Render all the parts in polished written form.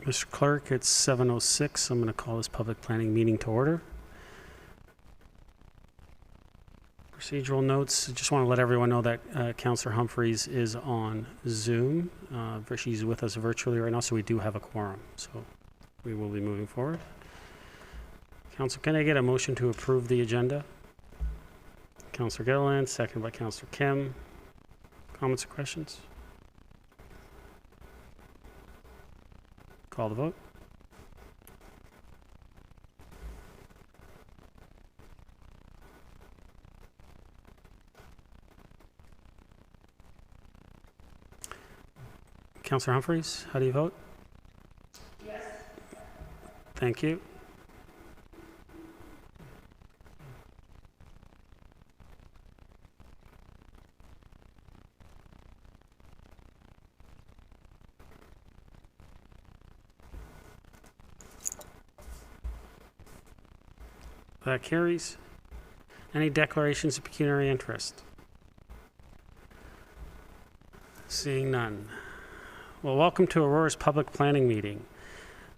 Mr. Clerk, it's 7:06. I'm going to call this public planning meeting to order. Procedural notes. I just want to let everyone know that Councillor Humphreys is on Zoom. She's with us virtually right now, so we do have a quorum. So we will be moving forward. Council, can I get a motion to approve the agenda? Councillor Gilliland, second by Councillor Kim. Comments or questions? Call the vote. Councillor Humphreys, how do you vote? Yes. Thank you. That carries. Any declarations of pecuniary interest? Seeing none. Well, welcome to Aurora's public planning meeting.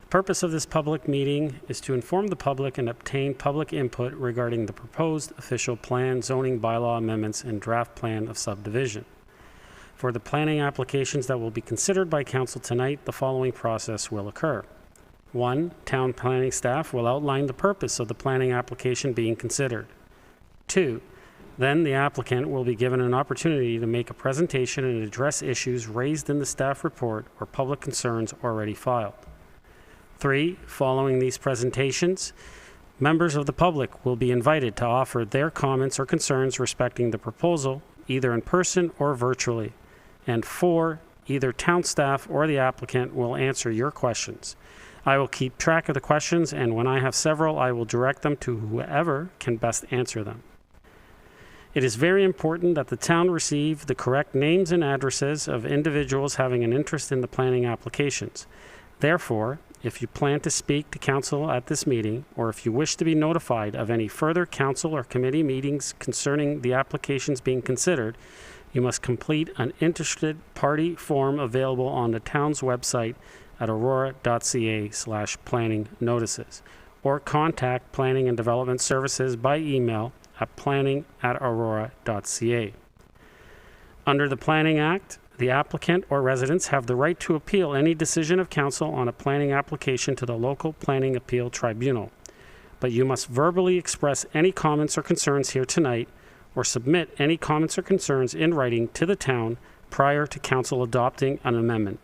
The purpose of this public meeting is to inform the public and obtain public input regarding the proposed official plan, zoning bylaw amendments, and draft plan of subdivision. For the planning applications that will be considered by Council tonight, the following process will occur. 1. Town planning staff will outline the purpose of the planning application being considered. 2. Then the applicant will be given an opportunity to make a presentation and address issues raised in the staff report or public concerns already filed. 3. Following these presentations, members of the public will be invited to offer their comments or concerns respecting the proposal, either in person or virtually. And 4. Either town staff or the applicant will answer your questions. I will keep track of the questions, and when I have several, I will direct them to whoever can best answer them. It is very important that the town receive the correct names and addresses of individuals having an interest in the planning applications. Therefore, if you plan to speak to council at this meeting, or if you wish to be notified of any further council or committee meetings concerning the applications being considered, you must complete an interested party form available on the town's website at aurora.ca/planning notices, or contact Planning and Development Services by email at planning@aurora.ca. Under the Planning Act, the applicant or residents have the right to appeal any decision of council on a planning application to the local planning appeal tribunal. But you must verbally express any comments or concerns here tonight, or submit any comments or concerns in writing to the town prior to council adopting an amendment.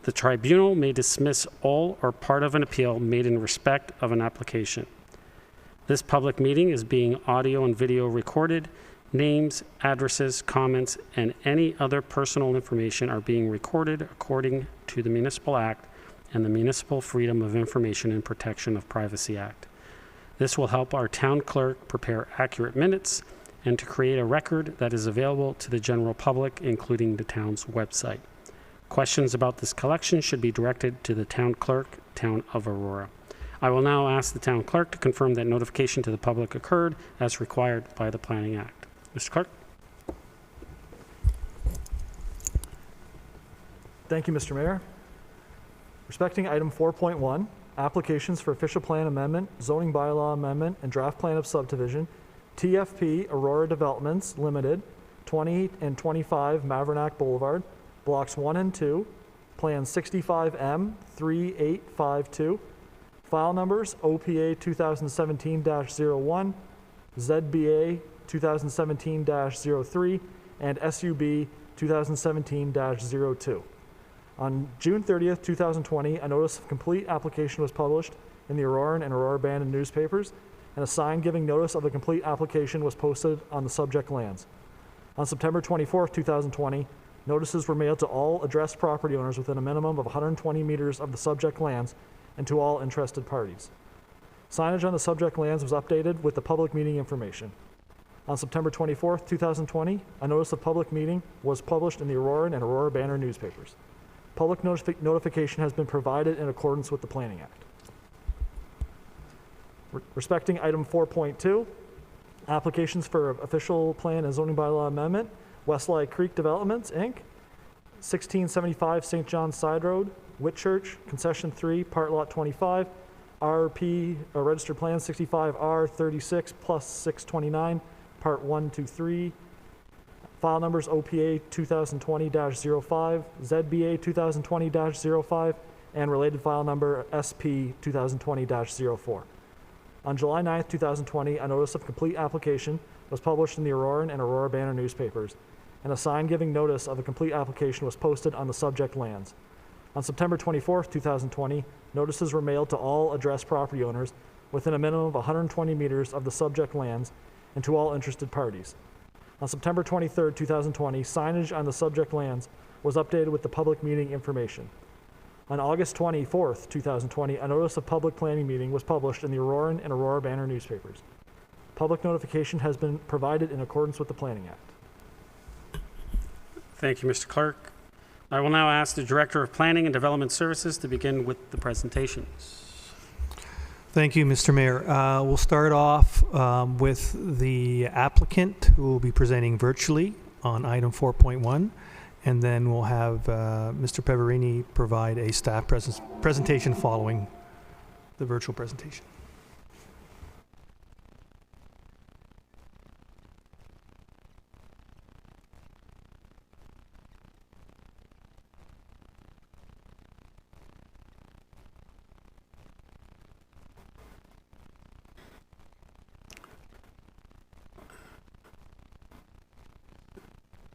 The tribunal may dismiss all or part of an appeal made in respect of an application. This public meeting is being audio and video recorded. Names, addresses, comments, and any other personal information are being recorded according to the Municipal Act and the Municipal Freedom of Information and Protection of Privacy Act. This will help our town clerk prepare accurate minutes and to create a record that is available to the general public, including the town's website. Questions about this collection should be directed to the town clerk, Town of Aurora. I will now ask the town clerk to confirm that notification to the public occurred as required by the Planning Act. Mr. Clerk. Thank you, Mr. Mayor. Respecting item 4.1, applications for official plan amendment, zoning bylaw amendment, and draft plan of subdivision, TFP Aurora Developments Limited, 20 and 25 Mavrinac Boulevard, Blocks 1 and 2, Plan 65M 3852, file numbers OPA 2017-01, ZBA 2017-03, and SUB 2017-02. On June 30th, 2020, a notice of complete application was published in the Auroran and Aurora Abandoned newspapers, and a sign giving notice of the complete application was posted on the subject lands. On September 24th, 2020, notices were mailed to all addressed property owners within a minimum of 120 meters of the subject lands and to all interested parties. Signage on the subject lands was updated with the public meeting information. On September 24th, 2020, a notice of public meeting was published in the Auroran and Aurora Banner newspapers. Public notification has been provided in accordance with the Planning Act. Respecting item 4.2, applications for official plan and zoning bylaw amendment, Westlake Creek Developments, Inc., 1675 St. John's Side Road, Whitchurch, Concession 3, Part Lot 25, RP, Registered Plan 65R 36 plus 629, Part 1 to 3, file numbers OPA 2020-05, ZBA 2020-05, and related file number SP 2020-04. On July 9th, 2020, a notice of complete application was published in the Aurora and Aurora Banner newspapers, and a sign giving notice of a complete application was posted on the subject lands. On September 24th, 2020, notices were mailed to all addressed property owners within a minimum of 120 meters of the subject lands and to all interested parties. On September 23rd, 2020, signage on the subject lands was updated with the public meeting information. On August 24th, 2020, a notice of public planning meeting was published in the Aurora and Aurora Banner newspapers. Public notification has been provided in accordance with the Planning Act. Thank you, Mr. Clerk. I will now ask the Director of Planning and Development Services to begin with the presentations. Thank you, Mr. Mayor. We'll start off with the applicant who will be presenting virtually on item 4.1, and then we'll have Mr. Peverini provide a staff presentation following the virtual presentation.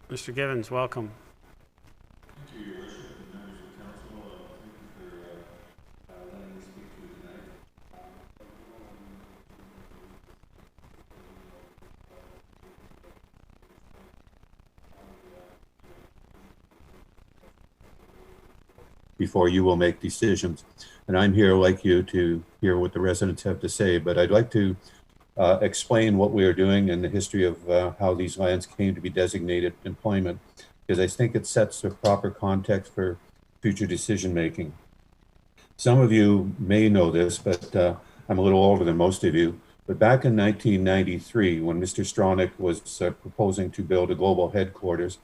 Mr. Givens, welcome. Thank you, Your Worship, and members of Council. Thank you for letting me speak to you tonight. Before you will make decisions. And I'm here, like you, to hear what the residents have to say, but I'd like to explain what we are doing and the history of how these lands came to be designated employment, because I think it sets the proper context for future decision making. Some of you may know this, but I'm a little older than most of you. But back in 1993, when Mr. Stronach was proposing to build a global headquarters,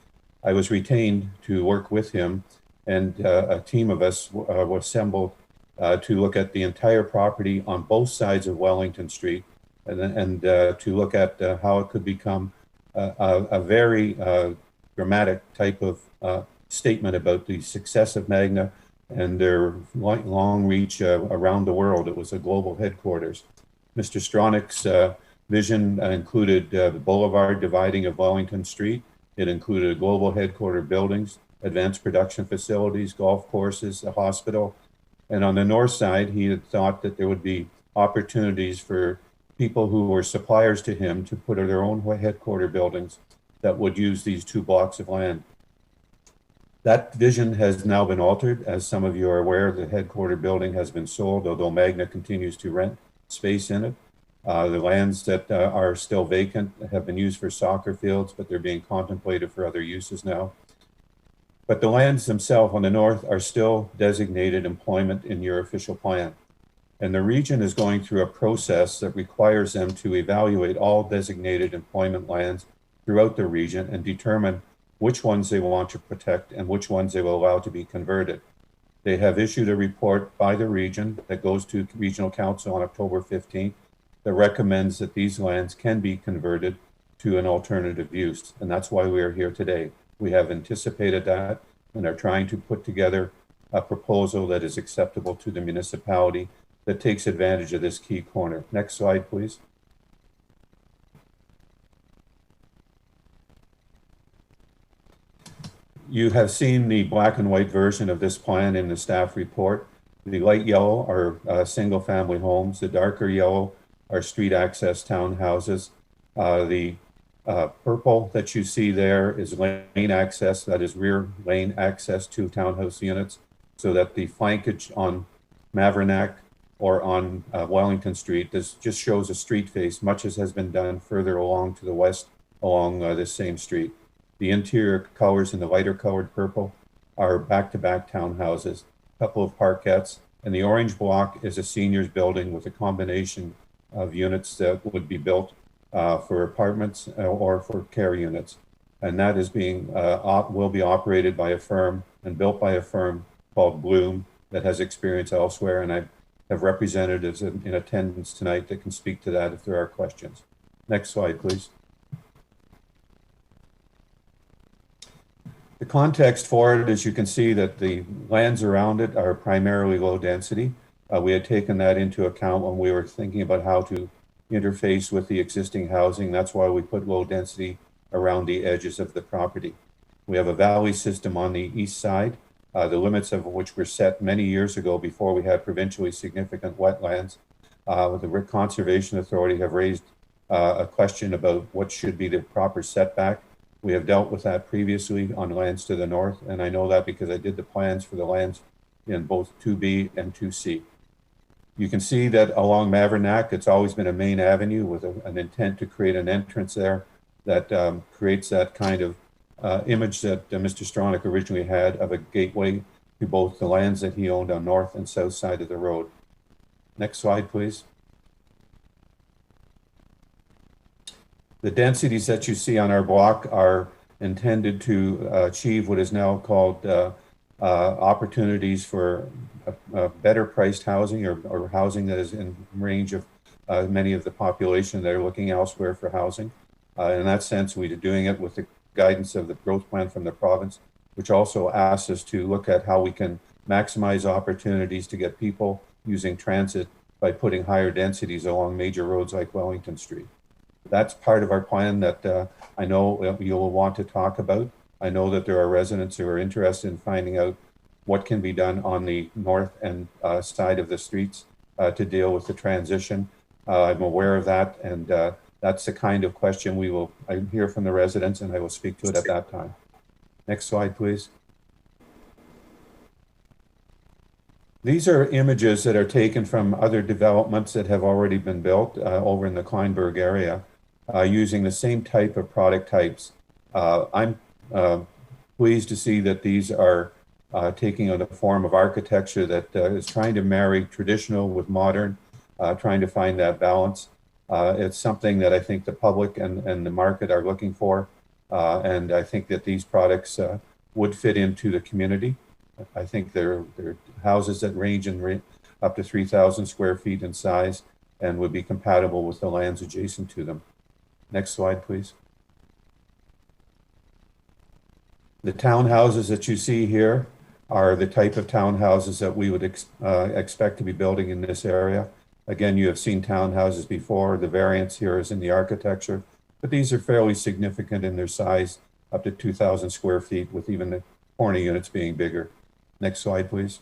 I was retained to work with him, and a team of us was assembled to look at the entire property on both sides of Wellington Street, and to look at how it could become a very dramatic type of statement about the success of Magna and their long reach around the world. It was a global headquarters. Mr. Stronach's vision included the Boulevard dividing of Wellington Street. It included global headquarter buildings, advanced production facilities, golf courses, a hospital. And on the north side, he had thought that there would be opportunities for people who were suppliers to him to put their own headquarter buildings that would use these 2 blocks of land. That vision has now been altered. As some of you are aware, the headquarter building has been sold, although Magna continues to rent space in it. The lands that are still vacant have been used for soccer fields, but they're being contemplated for other uses now. But the lands themselves on the north are still designated employment in your official plan. And the region is going through a process that requires them to evaluate all designated employment lands throughout the region and determine which ones they want to protect and which ones they will allow to be converted. They have issued a report by the region that goes to Regional Council on October 15th that recommends that these lands can be converted to an alternative use. And that's why we are here today. We have anticipated that and are trying to put together a proposal that is acceptable to the municipality that takes advantage of this key corner. Next slide, please. You have seen the black and white version of this plan in the staff report. The light yellow are single-family homes. The darker yellow are street access townhouses. The purple that you see there is lane access, that is rear lane access to townhouse units, so that the flankage on Mavrinac or on Wellington Street, this just shows a street face, much as has been done further along to the west along this same street. The interior colors in the lighter colored purple are back-to-back townhouses, a couple of parkettes, and the orange block is a seniors building with a combination of units that would be built for apartments or for care units. And that is being, will be operated by a firm and built by a firm called Bloom that has experience elsewhere, and I have representatives in attendance tonight that can speak to that if there are questions. Next slide, please. The context for it is you can see that the lands around it are primarily low density. We had taken that into account when we were thinking about how to interface with the existing housing. That's why we put low density around the edges of the property. We have a valley system on the east side, the limits of which were set many years ago before we had provincially significant wetlands. The Conservation Authority have raised a question about what should be the proper setback. We have dealt with that previously on lands to the north, and I know that because I did the plans for the lands in both 2B and 2C. You can see that along Mavrinac, it's always been a main avenue with an intent to create an entrance there that creates that kind of image that Mr. Stronach originally had of a gateway to both the lands that he owned on north and south side of the road. Next slide, please. The densities that you see on our block are intended to achieve what is now called opportunities for better priced housing or housing that is in range of many of the population that are looking elsewhere for housing. In that sense, we are doing it with the guidance of the growth plan from the province, which also asks us to look at how we can maximize opportunities to get people using transit by putting higher densities along major roads like Wellington Street. That's part of our plan that I know you will want to talk about. I know that there are residents who are interested in finding out what can be done on the north and side of the streets to deal with the transition. I'm aware of that, and that's the kind of question I hear from the residents, and I will speak to it at that time. Next slide, please. These are images that are taken from other developments that have already been built over in the Kleinburg area using the same type of product types. I'm pleased to see that these are taking on the form of architecture that is trying to marry traditional with modern, trying to find that balance. It's something that I think the public and the market are looking for, and I think that these products would fit into the community. I think they're houses that range in up to 3,000 square feet in size and would be compatible with the lands adjacent to them. Next slide, please. The townhouses that you see here are the type of townhouses that we would expect to be building in this area. Again, you have seen townhouses before. The variance here is in the architecture, but these are fairly significant in their size, up to 2,000 square feet, with even the corner units being bigger. Next slide, please.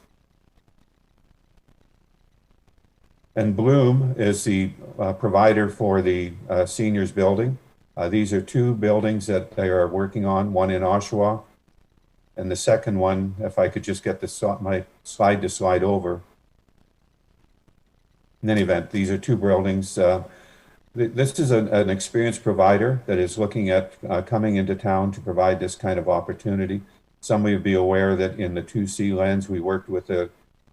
And Bloom is the provider for the seniors building. These are two buildings that they are working on, one in Oshawa, and the second one, if I could just get my slide to slide over. In any event, these are two buildings. This is an experienced provider that is looking at coming into town to provide this kind of opportunity. Some of you be aware that in the 2C lands, we worked with a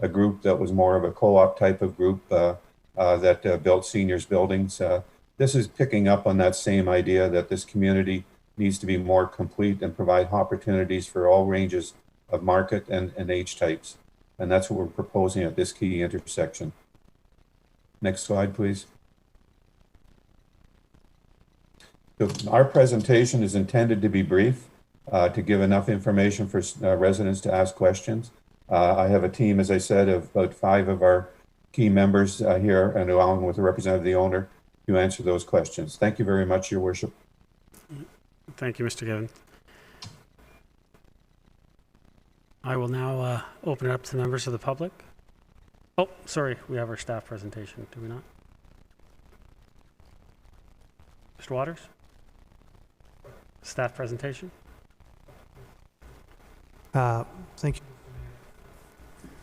group that was more of a co-op type of group that built seniors buildings. This is picking up on that same idea that this community needs to be more complete and provide opportunities for all ranges of market and age types. And that's what we're proposing at this key intersection. Next slide, please. So our presentation is intended to be brief, to give enough information for residents to ask questions. I have a team, as I said, of about 5 of our key members here, and along with a representative of the owner, to answer those questions. Thank you very much, Your Worship. Thank you, Mr. Given. I will now open it up to members of the public. Oh, sorry, we have our staff presentation, do we not? Mr. Waters? Staff presentation? Thank you.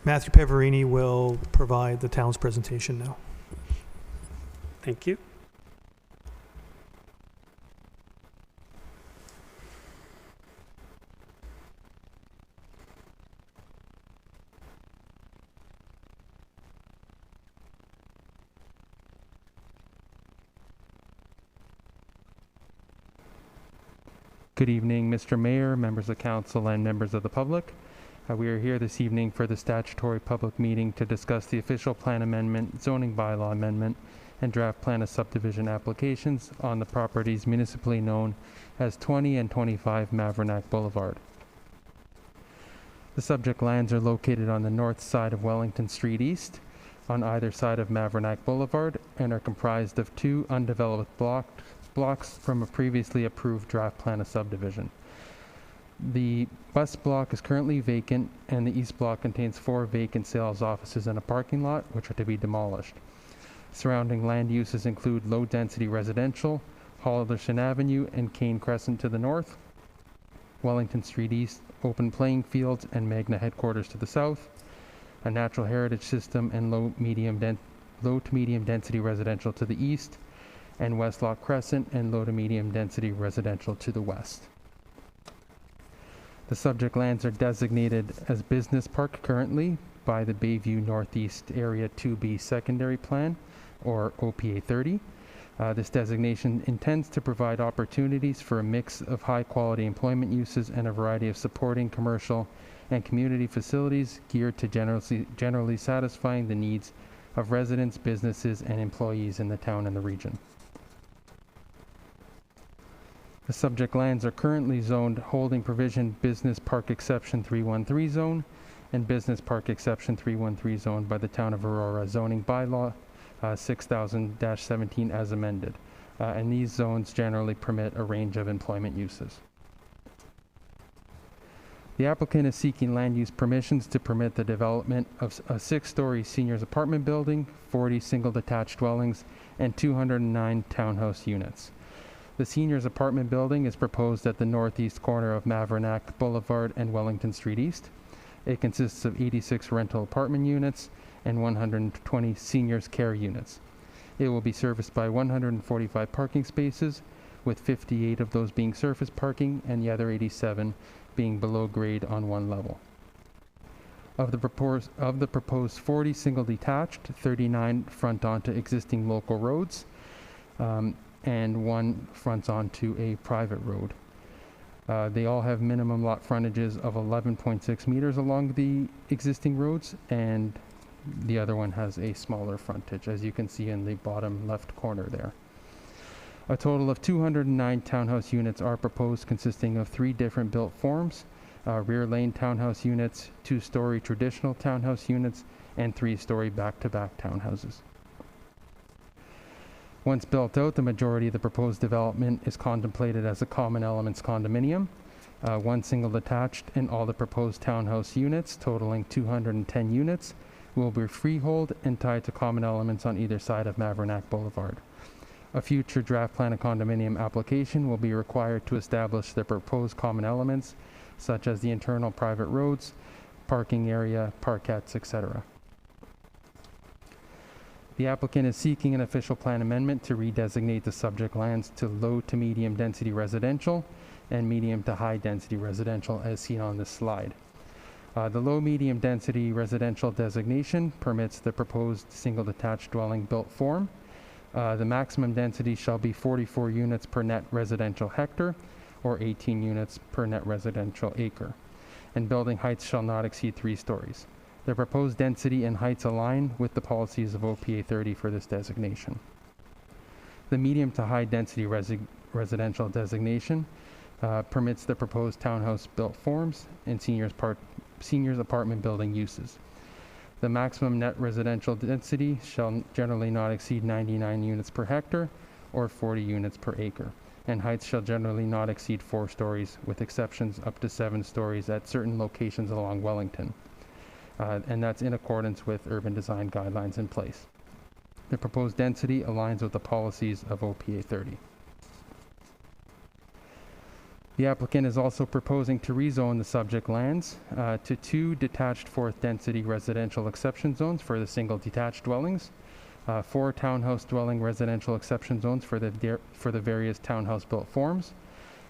Matthew Peverini will provide the town's presentation now. Thank you. Good evening, Mr. Mayor, members of council, and members of the public. We are here this evening for the statutory public meeting to discuss the official plan amendment, zoning bylaw amendment, and draft plan of subdivision applications on the properties municipally known as 20 and 25 Mavrinac Boulevard. The subject lands are located on the north side of Wellington Street East, on either side of Mavrinac Boulevard, and are comprised of 2 undeveloped blocks from a previously approved draft plan of subdivision. The west block is currently vacant, and the east block contains 4 vacant sales offices and a parking lot, which are to be demolished. Surrounding land uses include low-density residential, Halderson Avenue and Kane Crescent to the north, Wellington Street East, open playing fields and Magna headquarters to the south, a natural heritage system and low to medium density residential to the east, and Westlock Crescent and low to medium density residential to the west. The subject lands are designated as business park currently by the Bayview Northeast Area 2B Secondary Plan, or OPA 30. This designation intends to provide opportunities for a mix of high-quality employment uses and a variety of supporting commercial and community facilities geared to generally satisfying the needs of residents, businesses, and employees in the town and the region. The subject lands are currently zoned Holding Provision Business Park Exception 313 Zone and Business Park Exception 313 Zone by the Town of Aurora Zoning Bylaw 6000-17 as amended. And these zones generally permit a range of employment uses. The applicant is seeking land use permissions to permit the development of a 6-story seniors apartment building, 40 single detached dwellings, and 209 townhouse units. The seniors apartment building is proposed at the northeast corner of Mavrinac Boulevard and Wellington Street East. It consists of 86 rental apartment units and 120 seniors care units. It will be serviced by 145 parking spaces, with 58 of those being surface parking and the other 87 being below grade on one level. Of the proposed 40 single detached, 39 front onto existing local roads, and 1 fronts onto a private road. They all have minimum lot frontages of 11.6 meters along the existing roads, and the other one has a smaller frontage, as you can see in the bottom left corner there. A total of 209 townhouse units are proposed, consisting of 3 different built forms, rear lane townhouse units, 2-story traditional townhouse units, and 3-story back-to-back townhouses. Once built out, the majority of the proposed development is contemplated as a common elements condominium, 1 single detached, and all the proposed townhouse units, totaling 210 units, will be freehold and tied to common elements on either side of Mavrinac Boulevard. A future draft plan of condominium application will be required to establish the proposed common elements, such as the internal private roads, parking area, parkettes, etc. The applicant is seeking an official plan amendment to redesignate the subject lands to low to medium density residential and medium to high density residential as seen on this slide. The low medium density residential designation permits the proposed single detached dwelling built form. The maximum density shall be 44 units per net residential hectare or 18 units per net residential acre, and building heights shall not exceed 3 stories. The proposed density and heights align with the policies of OPA 30 for this designation. The medium to high density residential designation permits the proposed townhouse built forms and seniors apartment building uses. The maximum net residential density shall generally not exceed 99 units per hectare or 40 units per acre, and heights shall generally not exceed 4 stories, with exceptions up to 7 stories at certain locations along Wellington. And that's in accordance with urban design guidelines in place. The proposed density aligns with the policies of OPA 30. The applicant is also proposing to rezone the subject lands to 2 detached 4th density residential exception zones for the single detached dwellings, 4 townhouse dwelling residential exception zones for the various townhouse built forms,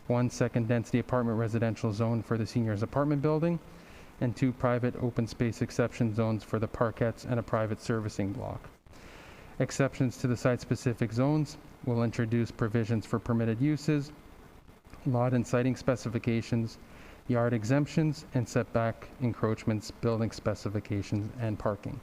1 second density apartment residential zone for the seniors apartment building, and 2 private open space exception zones for the parkettes and a private servicing block. Exceptions to the site-specific zones will introduce provisions for permitted uses, lot and siting specifications, yard exemptions, and setback encroachments, building specifications, and parking.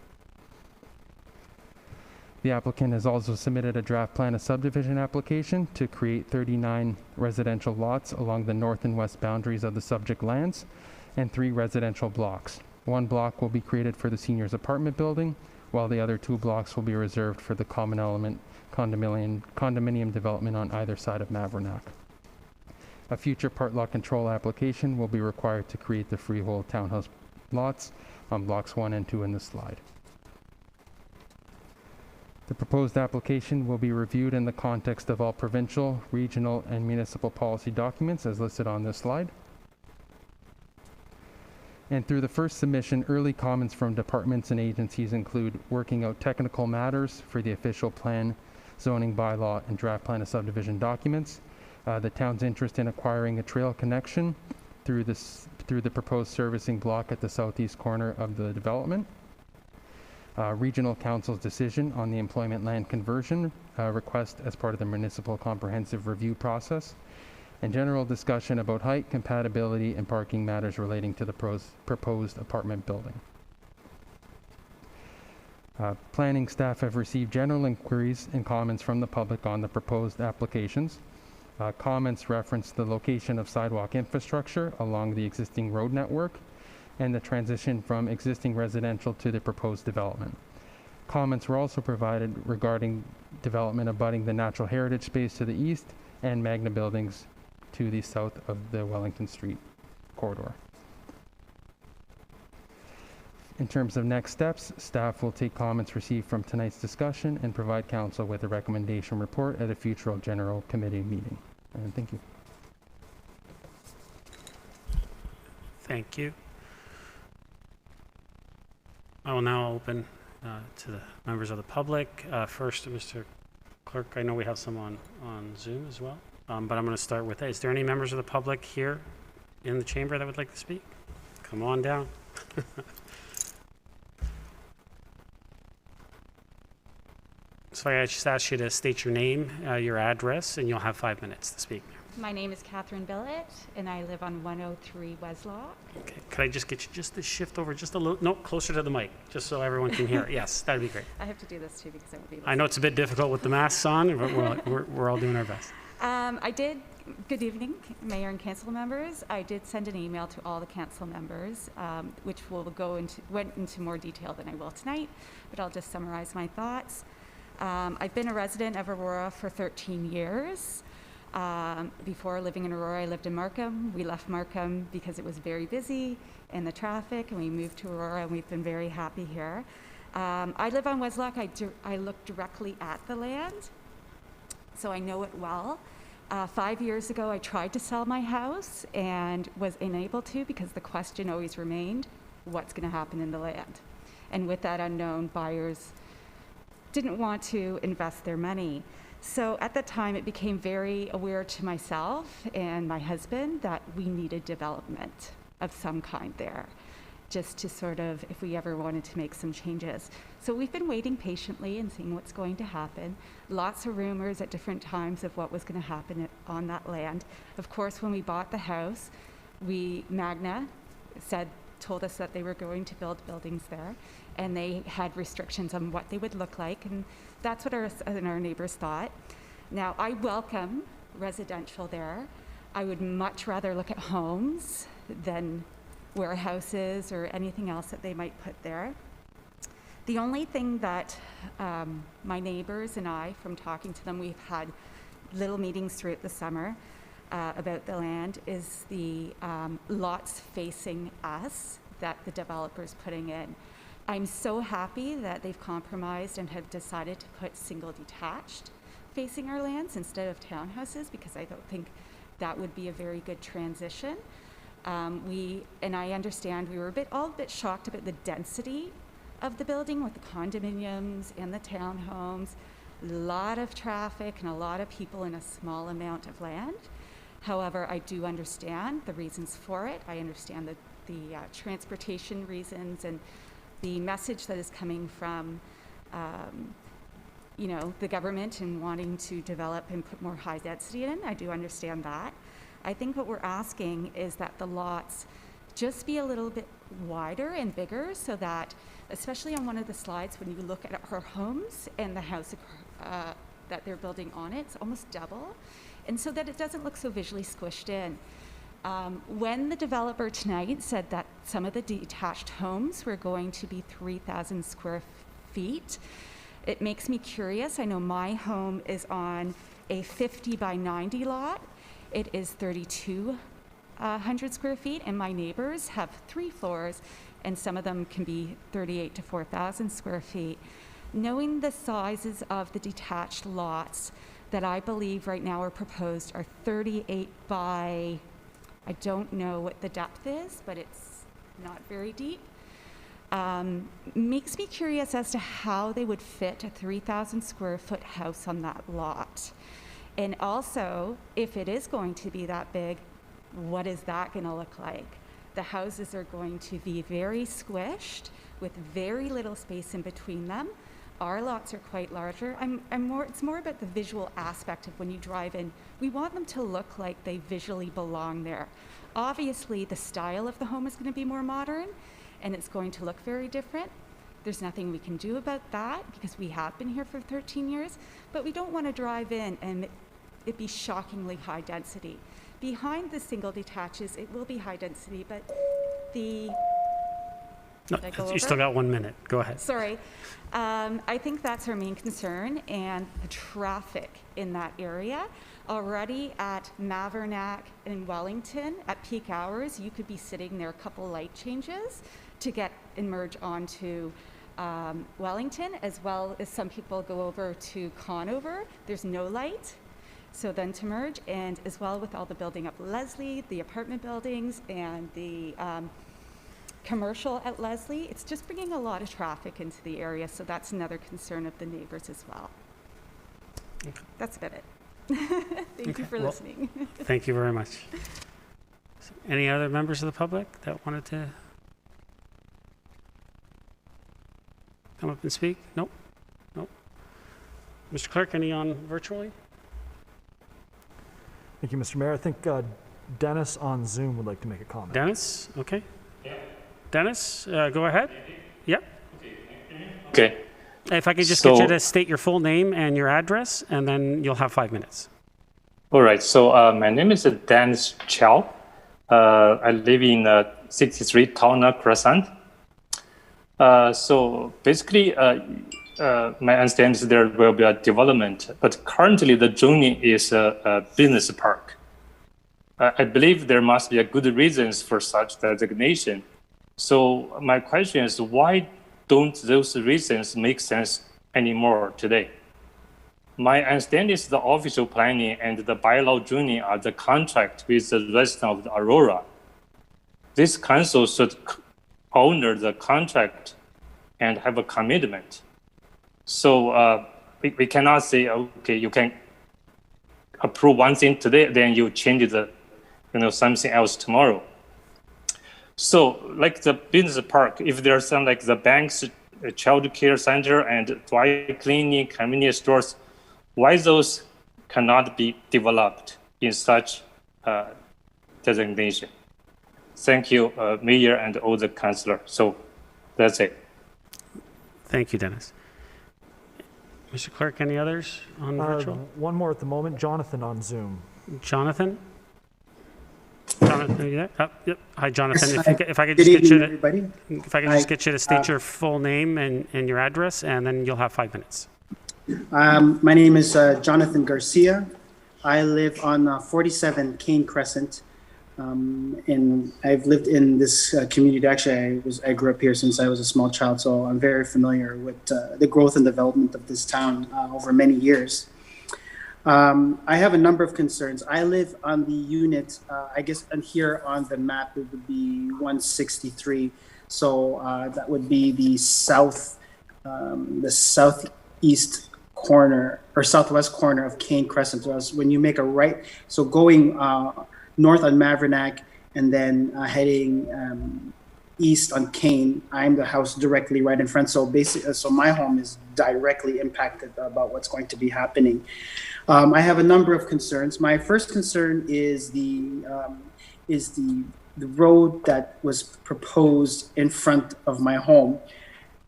The applicant has also submitted a draft plan of subdivision application to create 39 residential lots along the north and west boundaries of the subject lands and 3 residential blocks. 1 block will be created for the seniors apartment building, while the other 2 blocks will be reserved for the common element condominium development on either side of Mavrinac. A future part lot control application will be required to create the freehold townhouse lots on blocks 1 and 2 in the slide. The proposed application will be reviewed in the context of all provincial, regional, and municipal policy documents as listed on this slide. And through the first submission, early comments from departments and agencies include working out technical matters for the official plan, zoning bylaw, and draft plan of subdivision documents, the town's interest in acquiring a trail connection through the proposed servicing block at the southeast corner of the development, Regional Council's decision on the employment land conversion request as part of the municipal comprehensive review process, and general discussion about height, compatibility, and parking matters relating to the proposed apartment building. Planning staff have received general inquiries and comments from the public on the proposed applications. Comments reference the location of sidewalk infrastructure along the existing road network and the transition from existing residential to the proposed development. Comments were also provided regarding development abutting the natural heritage space to the east and Magna buildings to the south of the Wellington Street corridor. In terms of next steps, staff will take comments received from tonight's discussion and provide council with a recommendation report at a future general committee meeting. And thank you. Thank you. I will now open to the members of the public. First, Mr. Clerk, I know we have some on Zoom as well, but I'm going to start with, is there any members of the public here in the chamber that would like to speak? Come on down. So I just ask you to state your name, your address, and you'll have 5 minutes to speak. My name is Catherine Billett, and I live on 103 Weslock. Okay, could I just get you just to shift over just a little, no, closer to the mic, just so everyone can hear it. Yes, that'd be great. I have to do this too because I won't be able to. I know it's a bit difficult with the masks on, but we're all doing our best. Good evening, Mayor and Council members. I did send an email to all the Council members, which went into more detail than I will tonight, but I'll just summarize my thoughts. I've been a resident of Aurora for 13 years. Before living in Aurora, I lived in Markham. We left Markham because it was very busy and the traffic, and we moved to Aurora, and we've been very happy here. I live on Weslock. I look directly at the land, so I know it well. 5 years ago, I tried to sell my house and was unable to because the question always remained, what's going to happen in the land? And with that unknown, buyers didn't want to invest their money. So at the time, it became very aware to myself and my husband that we needed development of some kind there, just to sort of, if we ever wanted to make some changes. So we've been waiting patiently and seeing what's going to happen. Lots of rumors at different times of what was going to happen on that land. Of course, when we bought the house, Magna told us that they were going to build buildings there, and they had restrictions on what they would look like, and that's what our neighbors thought. Now, I welcome residential there. I would much rather look at homes than warehouses or anything else that they might put there. The only thing that my neighbors and I, from talking to them, we've had little meetings throughout the summer about the land, is the lots facing us that the developer's putting in. I'm so happy that they've compromised and have decided to put single detached facing our lands instead of townhouses, because I don't think that would be a very good transition. And I understand we were all a bit shocked about the density of the building with the condominiums and the townhomes, a lot of traffic and a lot of people in a small amount of land. However, I do understand the reasons for it. I understand the transportation reasons and the message that is coming from the government and wanting to develop and put more high density in. I do understand that. I think what we're asking is that the lots just be a little bit wider and bigger so that, especially on one of the slides, when you look at her homes and the house that they're building on it, it's almost double. And so that it doesn't look so visually squished in. When the developer tonight said that some of the detached homes were going to be 3,000 square feet, it makes me curious. I know my home is on a 50 by 90 lot. It is 3,200 square feet, and my neighbors have 3 floors, and some of them can be 38 to 4,000 square feet. Knowing the sizes of the detached lots that I believe right now are proposed are 38 by, I don't know what the depth is, but it's not very deep. Makes me curious as to how they would fit a 3,000 square foot house on that lot. And also, if it is going to be that big, what is that going to look like? The houses are going to be very squished with very little space in between them. Our lots are quite larger. It's more about the visual aspect of when you drive in. We want them to look like they visually belong there. Obviously, the style of the home is going to be more modern, and it's going to look very different. There's nothing we can do about that because we have been here for 13 years, but we don't want to drive in and it be shockingly high density. Behind the single detaches, it will be high density, but the... No, you still got 1 minute. Go ahead. Sorry. I think that's our main concern, and the traffic in that area. Already at Mavrinac in Wellington, at peak hours, you could be sitting there a couple light changes to get and merge onto Wellington, as well as some people go over to Conover. There's no light. So then to merge, and as well with all the building up Leslie, the apartment buildings, and the commercial at Leslie, it's just bringing a lot of traffic into the area, so that's another concern of the neighbors as well. Okay. That's about it. Thank you for listening. Thank you very much. Any other members of the public that wanted to come up and speak? Nope. Nope. Mr. Clerk, any on virtually? Thank you, Mr. Mayor. I think Dennis on Zoom would like to make a comment. Dennis? Okay. Yeah. Dennis, go ahead. Yep. Okay. If I could just get you to state your full name and your address, and then you'll have 5 minutes. All right. So my name is Dennis Chow. I live in 63 Townhouse Crescent. So basically, my understanding is there will be a development, but currently the zoning is a business park. I believe there must be a good reasons for such designation. So my question is, why don't those reasons make sense anymore today? My understanding is the official planning and the bylaw zoning are the contract with the resident of the Aurora. This council should honor the contract and have a commitment. So we cannot say, okay, you can approve one thing today, then you change the, something else tomorrow. So like the business park, if there's some like the banks, child care center, and dry cleaning, convenience stores, why those cannot be developed in such designation? Thank you, Mayor and all the councillors. So that's it. Thank you, Dennis. Mr. Clerk, any others on virtual? One more at the moment. Jonathan on Zoom. Jonathan? Jonathan, are you there? Oh, yep. Hi, Jonathan. Yes, if I could just get you to, everybody. if I could just get you to state your full name and your address, and then you'll have 5 minutes. My name is Jonathan Garcia. I live on 47 Kane Crescent, and I've lived in this community. Actually, I grew up here since I was a small child, so I'm very familiar with the growth and development of this town over many years. I have a number of concerns. I live on the unit, I guess, and here on the map it would be 163. So that would be the southeast corner or southwest corner of Kane Crescent. So when you make a right, so going north on Mavrinac and then heading east on Kane. I'm the house directly right in front. So basically, so my home is directly impacted about what's going to be happening. I have a number of concerns. My first concern is the road that was proposed in front of my home.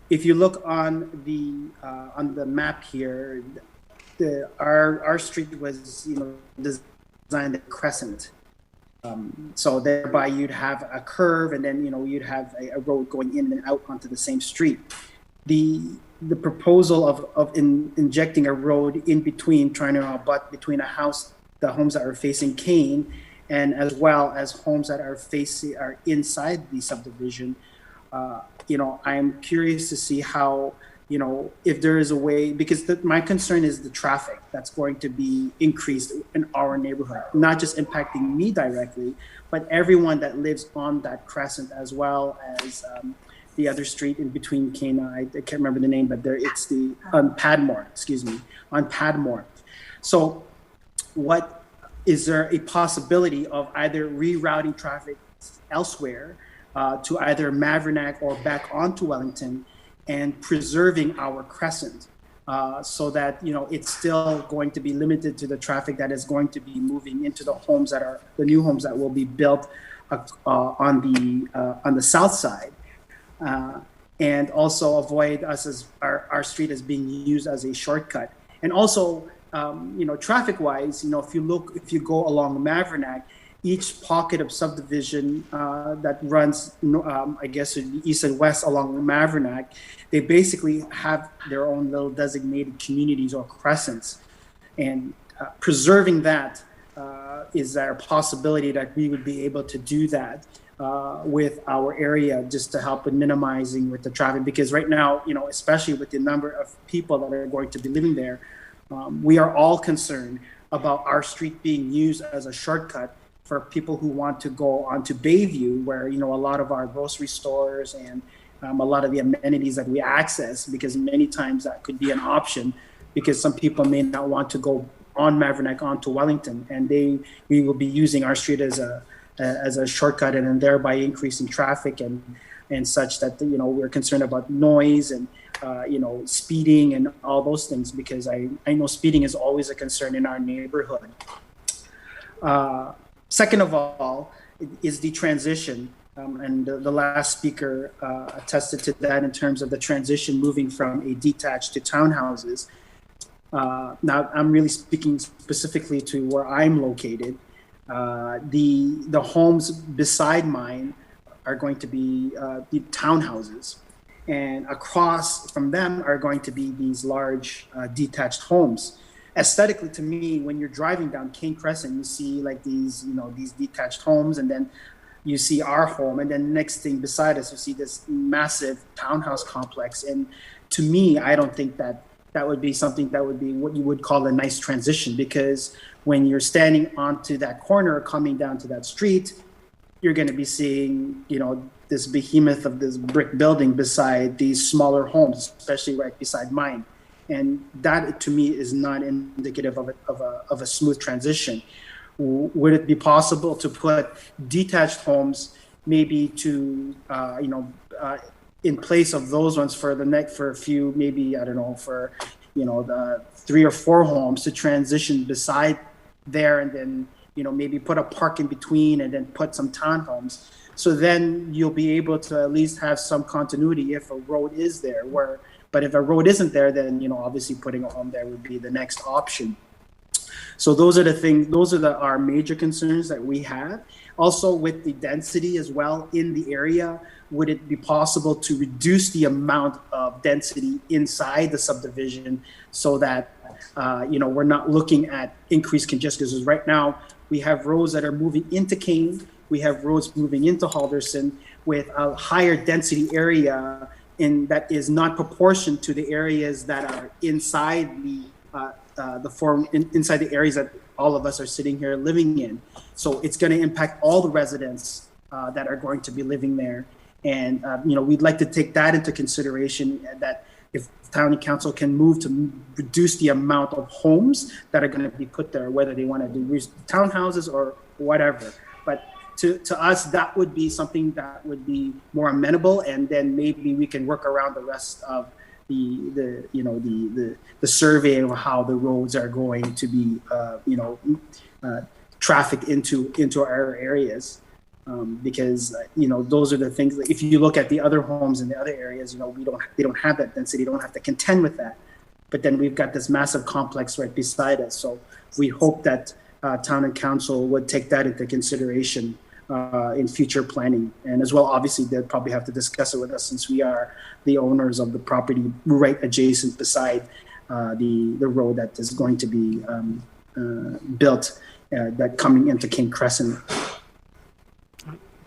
If you look on the map here, our street was designed a crescent. So thereby you'd have a curve, and then you'd have a road going in and out onto the same street. The proposal of injecting a road in between, trying to abut between the homes that are facing Kane, and as well as homes that are inside the subdivision. I'm curious to see how, if there is a way, because my concern is the traffic that's going to be increased in our neighborhood, not just impacting me directly, but everyone that lives on that crescent, as well as the other street in between Kane. I can't remember the name, but it's on Padmore. On Padmore. So, is there a possibility of either rerouting traffic elsewhere to either Mavrinac or back onto Wellington, and preserving our crescent, so that it's still going to be limited to the traffic that is going to be moving into the homes the new homes that will be built on the south side, and also avoid us as our street as being used as a shortcut. And also, traffic-wise, if you go along Mavrinac, each pocket of subdivision that runs, I guess, east and west along Mavrinac, they basically have their own little designated communities or crescents. And preserving that, is there a possibility that we would be able to do that with our area, just to help with minimizing with the traffic? Because right now, especially with the number of people that are going to be living there, we are all concerned about our street being used as a shortcut for people who want to go onto Bayview, where a lot of our grocery stores and a lot of the amenities that we access, because many times that could be an option, because some people may not want to go on Mavrinac onto Wellington, and we will be using our street as a shortcut, and then thereby increasing traffic and such that we're concerned about noise and speeding and all those things, because I know speeding is always a concern in our neighborhood. Second of all is the transition, and the last speaker attested to that in terms of the transition moving from a detached to townhouses. Now, I'm really speaking specifically to where I'm located. The homes beside mine are going to be the townhouses, and across from them are going to be these large detached homes. Aesthetically, to me, when you're driving down Kane Crescent, you see like these detached homes, and then you see our home, and then next thing beside us, you see this massive townhouse complex. And to me, I don't think that would be something that would be what you would call a nice transition, because when you're standing onto that corner, coming down to that street, you're going to be seeing, this behemoth of this brick building beside these smaller homes, especially right beside mine. And that, to me, is not indicative of a smooth transition. Would it be possible to put detached homes maybe to, in place of those ones for a few, maybe, I don't know, for, the 3 or 4 homes to transition beside there, and then, maybe put a park in between, and then put some townhomes. So then you'll be able to at least have some continuity if a road is there. But if a road isn't there, then obviously putting a home there would be the next option. So those are the things. Those are our major concerns that we have. Also, with the density as well in the area, would it be possible to reduce the amount of density inside the subdivision, so that we're not looking at increased congestion? Because right now we have roads that are moving into Kane, we have roads moving into Halderson with a higher density area, and that is not proportioned to the areas that are inside inside the areas that all of us are sitting here living in. So it's going to impact all the residents that are going to be living there. And, we'd like to take that into consideration, that if County Council can move to reduce the amount of homes that are going to be put there, whether they want to do townhouses or whatever. But to us, that would be something that would be more amenable, and then maybe we can work around the rest of the survey of how the roads are going to be, traffic into our areas. Because those are the things. If you look at the other homes in the other areas, they don't have that density. They don't have to contend with that. But then we've got this massive complex right beside us. So we hope that town and council would take that into consideration in future planning. And as well, obviously, they'll probably have to discuss it with us, since we are the owners of the property right adjacent beside the road that is going to be built, that coming into King Crescent.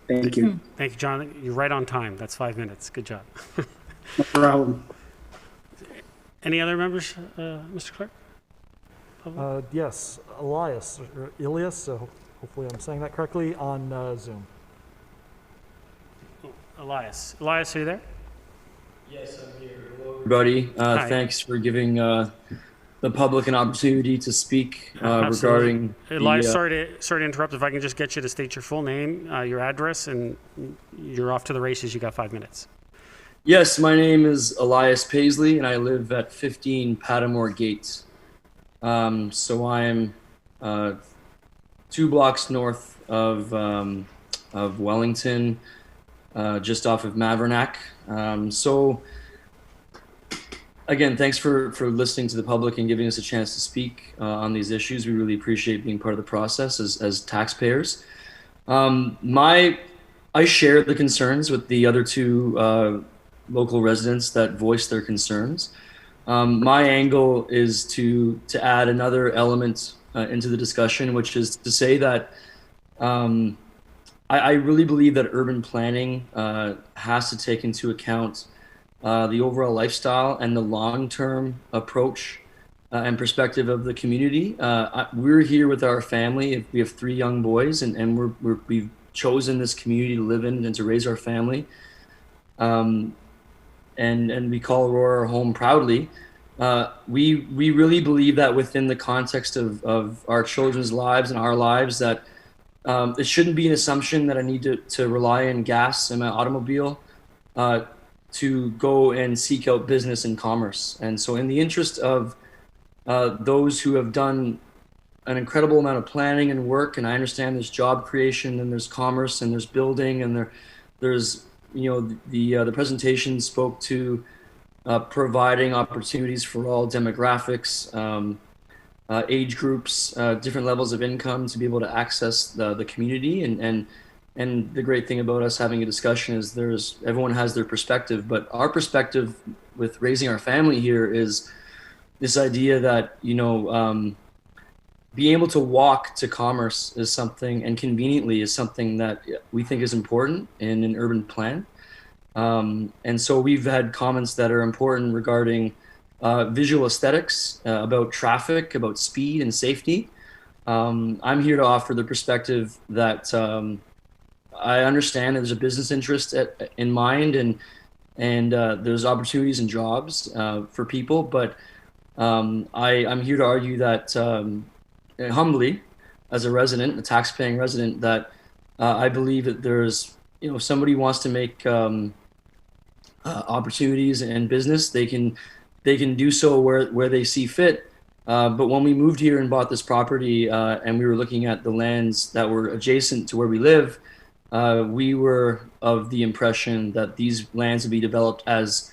Thank you. Thank you, John. You're right on time. That's 5 minutes. Good job. No problem. Any other members, Mr. Clerk? Yes, Elias, or Ilias, so hopefully I'm saying that correctly, on Zoom. Elias, are you there? Yes, I'm here. Hello, everybody. Thanks for giving the public an opportunity to speak regarding. Elias, sorry to interrupt. If I can just get you to state your full name, your address, and you're off to the races. You got 5 minutes. Yes, my name is Elias Paisley, and I live at 15 Padamore Gates. So I'm 2 blocks north of Wellington, just off of Mavrinac. So again, thanks for listening to the public and giving us a chance to speak on these issues. We really appreciate being part of the process as taxpayers. I share the concerns with the other 2 local residents that voiced their concerns. My angle is to add another element into the discussion, which is to say that I really believe that urban planning has to take into account the overall lifestyle and the long-term approach and perspective of the community. We're here with our family. We have 3 young boys, and we've chosen this community to live in and to raise our family. And we call Aurora our home proudly. We really believe that within the context of our children's lives and our lives, that it shouldn't be an assumption that I need to rely on gas in my automobile to go and seek out business and commerce. And so in the interest of those who have done an incredible amount of planning and work, and I understand there's job creation and there's commerce and there's building and there's the presentation spoke to providing opportunities for all demographics, age groups, different levels of income to be able to access the community. And the great thing about us having a discussion is everyone has their perspective, but our perspective with raising our family here is this idea that, being able to walk to commerce is something, and conveniently is something that we think is important in an urban plan. And so we've had comments that are important regarding visual aesthetics, about traffic, about speed and safety. I'm here to offer the perspective that I understand that there's a business interest in mind, and there's opportunities and jobs for people, but I'm here to argue that humbly, as a resident, a tax-paying resident, that I believe that there's, if somebody wants to make opportunities in business, they can do so where they see fit. But when we moved here and bought this property, and we were looking at the lands that were adjacent to where we live, we were of the impression that these lands would be developed as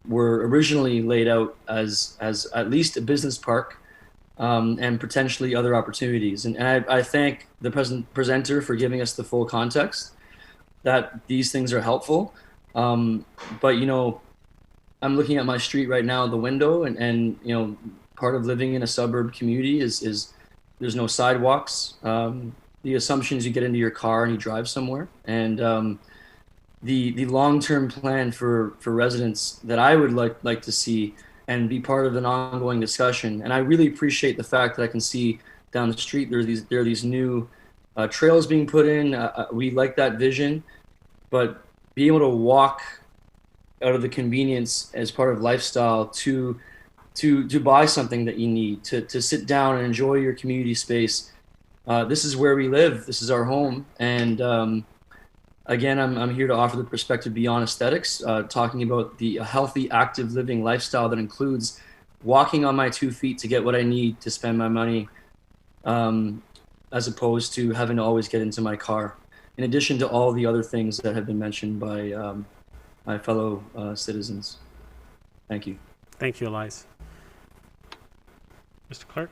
were originally laid out as at least a business park, and potentially other opportunities. And I thank the presenter for giving us the full context that these things are helpful. But I'm looking at my street right now, the window, and part of living in a suburb community is there's no sidewalks. The assumption is you get into your car and you drive somewhere. And the long-term plan for residents that I would like to see and be part of an ongoing discussion. And I really appreciate the fact that I can see down the street there are these new trails being put in. We like that vision, but being able to walk out of the convenience as part of lifestyle to buy something that you need, to sit down and enjoy your community space This is where we live. This is our home. And again, I'm here to offer the perspective beyond aesthetics, talking about the healthy, active living lifestyle that includes walking on my 2 feet to get what I need to spend my money, as opposed to having to always get into my car, in addition to all the other things that have been mentioned by my fellow citizens. Thank you. Thank you, Elias. Mr. Clerk?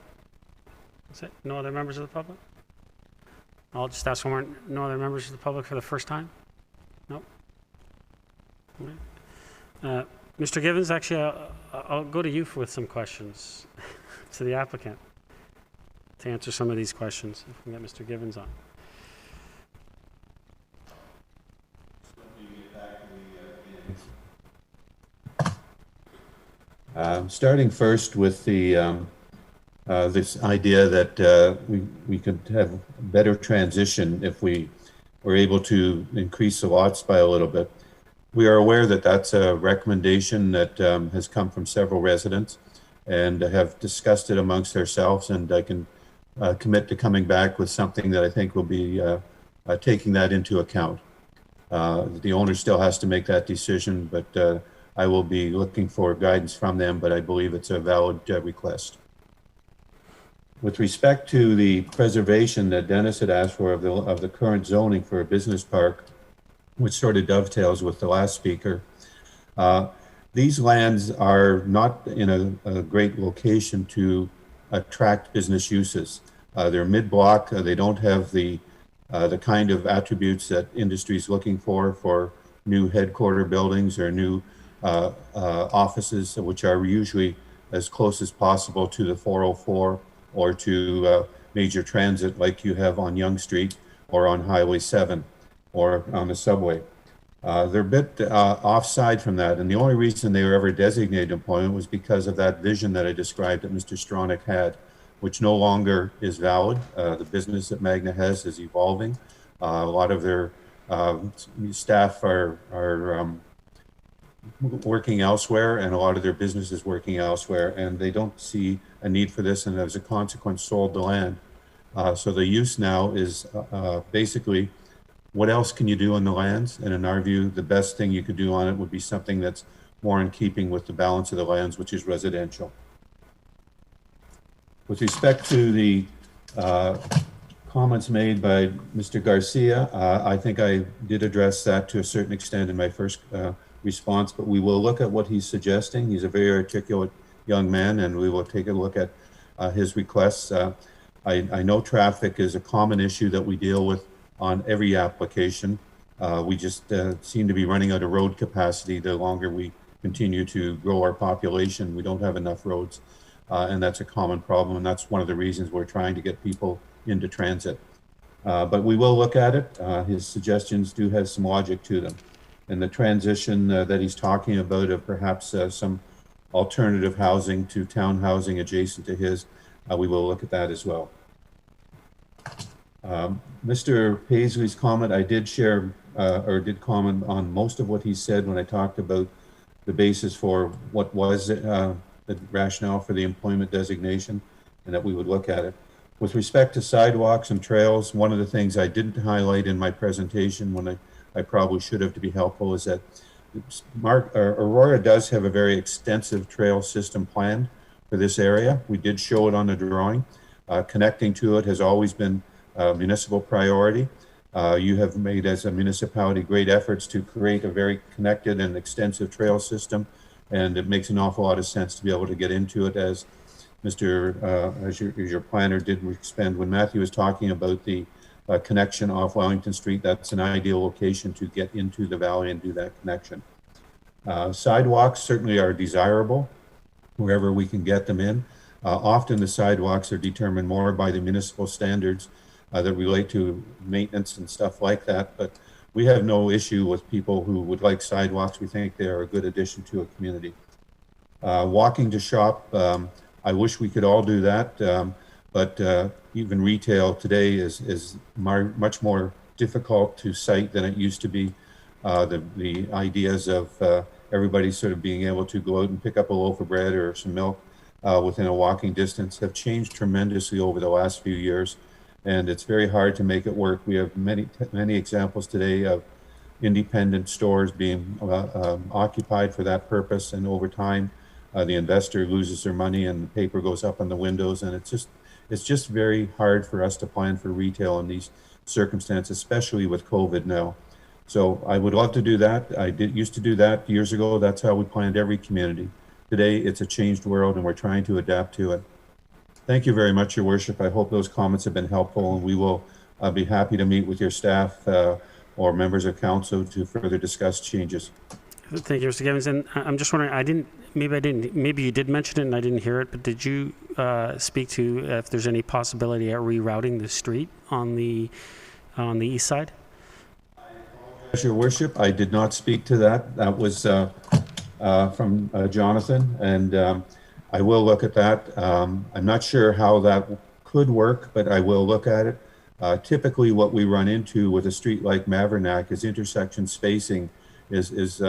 That's it? No other members of the public? I'll just ask one more. No other members of the public for the first time? No? Mr. Givens, actually, I'll go to you with some questions to the applicant to answer some of these questions. If we can get Mr. Givens on. Starting first with the this idea that we could have better transition if we were able to increase the lots by a little bit. We are aware that that's a recommendation that has come from several residents and have discussed it amongst ourselves, and I can commit to coming back with something that I think will be taking that into account. The owner still has to make that decision, but I will be looking for guidance from them, but I believe it's a valid request. With respect to the preservation that Dennis had asked for of the current zoning for a business park, which sort of dovetails with the last speaker, these lands are not in a great location to attract business uses. They're mid-block. They don't have the kind of attributes that industry is looking for new headquarter buildings or new offices, which are usually as close as possible to the 404 or to major transit like you have on Yonge Street or on Highway 7 or on the subway. They're a bit offside from that, and the only reason they were ever designated employment was because of that vision that I described that Mr. Stronach had, which no longer is valid. The business that Magna has is evolving. A lot of their staff are working elsewhere, and a lot of their business is working elsewhere, and they don't see a need for this, and as a consequence sold the land. So the use now is basically, what else can you do on the lands? And in our view, the best thing you could do on it would be something that's more in keeping with the balance of the lands, which is residential. With respect to the comments made by Mr. Garcia, I think I did address that to a certain extent in my first response, but we will look at what he's suggesting. He's a very articulate young man, and we will take a look at his requests. I know traffic is a common issue that we deal with on every application. We just seem to be running out of road capacity the longer we continue to grow our population. We don't have enough roads, and that's a common problem, and that's one of the reasons we're trying to get people into transit. But we will look at it. His suggestions do have some logic to them. And the transition that he's talking about of perhaps some alternative housing to town housing adjacent to his, we will look at that as well. Mr. Paisley's comment, I did share or did comment on most of what he said when I talked about the basis for what was the rationale for the employment designation, and that we would look at it. With respect to sidewalks and trails, one of the things I didn't highlight in my presentation when I probably should have to be helpful is that Aurora does have a very extensive trail system planned for this area. We did show it on the drawing. Connecting to it has always been a municipal priority. You have made as a municipality great efforts to create a very connected and extensive trail system, and it makes an awful lot of sense to be able to get into it, as your planner did expand when Matthew was talking about the connection off Wellington Street. That's an ideal location to get into the valley and do that connection. Sidewalks certainly are desirable wherever we can get them in. Often the sidewalks are determined more by the municipal standards that relate to maintenance and stuff like that, but we have no issue with people who would like sidewalks. We think they are a good addition to a community. Walking to shop, I wish we could all do that, but even retail today is much more difficult to cite than it used to be. The ideas of everybody sort of being able to go out and pick up a loaf of bread or some milk within a walking distance have changed tremendously over the last few years. and it's very hard to make it work. We have many examples today of independent stores being occupied for that purpose, and over time, the investor loses their money and the paper goes up on the windows, and it's just very hard for us to plan for retail in these circumstances, especially with COVID now. So I would love to do that. I used to do that years ago. That's how we planned every community. Today, it's a changed world, and we're trying to adapt to it. Thank you very much, Your Worship. I hope those comments have been helpful, and we will be happy to meet with your staff or members of council to further discuss changes. Thank you, Mr. Gibbons. And I'm just wondering, maybe you did mention it and I didn't hear it, but did you speak to if there's any possibility at rerouting the street on the east side? Your Worship, I did not speak to that. That was from Jonathan, and I will look at that. I'm not sure how that could work, but I will look at it. Typically, what we run into with a street like Mavrinac is intersection spacing is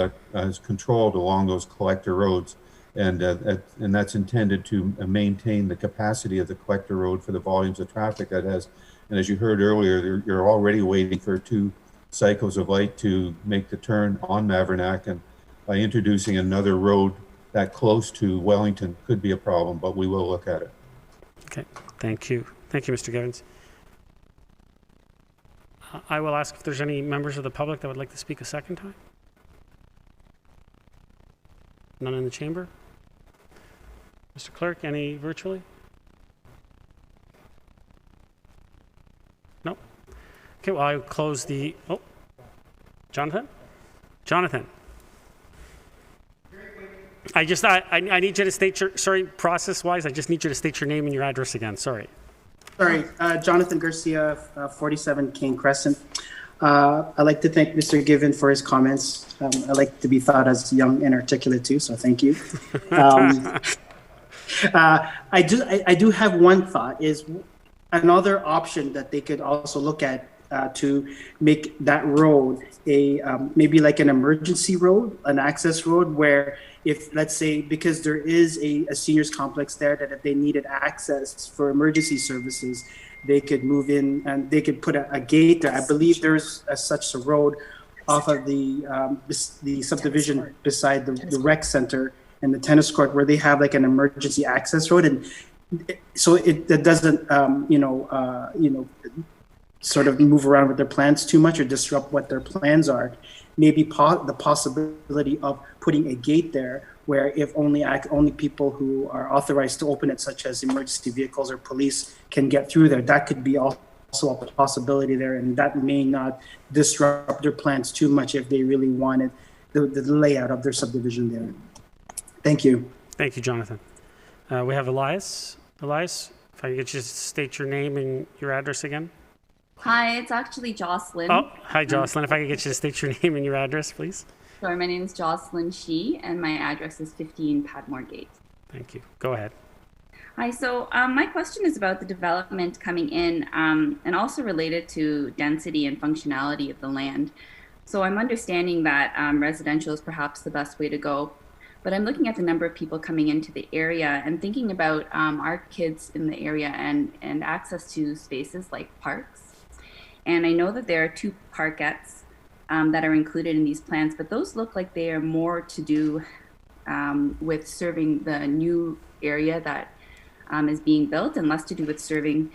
controlled along those collector roads, and that's intended to maintain the capacity of the collector road for the volumes of traffic that has. And as you heard earlier, you're already waiting for 2 cycles of light to make the turn on Mavrinac, and by introducing another road that close to Wellington could be a problem, but we will look at it. Okay, thank you. Thank you, Mr. Gibbons. I will ask if there's any members of the public that would like to speak a second time. None in the chamber? Mr. Clerk, any virtually? No? Okay, well, I'll close the, Jonathan? Jonathan? I need you to state your, sorry, process-wise, I just need you to state your name and your address again, sorry. Sorry, Jonathan Garcia, 47 Kane Crescent. I'd like to thank Mr. Given for his comments. I like to be thought as young and articulate too, so thank you. I do have one thought, is another option that they could also look at to make that road a maybe like an emergency road, an access road, where if, let's say, because there is a seniors complex there, that if they needed access for emergency services, they could move in and they could put a gate there. I believe there's such a road off of the subdivision beside the rec center and the tennis court, where they have like an emergency access road, and so it doesn't sort of move around with their plans too much or disrupt what their plans are. Maybe the possibility of putting a gate there, where if only people who are authorized to open it, such as emergency vehicles or police, can get through there. That could be also a possibility there, and that may not disrupt their plans too much if they really wanted the layout of their subdivision there. Thank you. Thank you, Jonathan. We have Elias. Elias, if I could just state your name and your address again. Hi, it's actually Jocelyn. Oh, hi, Jocelyn. If I could get you to state your name and your address, please. Sorry, my name is Jocelyn Shee, and my address is 15 Padmore Gate. Thank you. Go ahead. Hi, so my question is about the development coming in and also related to density and functionality of the land. So I'm understanding that residential is perhaps the best way to go, but I'm looking at the number of people coming into the area and thinking about our kids in the area and access to spaces like parks. And I know that there are 2 parkettes that are included in these plans, but those look like they are more to do with serving the new area that is being built, and less to do with serving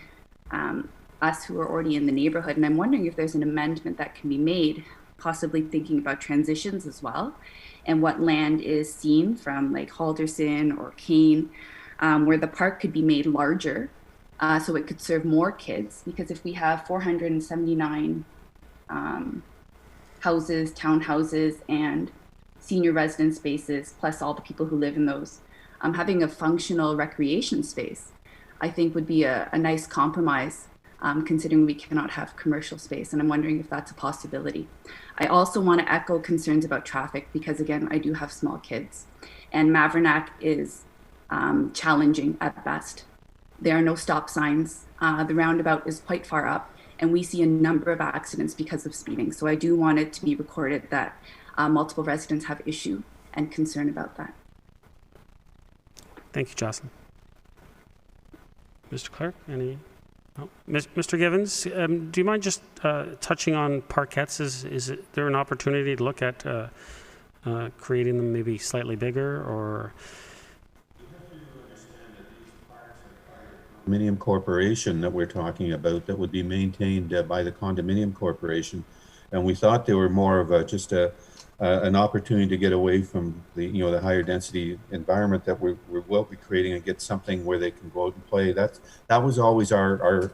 us who are already in the neighborhood. And I'm wondering if there's an amendment that can be made, possibly thinking about transitions as well, and what land is seen from like Halderson or Kane, where the park could be made larger so it could serve more kids. Because if we have 479 houses, townhouses, and senior residence spaces, plus all the people who live in those, having a functional recreation space, I think would be a nice compromise, considering we cannot have commercial space. And I'm wondering if that's a possibility. I also want to echo concerns about traffic, because again, I do have small kids, and Mavrinac is challenging at best. There are no stop signs. The roundabout is quite far up, and we see a number of accidents because of speeding. So I do want it to be recorded that multiple residents have issue and concern about that. Thank you, Jocelyn. Mr. Clerk, any? Oh, Mr. Givens, do you mind just touching on parkettes? Is there an opportunity to look at creating them maybe slightly bigger, or? Condominium Corporation that we're talking about that would be maintained by the Condominium Corporation, and we thought they were more of an opportunity to get away from the higher density environment that we will be creating and get something where they can go out and play. That was always our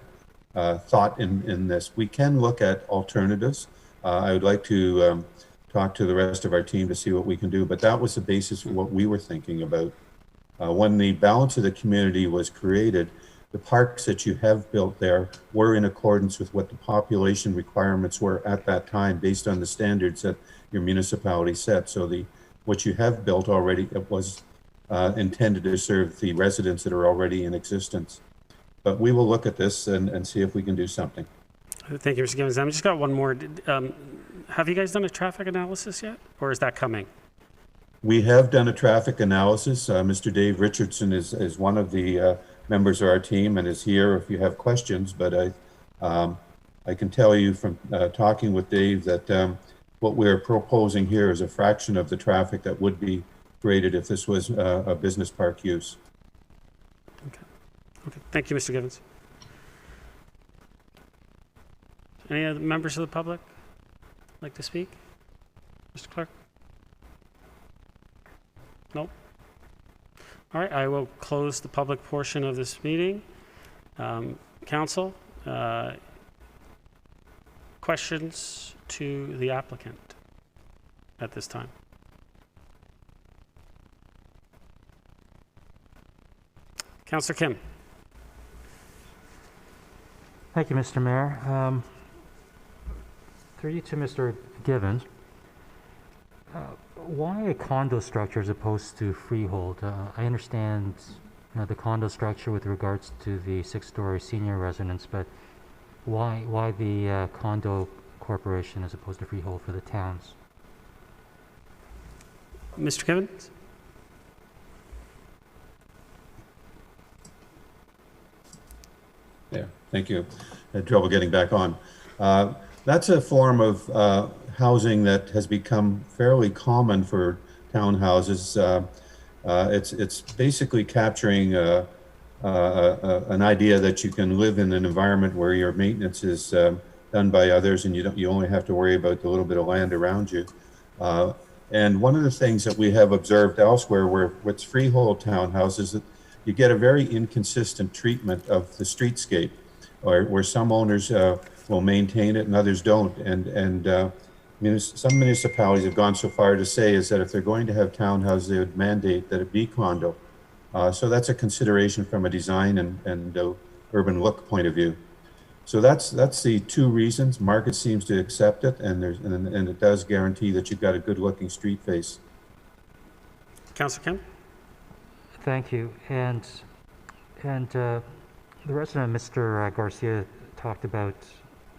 thought in this. We can look at alternatives. I would like to talk to the rest of our team to see what we can do, but that was the basis for what we were thinking about. When the balance of the community was created, the parks that you have built there were in accordance with what the population requirements were at that time based on the standards that your municipality set. So what you have built already, it was intended to serve the residents that are already in existence. But we will look at this and see if we can do something. Thank you, Mr. Gibbons. I've just got one more. Have you guys done a traffic analysis yet, or is that coming? We have done a traffic analysis. Mr. Dave Richardson is one of the members of our team and is here if you have questions, but I can tell you from talking with Dave that what we're proposing here is a fraction of the traffic that would be created if this was a business park use. Okay. Thank you, Mr. Gibbons. Any other members of the public like to speak? Mr. Clerk? Nope. All right, I will close the public portion of this meeting. Council, questions to the applicant at this time? Councillor Kim. Thank you, Mr. Mayor. Through you to Mr. Givens. Why a condo structure as opposed to freehold? I understand the condo structure with regards to the 6-story senior residence, but why the condo corporation as opposed to freehold for the towns? Mr. Gibbons? There, thank you. I had trouble getting back on. That's a form of housing that has become fairly common for townhouses. It's basically capturing an idea that you can live in an environment where your maintenance is done by others, and you only have to worry about the little bit of land around you. And one of the things that we have observed elsewhere, with freehold townhouses, that you get a very inconsistent treatment of the streetscape, where some owners will maintain it and others don't. And some municipalities have gone so far to say is that if they're going to have townhouses, they would mandate that it be condo. So that's a consideration from a design and urban look point of view. So that's the two reasons. Market seems to accept it, and it does guarantee that you've got a good looking street face. Councillor Kim? Thank you. And the resident, Mr. Garcia, talked about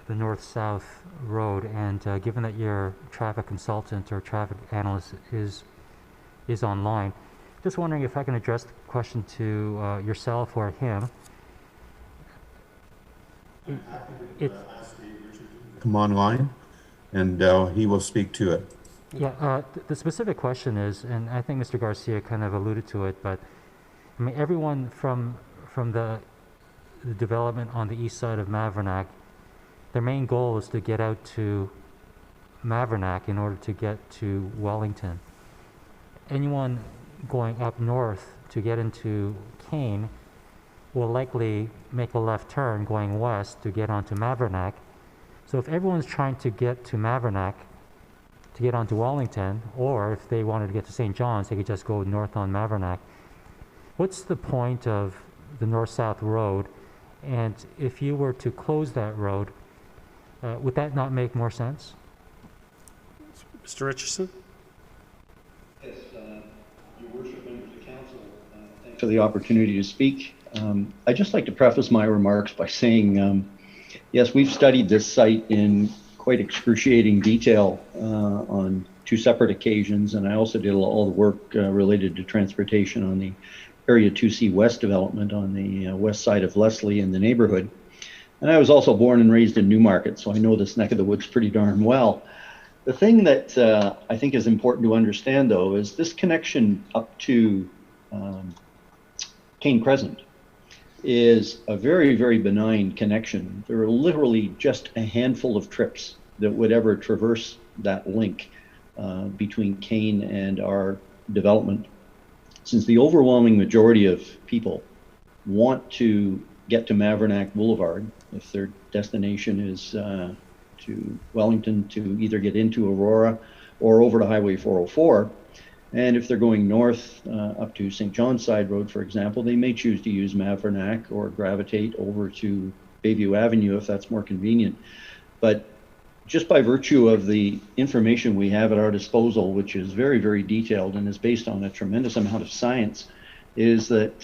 the north-south road, and given that your traffic consultant or traffic analyst is online, just wondering if I can address the question to yourself or him. Come online, and he will speak to it. Yeah, the specific question is, and I think Mr. Garcia kind of alluded to it, but I mean, everyone from the development on the east side of Mavrinac, their main goal is to get out to Mavrinac in order to get to Wellington. Anyone going up north to get into Kane will likely make a left turn going west to get onto Mavrinac. So if everyone's trying to get to Mavrinac to get onto Wellington, or if they wanted to get to St. John's, they could just go north on Mavrinac. What's the point of the north-south road? And if you were to close that road, would that not make more sense? Mr. Richardson? Yes, Your Worship, members of council, thanks for the opportunity to speak. I'd just like to preface my remarks by saying, yes, we've studied this site in quite excruciating detail on 2 separate occasions, and I also did all the work related to transportation on the Area 2C West development on the west side of Leslie in the neighborhood. And I was also born and raised in Newmarket, so I know this neck of the woods pretty darn well. The thing that I think is important to understand, though, is this connection up to Cane Crescent is a very, very benign connection. There are literally just a handful of trips that would ever traverse that link between Cane and our development. Since the overwhelming majority of people want to get to Mavrinac Boulevard, if their destination is to Wellington, to either get into Aurora or over to Highway 404, and if they're going north up to St. John's Side Road, for example, they may choose to use Mavrinac or gravitate over to Bayview Avenue if that's more convenient. But just by virtue of the information we have at our disposal, which is very, very detailed and is based on a tremendous amount of science, is that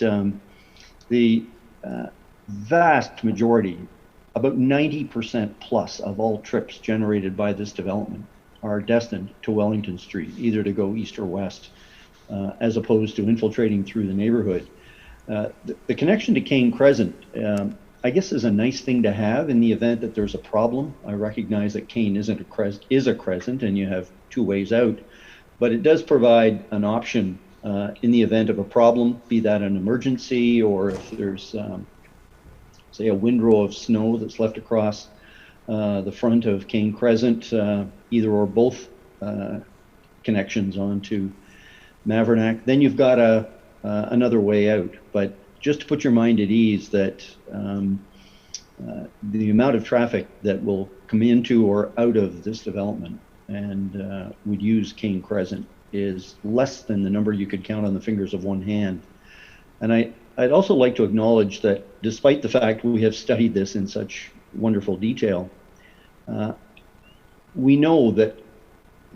the vast majority, about 90% plus of all trips generated by this development are destined to Wellington Street, either to go east or west, as opposed to infiltrating through the neighborhood. The connection to Cane Crescent, I guess, is a nice thing to have in the event that there's a problem. I recognize that Cane is a crescent and you have two ways out, but it does provide an option in the event of a problem, be that an emergency or if there's, say, a windrow of snow that's left across the front of Cane Crescent, either or both connections onto Mavrinac, then you've got another way out. But just to put your mind at ease that the amount of traffic that will come into or out of this development and would use Cane Crescent is less than the number you could count on the fingers of one hand. And I'd also like to acknowledge that despite the fact we have studied this in such wonderful detail, we know that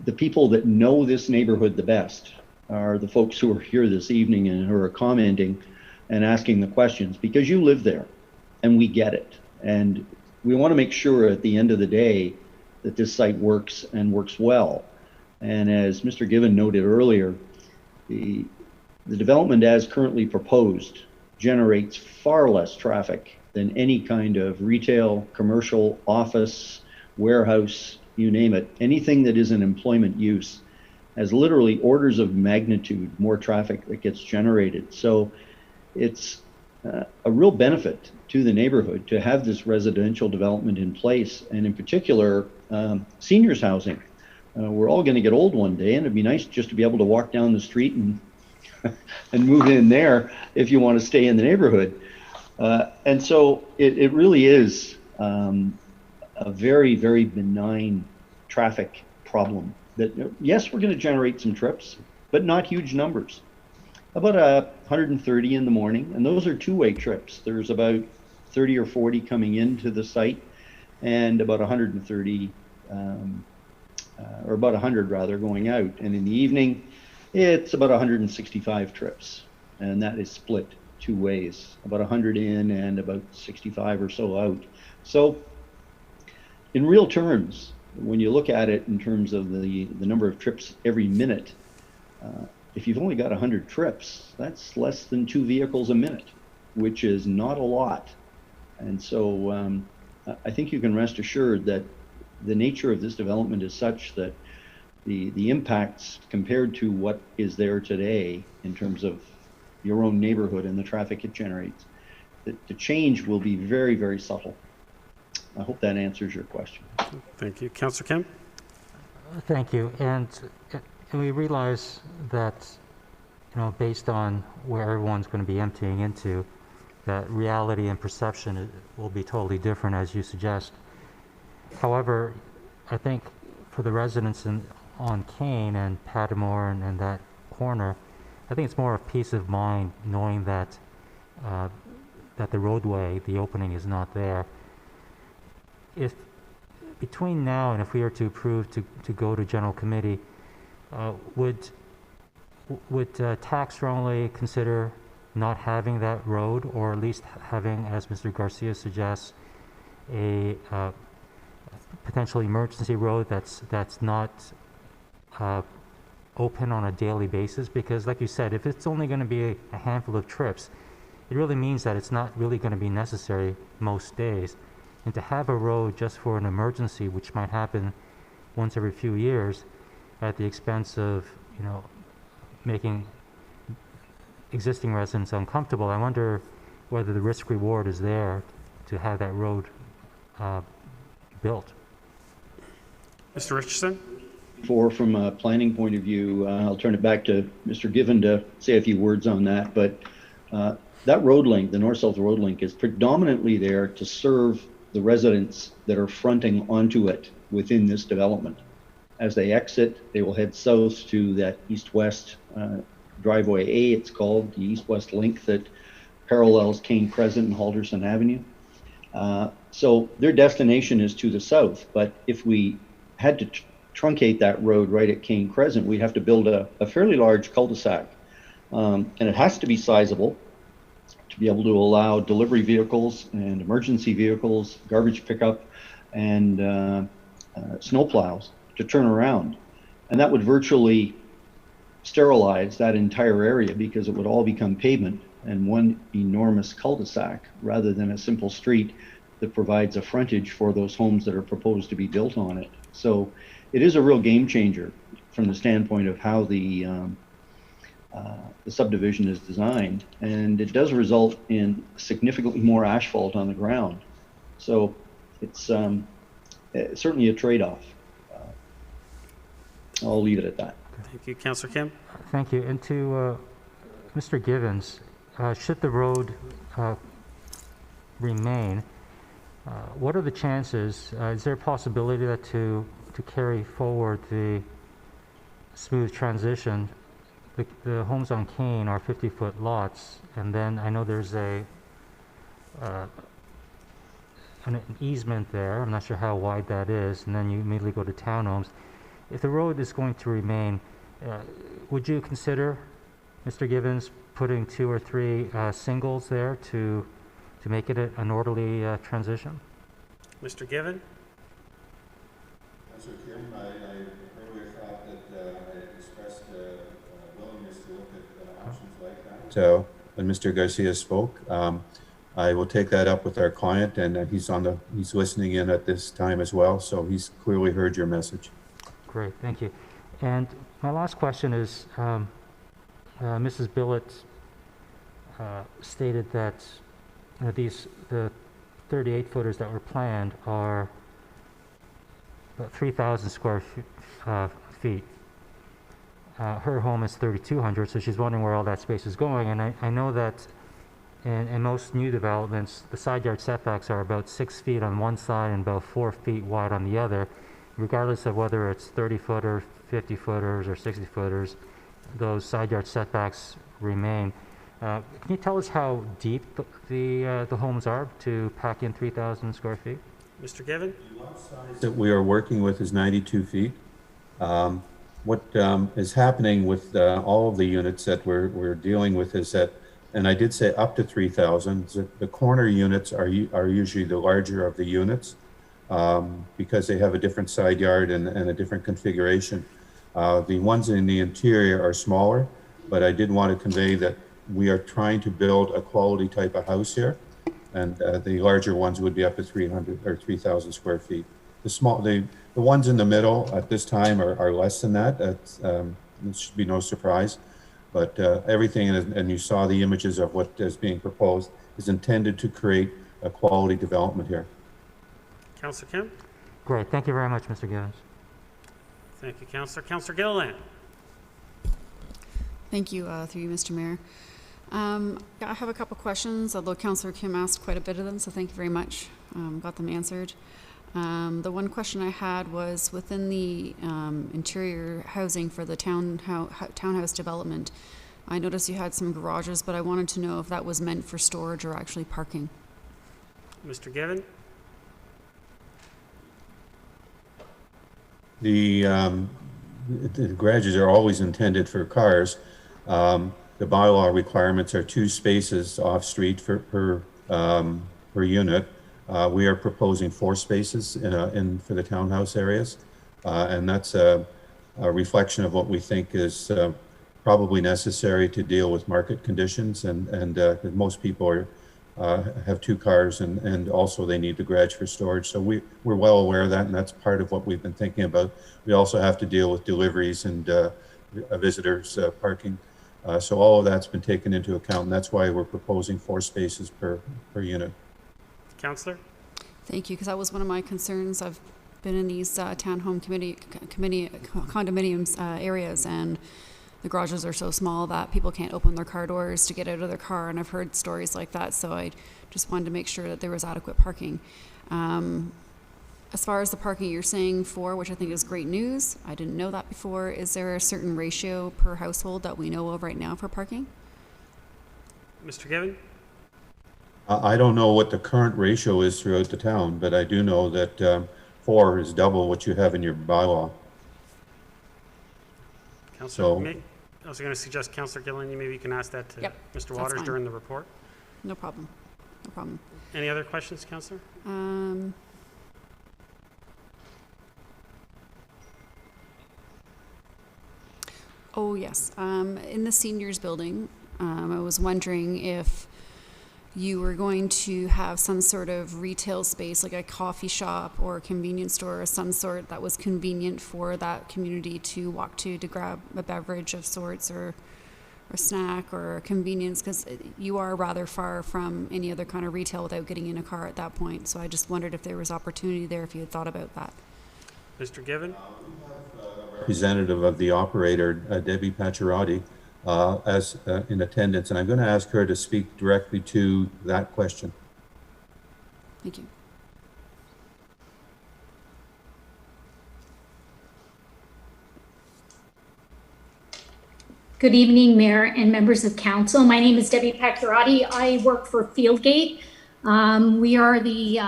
the people that know this neighborhood the best are the folks who are here this evening and who are commenting and asking the questions, because you live there and we get it. And we want to make sure at the end of the day that this site works and works well. And as Mr. Given noted earlier, the development as currently proposed generates far less traffic than any kind of retail, commercial, office, warehouse, you name it. Anything that is an employment use has literally orders of magnitude more traffic that gets generated. So it's a real benefit to the neighborhood to have this residential development in place, and in particular, seniors housing. We're all going to get old one day, and it'd be nice just to be able to walk down the street and and move in there if you want to stay in the neighborhood. And so it really is a very, very benign traffic problem that, yes, we're going to generate some trips, but not huge numbers. About 130 in the morning, and those are two-way trips. There's about 30 or 40 coming into the site and about 130, or about 100 rather, going out. And in the evening, it's about 165 trips, and that is split two ways, about 100 in and about 65 or so out. So in real terms, when you look at it in terms of the number of trips every minute, if you've only got 100 trips, that's less than 2 vehicles a minute, which is not a lot. And so I think you can rest assured that the nature of this development is such that the impacts compared to what is there today in terms of your own neighborhood and the traffic it generates, the change will be very, very subtle. I hope that answers your question. Thank you. Councillor Kemp? Thank you. And we realize that, based on where everyone's going to be emptying into, that reality and perception will be totally different, as you suggest. However, I think for the residents on Cane and Padmore and that corner, I think it's more of peace of mind knowing that that the roadway, the opening, is not there. If between now and if we are to approve to go to general committee, would TAC strongly consider not having that road, or at least having, as Mr. Garcia suggests, a potential emergency road that's not open on a daily basis? Because like you said, if it's only going to be a handful of trips, it really means that it's not really going to be necessary most days. And to have a road just for an emergency, which might happen once every few years, at the expense of, making existing residents uncomfortable, I wonder whether the risk reward is there to have that road built. Mr. Richardson? From a planning point of view, I'll turn it back to Mr. Given to say a few words on that. But that road link, the north-south road link, is predominantly there to serve the residents that are fronting onto it within this development. As they exit, they will head south to that east-west driveway A, it's called, the east-west link that parallels Kane Crescent and Halderson Avenue. So their destination is to the south, but if we had to truncate that road right at Kane Crescent, we'd have to build a fairly large cul-de-sac. And it has to be sizable to be able to allow delivery vehicles and emergency vehicles, garbage pickup, and snowplows to turn around. And that would virtually sterilize that entire area because it would all become pavement and one enormous cul-de-sac rather than a simple street that provides a frontage for those homes that are proposed to be built on it. So it is a real game changer from the standpoint of how the subdivision is designed, and it does result in significantly more asphalt on the ground. So it's certainly a trade-off. I'll leave it at that. Thank you. Councillor Kim? Thank you. And to Mr. Givens, should the road remain, what are the chances, is there a possibility that to carry forward the smooth transition? The homes on Kane are 50-foot lots, and then I know there's an easement there. I'm not sure how wide that is, and then you immediately go to townhomes. If the road is going to remain, would you consider, Mr. Givens, putting 2 or 3 singles there to make it an orderly transition? Mr. Given? Councillor Kim, I earlier thought that I had expressed willingness to look at options like that. So when Mr. Garcia spoke, I will take that up with our client, and he's listening in at this time as well, so he's clearly heard your message. Great, thank you. And my last question is, Mrs. Billett stated that the 38-footers that were planned are about 3,000 square feet. Her home is 3,200, so she's wondering where all that space is going. And I know that in most new developments, the side yard setbacks are about 6 feet on one side and about 4 feet wide on the other. Regardless of whether it's 30-footer, 50-footers, or 60-footers, those side yard setbacks remain. Can you tell us how deep the homes are to pack in 3,000 square feet? Mr. Given? The lot size that we are working with is 92 feet. What is happening with all of the units that we're dealing with is that, and I did say up to 3,000, the corner units are usually the larger of the units. Because they have a different side yard and a different configuration. The ones in the interior are smaller, but I did want to convey that we are trying to build a quality type of house here, and the larger ones would be up to 300 or 3,000 square feet. The ones in the middle at this time are less than that. It should be no surprise, but everything, and you saw the images of what is being proposed, is intended to create a quality development here. Councillor Kim? Great. Thank you very much, Mr. Givens. Thank you, Councillor. Councillor Gilliland? Thank you, through you, Mr. Mayor. I have a couple questions, although Councillor Kim asked quite a bit of them, so thank you very much. Got them answered. The one question I had was within the interior housing for the townhouse development, I noticed you had some garages, but I wanted to know if that was meant for storage or actually parking. Mr. Given? The garages are always intended for cars. The bylaw requirements are 2 spaces off-street per unit. We are proposing 4 spaces for the townhouse areas, and that's a reflection of what we think is probably necessary to deal with market conditions, and most people have 2 cars, and also they need the garage for storage. So we're well aware of that, and that's part of what we've been thinking about. We also have to deal with deliveries and visitors parking. So all of that's been taken into account, and that's why we're proposing 4 spaces per unit. Councillor? Thank you, because that was one of my concerns. I've been in these townhome condominiums areas, and the garages are so small that people can't open their car doors to get out of their car, and I've heard stories like that, so I just wanted to make sure that there was adequate parking. As far as the parking you're saying 4, which I think is great news, I didn't know that before, is there a certain ratio per household that we know of right now for parking? Mr. Given? I don't know what the current ratio is throughout the town, but I do know that 4 is double what you have in your bylaw. Councillor, I was going to suggest, Councillor Gillen, maybe you can ask that to Mr. Waters during the report. No problem. No problem. Any other questions, Councillor? Oh, yes. In the seniors building, I was wondering if you were going to have some sort of retail space, like a coffee shop or a convenience store of some sort that was convenient for that community to walk to grab a beverage of sorts or a snack or a convenience, because you are rather far from any other kind of retail without getting in a car at that point. So I just wondered if there was opportunity there, if you had thought about that. Mr. Given? Representative of the operator, Debbie Pacioretty, as in attendance, and I'm going to ask her to speak directly to that question. Thank you. Good evening, Mayor and members of Council. My name is Debbie Pacioretty. I work for Fieldgate. We are the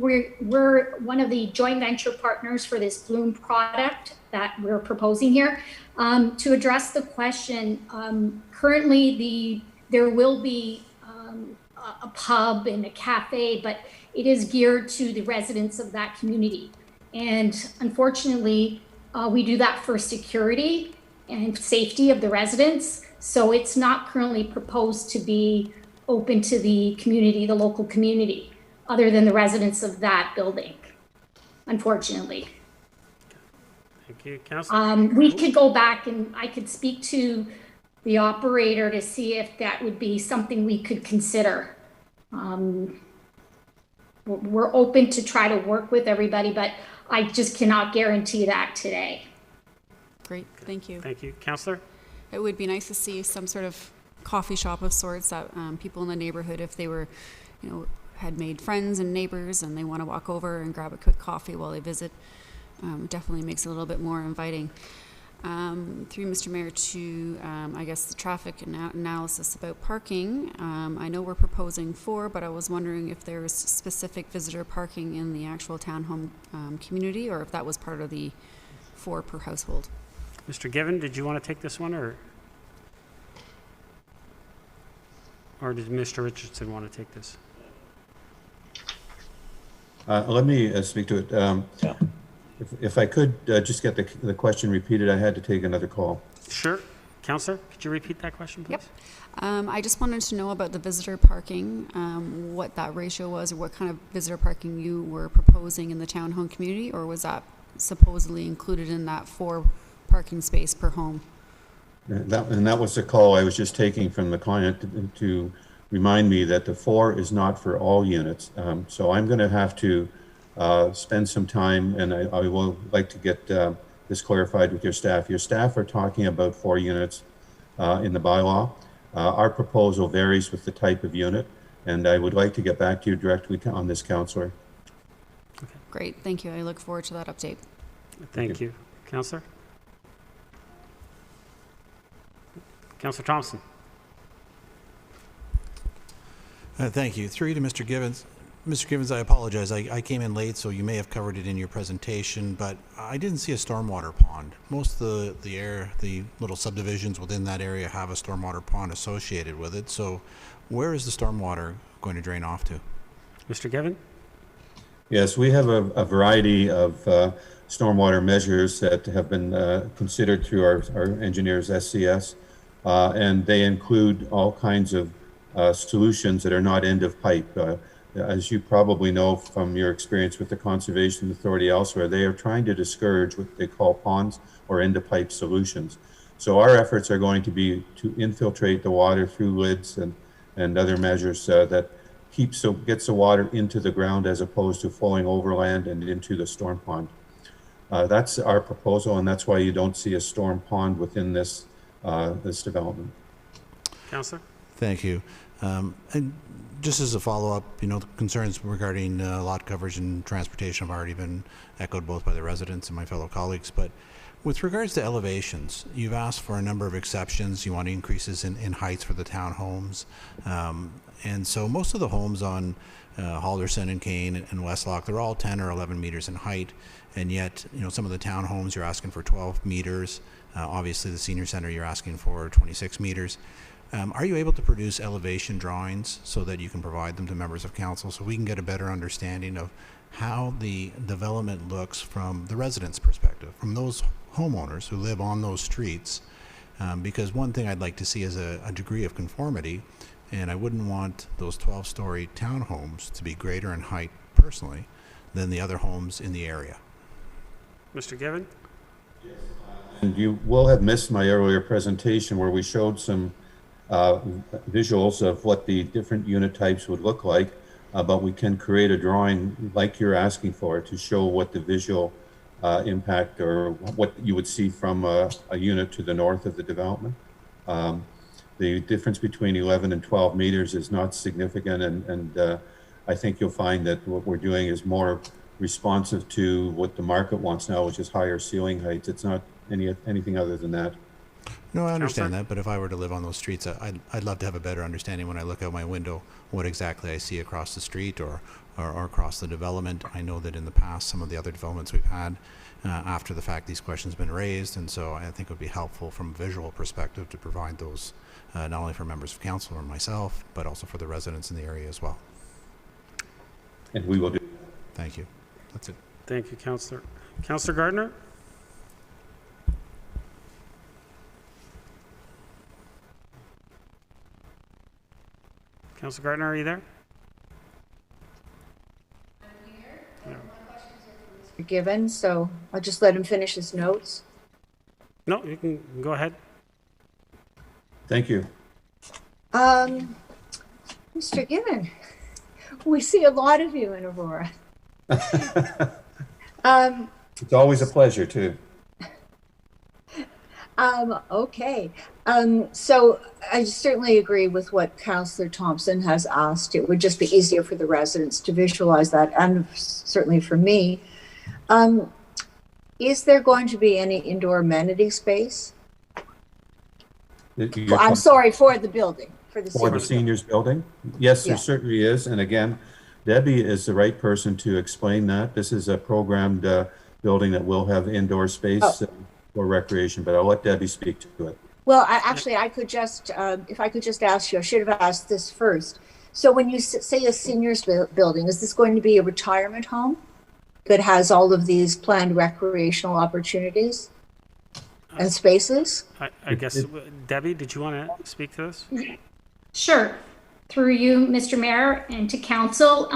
we're one of the joint venture partners for this Bloom product that we're proposing here. To address the question, currently there will be a pub and a cafe, but it is geared to the residents of that community. And unfortunately, we do that for security and safety of the residents. So it's not currently proposed to be open to the community, the local community, other than the residents of that building, unfortunately. Thank you, Councillor. We could go back and I could speak to the operator to see if that would be something we could consider. We're open to try to work with everybody, but I just cannot guarantee that today. Great, thank you. Thank you. Councillor? It would be nice to see some sort of coffee shop of sorts that people in the neighborhood, if they were, had made friends and neighbors and they want to walk over and grab a quick coffee while they visit, definitely makes it a little bit more inviting. Through Mr. Mayor to, I guess, the traffic analysis about parking. I know we're proposing 4, but I was wondering if there was specific visitor parking in the actual townhome community, or if that was part of the 4 per household. Mr. Given, did you want to take this one, or did Mr. Richardson want to take this? Let me speak to it. If I could just get the question repeated, I had to take another call. Sure. Councillor, could you repeat that question, please? Yep. I just wanted to know about the visitor parking, what that ratio was, or what kind of visitor parking you were proposing in the townhome community, or was that supposedly included in that 4 parking space per home? That was the call I was just taking from the client to remind me that the 4 is not for all units. So I'm going to have to spend some time, and I will like to get this clarified with your staff. Your staff are talking about 4 units in the bylaw. Our proposal varies with the type of unit, and I would like to get back to you directly on this, Councillor. Okay. Great, thank you. I look forward to that update. Thank you. Councillor? Councillor Thompson. Thank you. Through to Mr. Gibbons. Mr. Gibbons, I apologize. I came in late, so you may have covered it in your presentation, but I didn't see a stormwater pond. Most of the little subdivisions within that area have a stormwater pond associated with it. So where is the stormwater going to drain off to? Mr. Given? Yes, we have a variety of stormwater measures that have been considered through our engineers SCS, and they include all kinds of solutions that are not end of pipe. As you probably know from your experience with the Conservation Authority elsewhere, they are trying to discourage what they call ponds or end of pipe solutions. So our efforts are going to be to infiltrate the water through lids and other measures that gets the water into the ground as opposed to flowing overland and into the storm pond. That's our proposal, and that's why you don't see a storm pond within this this development. Councillor? Thank you. And just as a follow-up, the concerns regarding lot coverage and transportation have already been echoed both by the residents and my fellow colleagues. But with regards to elevations, you've asked for a number of exceptions. You want increases in heights for the townhomes. And so most of the homes on Halderson and Kane and Westlock, they're all 10 or 11 meters in height. And yet, some of the townhomes, you're asking for 12 meters. Obviously, the senior center, you're asking for 26 meters. Are you able to produce elevation drawings so that you can provide them to members of council so we can get a better understanding of how the development looks from the residents' perspective, from those homeowners who live on those streets? Because one thing I'd like to see is a degree of conformity, and I wouldn't want those 12-story townhomes to be greater in height personally than the other homes in the area. Mr. Given? And you will have missed my earlier presentation where we showed some visuals of what the different unit types would look like, but we can create a drawing like you're asking for to show what the visual impact or what you would see from a unit to the north of the development. The difference between 11 and 12 meters is not significant, and I think you'll find that what we're doing is more responsive to what the market wants now, which is higher ceiling heights. It's not anything other than that. No, I understand that, but if I were to live on those streets, I'd love to have a better understanding when I look out my window what exactly I see across the street or across the development. I know that in the past, some of the other developments we've had, after the fact, these questions have been raised, and so I think it would be helpful from a visual perspective to provide those not only for members of council or myself, but also for the residents in the area as well. And we will do. Thank you. That's it. Thank you, Councillor. Councillor Gardner? Councillor Gardner, are you there? I'm here. Yeah. My questions are for Mr. Given, so I'll just let him finish his notes. No, you can go ahead. Thank you. Mr. Given, we see a lot of you in Aurora. It's always a pleasure, too. Okay. So I certainly agree with what Councillor Thompson has asked. It would just be easier for the residents to visualize that, and certainly for me. Is there going to be any indoor amenity space? I'm sorry, for the building. For the seniors building? Yes, there certainly is. And again, Debbie is the right person to explain that. This is a programmed building that will have indoor space for recreation, but I'll let Debbie speak to it. Well, I could just, if I could just ask you, I should have asked this first. So when you say a seniors building, is this going to be a retirement home that has all of these planned recreational opportunities and spaces? I guess, Debbie, did you want to speak to this? Sure. Through you, Mr. Mayor, and to council.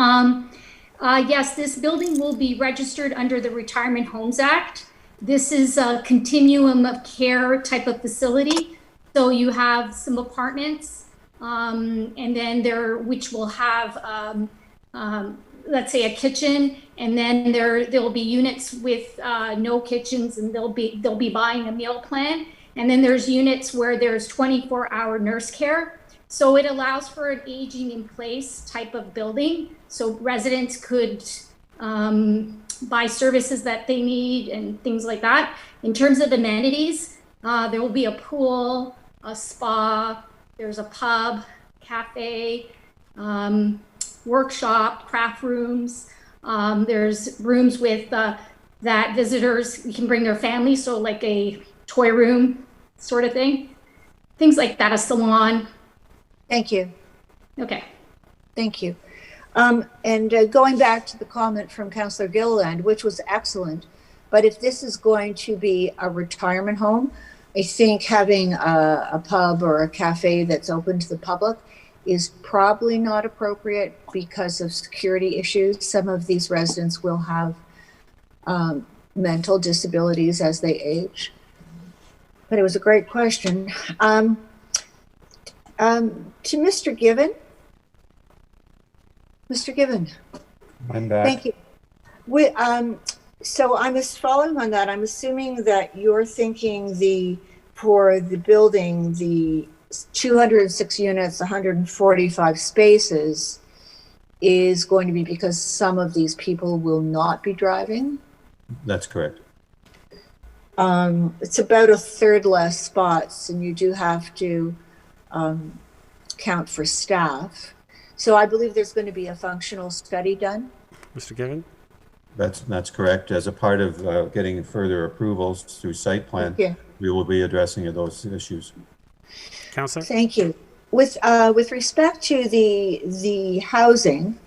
Yes, this building will be registered under the Retirement Homes Act. This is a continuum of care type of facility. So you have some apartments, and then which will have, let's say, a kitchen, and then there'll be units with no kitchens, and they'll be buying a meal plan. And then there's units where there's 24-hour nurse care. So it allows for an aging in place type of building. So residents could buy services that they need and things like that. In terms of amenities, there will be a pool, a spa, there's a pub, cafe, workshop, craft rooms. There's rooms with that visitors can bring their family, so like a toy room sort of thing. Things like that, a salon. Thank you. Okay. Thank you. And going back to the comment from Councillor Gilliland, which was excellent, but if this is going to be a retirement home, I think having a pub or a cafe that's open to the public is probably not appropriate because of security issues. Some of these residents will have mental disabilities as they age. But it was a great question. To Mr. Given. Mr. Given. I'm back. Thank you. So I'm just following on that. I'm assuming that you're thinking for the building, the 206 units, 145 spaces is going to be because some of these people will not be driving? That's correct. It's about a third less spots, and you do have to count for staff. So I believe there's going to be a functional study done. Mr. Given? That's correct. As a part of getting further approvals through site plan, we will be addressing those issues. Councillor? Thank you. With respect to the housing,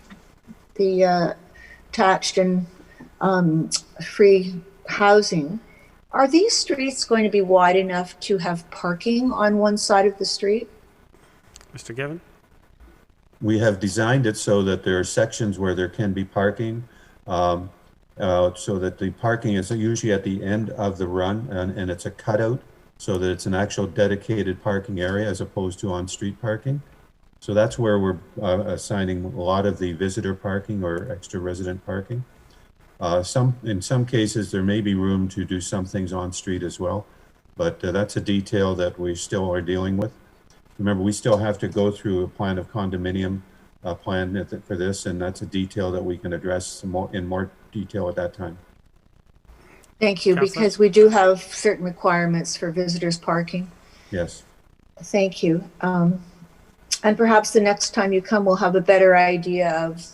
the attached and free housing, are these streets going to be wide enough to have parking on one side of the street? Mr. Given? We have designed it so that there are sections where there can be parking, so that the parking is usually at the end of the run, and it's a cutout so that it's an actual dedicated parking area as opposed to on-street parking. So that's where we're assigning a lot of the visitor parking or extra resident parking. In some cases, there may be room to do some things on street as well, but that's a detail that we still are dealing with. Remember, we still have to go through a plan of condominium plan for this, and that's a detail that we can address in more detail at that time. Thank you, because we do have certain requirements for visitors parking. Yes. Thank you. And perhaps the next time you come, we'll have a better idea of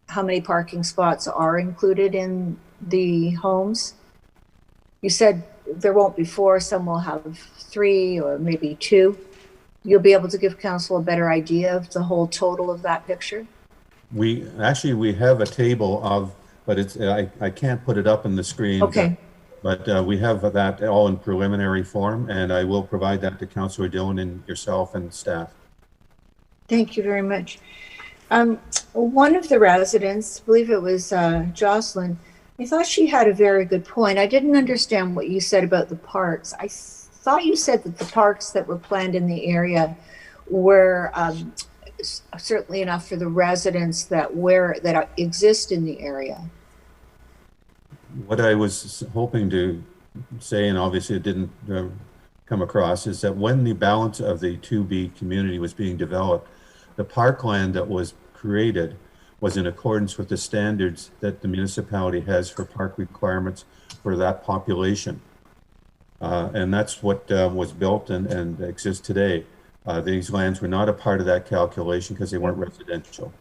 how many parking spots are included in the homes. You said there won't be 4, some will have 3 or maybe 2. You'll be able to give council a better idea of the whole total of that picture? We have a table of, but it's I can't put it up on the screen. Okay. But we have that all in preliminary form, and I will provide that to Councillor Dillon and yourself and staff. Thank you very much. One of the residents, I believe it was Jocelyn, I thought she had a very good point. I didn't understand what you said about the parks. I thought you said that the parks that were planned in the area were certainly enough for the residents that exist in the area. What I was hoping to say, and obviously it didn't come across, is that when the balance of the 2B community was being developed, the parkland that was created was in accordance with the standards that the municipality has for park requirements for that population. And that's what was built and exists today. These lands were not a part of that calculation because they weren't residential.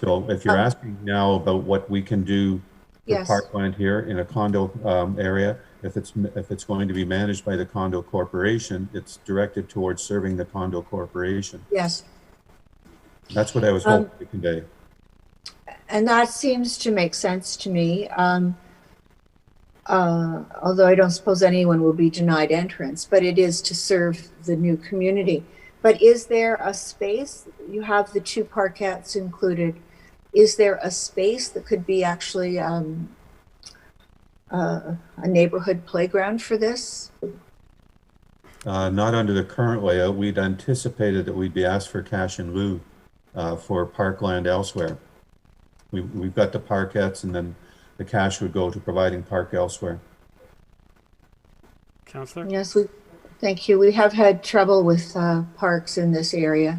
So if you're asking now about what we can do for parkland here in a condo area, if it's going to be managed by the condo corporation, it's directed towards serving the condo corporation. Yes. That's what I was hoping to convey. And that seems to make sense to me. Although I don't suppose anyone will be denied entrance, but it is to serve the new community. But is there a space? You have the 2 parkettes included. Is there a space that could be actually a neighborhood playground for this? Not under the current layout. We'd anticipated that we'd be asked for cash in lieu for parkland elsewhere. We've got the parkettes, and then the cash would go to providing park elsewhere. Councillor? Yes, thank you. We have had trouble with parks in this area.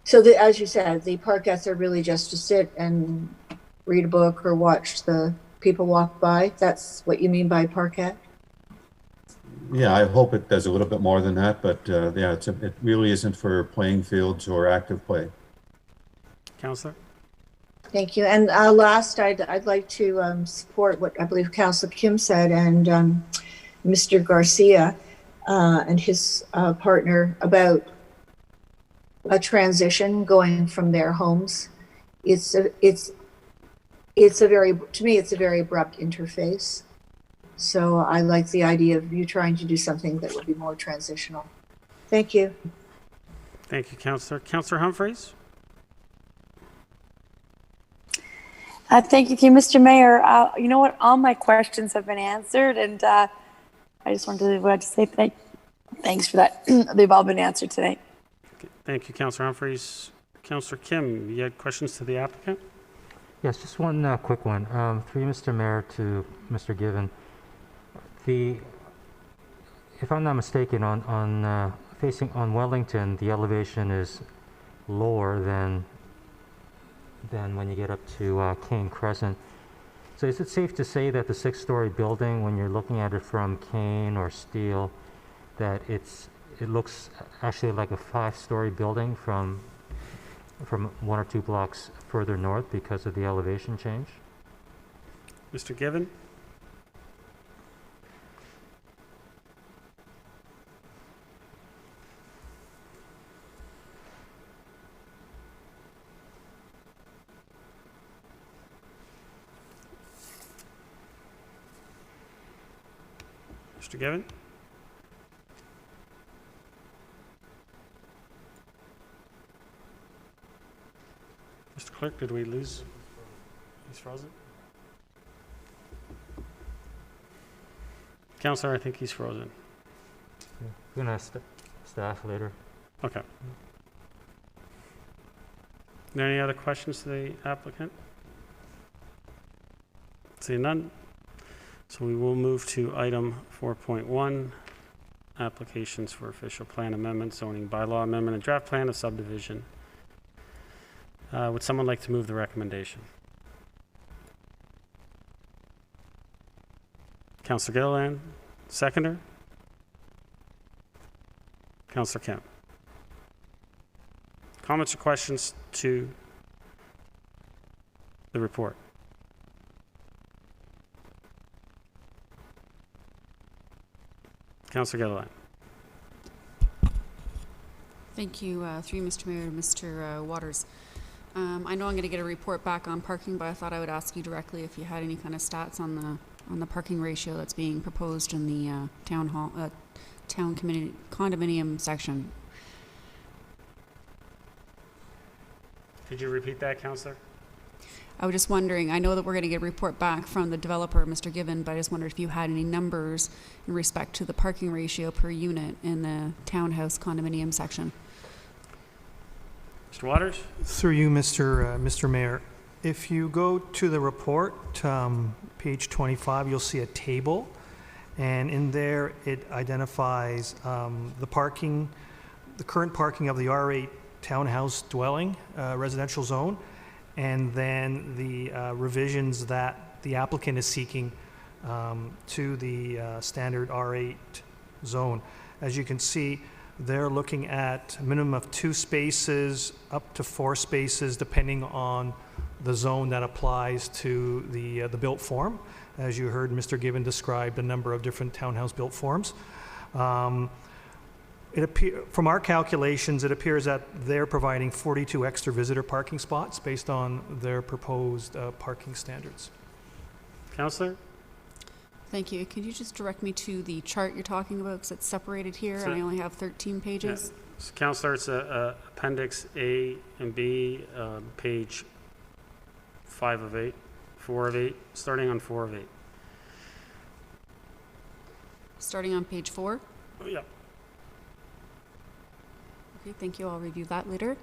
So as you said, the parkettes are really just to sit and read a book or watch the people walk by. That's what you mean by parkette? Yeah, I hope it does a little bit more than that, but yeah, it really isn't for playing fields or active play. Councillor? Thank you. And last, I'd like to support what I believe Councillor Kim said and Mr. Garcia and his partner about a transition going from their homes. It's a very, to me, it's a very abrupt interface. So I like the idea of you trying to do something that would be more transitional. Thank you. Thank you, Councillor. Councillor Humphreys? Thank you, Mr. Mayor. You know what? All my questions have been answered, and I just wanted to say thanks for that. They've all been answered today. Okay. Thank you, Councillor Humphreys. Councillor Kim, you had questions to the applicant? Yes, just one quick one. Through you, Mr. Mayor, to Mr. Given. If I'm not mistaken, on facing on Wellington, the elevation is lower than when you get up to Kane Crescent. So is it safe to say that the 6-story building, when you're looking at it from Kane or Steele, that it looks actually like a 5-story building from 1 or 2 blocks further north because of the elevation change? Mr. Given? Mr. Given? Mr. Clerk, did we lose? He's frozen? Councillor, I think he's frozen. Yeah. We're going to staff later. Okay. Are there any other questions to the applicant? Seeing none. So we will move to item 4.1, applications for official plan amendment, zoning bylaw amendment, and draft plan of subdivision. Would someone like to move the recommendation? Councillor Gilliland, seconder. Councillor Kemp. Comments or questions to the report? Councillor Gilliland. Thank you, through Mr. Mayor, Mr. Waters. I know I'm going to get a report back on parking, but I thought I would ask you directly if you had any kind of stats on the parking ratio that's being proposed in the town community condominium section. Could you repeat that, Councillor? I was just wondering, I know that we're going to get a report back from the developer, Mr. Given, but I just wondered if you had any numbers in respect to the parking ratio per unit in the townhouse condominium section. Mr. Waters? Through you, Mr. Mayor. If you go to the report, page 25, you'll see a table, and in there it identifies the current parking of the R8 townhouse dwelling residential zone, and then the revisions that the applicant is seeking to the standard R8 zone. As you can see, they're looking at a minimum of 2 spaces up to 4 spaces depending on the zone that applies to the built form. As you heard Mr. Given describe a number of different townhouse built forms. From our calculations, it appears that they're providing 42 extra visitor parking spots based on their proposed parking standards. Councillor? Thank you. Could you just direct me to the chart you're talking about, because it's separated here and I only have 13 pages? Yeah. So, Councillor, it's Appendix A and B, page 5 of 8, 4 of 8, starting on 4 of 8. Starting on page 4? Oh, yeah. Okay, thank you. I'll review that later.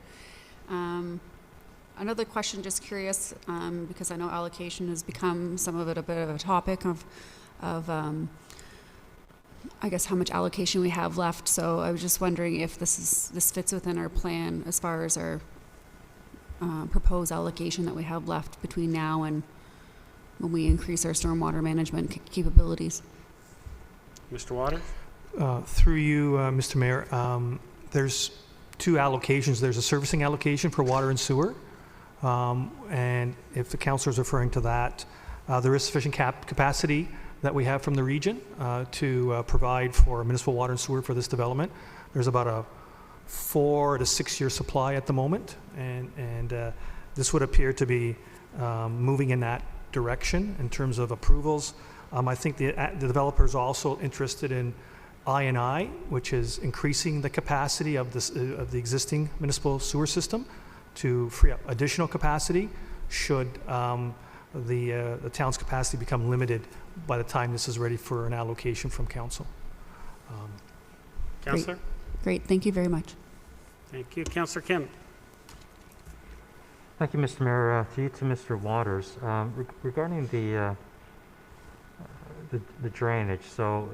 Another question, just curious, because I know allocation has become some of it a bit of a topic of I guess how much allocation we have left. So I was just wondering if this fits within our plan as far as our proposed allocation that we have left between now and when we increase our stormwater management capabilities. Mr. Waters? Through you, Mr. Mayor, there's 2 allocations. There's a servicing allocation for water and sewer. And if the councillor is referring to that, there is sufficient capacity that we have from the region to provide for municipal water and sewer for this development. There's about a 4 to 6 year supply at the moment, and this would appear to be moving in that direction in terms of approvals. I think the developer is also interested in I&I, which is increasing the capacity of the existing municipal sewer system to free up additional capacity should the town's capacity become limited by the time this is ready for an allocation from council. Councillor? Great, thank you very much. Thank you. Councillor Kim? Thank you, Mr. Mayor. To you, to Mr. Waters. Regarding the drainage, so,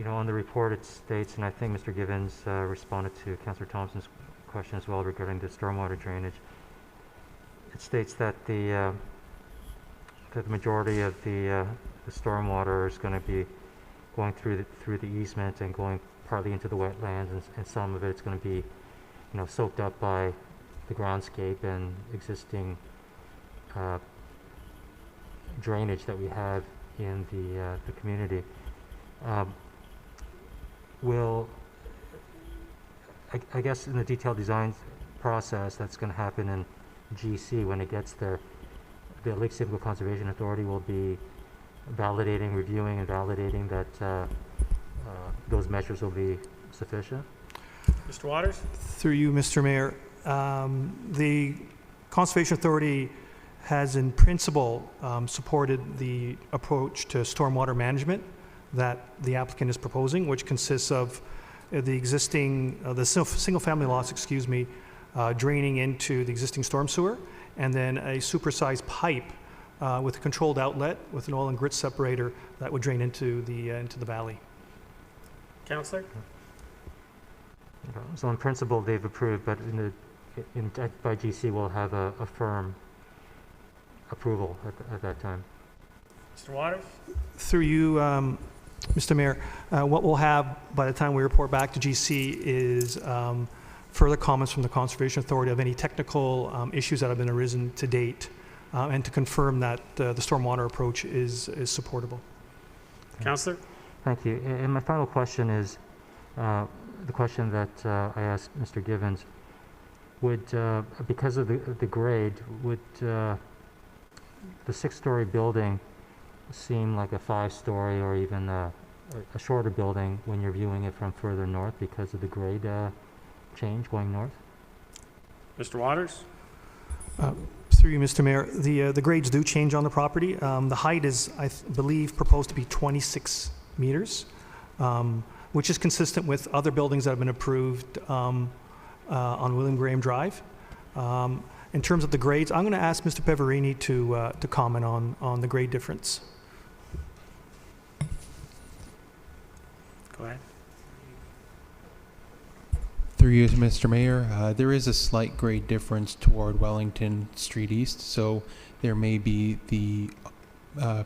on the report it states, and I think Mr. Givens responded to Councillor Thompson's question as well regarding the stormwater drainage. It states that the majority of the stormwater is going to be going through the easement and going partly into the wetlands, and some of it's going to be, soaked up by the groundscape and existing drainage that we have in the community. I guess in the detailed design process that's going to happen in GC when it gets there, the Lake Simcoe Conservation Authority will be reviewing and validating that those measures will be sufficient. Mr. Waters? Through you, Mr. Mayor, the Conservation Authority has in principle supported the approach to stormwater management that the applicant is proposing, which consists of the existing, the single-family lots, draining into the existing storm sewer, and then a supersized pipe with a controlled outlet with an oil and grit separator that would drain into the valley. Councillor? So in principle, they've approved, but by GC, we'll have a firm approval at that time. Mr. Waters? Through you, Mr. Mayor, what we'll have by the time we report back to GC is further comments from the Conservation Authority of any technical issues that have been arisen to date, and to confirm that the stormwater approach is supportable. Councillor? Thank you. And my final question is the question that I asked Mr. Givens. Would, because of the grade, would the 6-story building seem like a 5-story or even a shorter building when you're viewing it from further north because of the grade change going north? Mr. Waters? Through you, Mr. Mayor, the grades do change on the property. The height is, I believe, proposed to be 26 meters, which is consistent with other buildings that have been approved on William Graham Drive. In terms of the grades, I'm going to ask Mr. Peverini to comment on the grade difference. Go ahead. Through you, Mr. Mayor, there is a slight grade difference toward Wellington Street East, so there may be the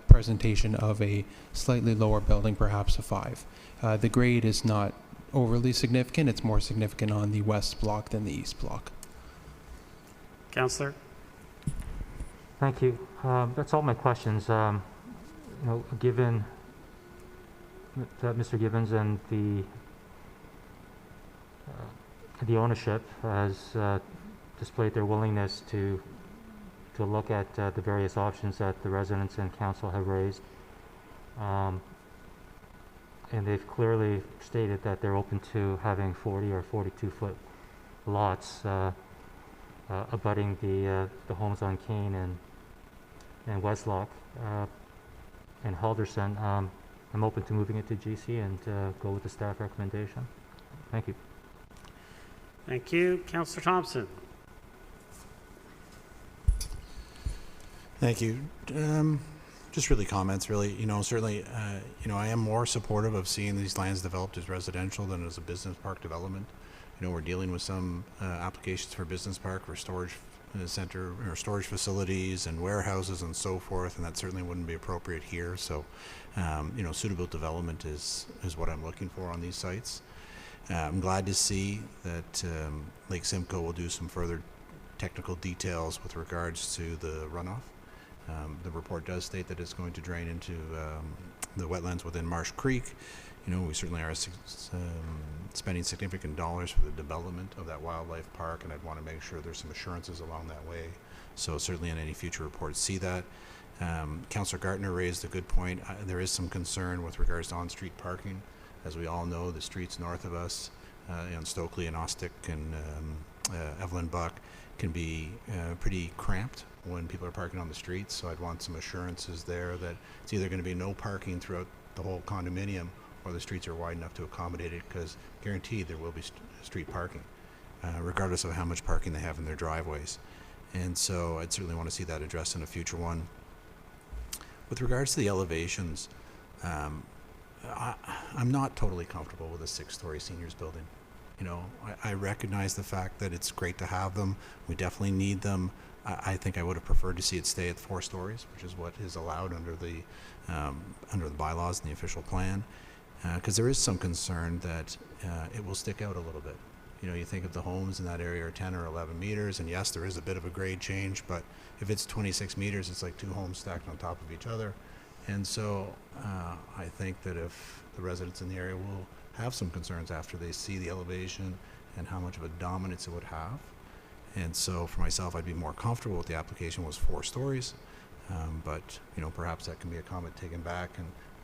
presentation of a slightly lower building, perhaps a 5. The grade is not overly significant. It's more significant on the west block than the east block. Councillor? Thank you. That's all my questions. Given that Mr. Givens and the ownership has displayed their willingness to look at the various options that the residents and council have raised, and they've clearly stated that they're open to having 40 or 42-foot lots abutting the homes on Kane and Westlock and Halderson. I'm open to moving it to GC and go with the staff recommendation. Thank you. Thank you. Councillor Thompson? Thank you. Just really comments, really. Certainly, I am more supportive of seeing these lands developed as residential than as a business park development. We're dealing with some applications for business park or storage center or storage facilities and warehouses and so forth, and that certainly wouldn't be appropriate here. So, suitable development is what I'm looking for on these sites. I'm glad to see that Lake Simcoe will do some further technical details with regards to the runoff. The report does state that it's going to drain into the wetlands within Marsh Creek. We certainly are spending significant dollars for the development of that wildlife park, and I'd want to make sure there's some assurances along that way. So certainly in any future reports, see that. Councillor Gartner raised a good point. There is some concern with regards to on-street parking As we all know, the streets north of us, in Stokely and Ostick and Evelyn Buck, can be pretty cramped when people are parking on the streets. So I'd want some assurances there that it's either going to be no parking throughout the whole condominium, or the streets are wide enough to accommodate it, because guaranteed there will be street parking, regardless of how much parking they have in their driveways. And so I'd certainly want to see that addressed in a future one. With regards to the elevations, I'm not totally comfortable with a 6-story seniors building. You know, I recognize the fact that it's great to have them. We definitely need them. I think I would have preferred to see it stay at 4 stories, which is what is allowed under the bylaws and the official plan, because there is some concern that it will stick out a little bit. You know, you think of the homes in that area are 10 or 11 meters, and yes, there is a bit of a grade change, but if it's 26 meters, it's like 2 homes stacked on top of each other. And so I think that if the residents in the area will have some concerns after they see the elevation and how much of a dominance it would have. And so for myself, I'd be more comfortable with the application was 4 stories. But, you know, perhaps that can be a comment taken back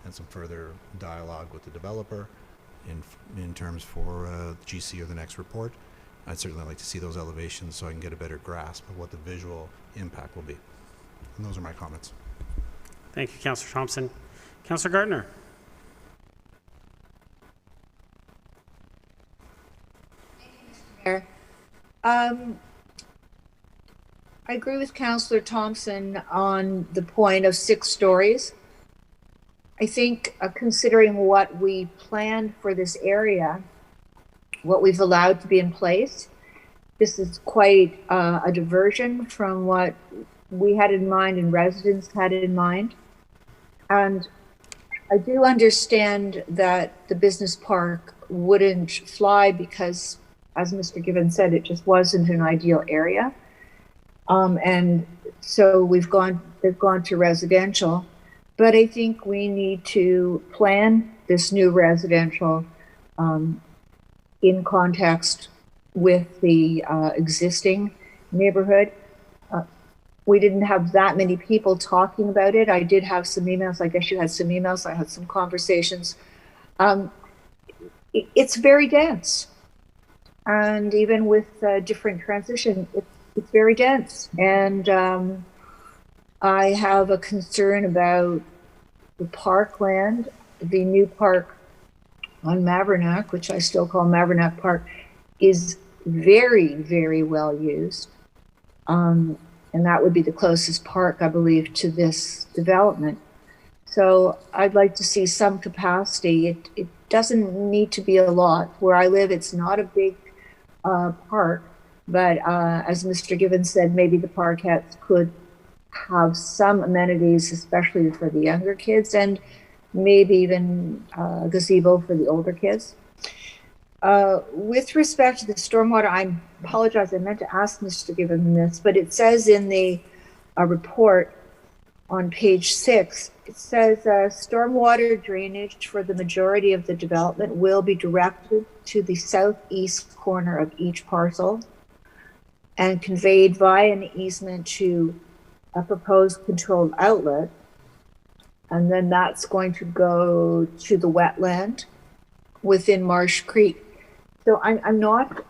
and some further dialogue with the developer in terms for GC or the next report. I'd certainly like to see those elevations so I can get a better grasp of what the visual impact will be. And those are my comments. Thank you, Councillor Thompson. Councillor Gardner. Mayor. I agree with Councillor Thompson on the point of 6 stories. I think considering what we planned for this area, what we've allowed to be in place, this is quite a diversion from what we had in mind and residents had in mind. And I do understand that the business park wouldn't fly because, as Mr. Gibbons said, it just wasn't an ideal area. And so they've gone to residential, but I think we need to plan this new residential in context with the existing neighborhood. We didn't have that many people talking about it. I did have some emails. I guess you had some emails. I had some conversations. It's very dense. And even with different transition, it's very dense. And I have a concern about the parkland, the new park on Mavrinac, which I still call Mavrinac Park, is very, very well used. And that would be the closest park, I believe, to this development. So I'd like to see some capacity. It doesn't need to be a lot. Where I live, it's not a big park, but as Mr. Gibbons said, maybe the parkettes could have some amenities, especially for the younger kids, and maybe even a gazebo for the older kids. With respect to the stormwater, I apologize, I meant to ask Mr. Gibbons this, but it says in the report on page 6, it says stormwater drainage for the majority of the development will be directed to the southeast corner of each parcel and conveyed via an easement to a proposed controlled outlet. And then that's going to go to the wetland within Marsh Creek. So I'm not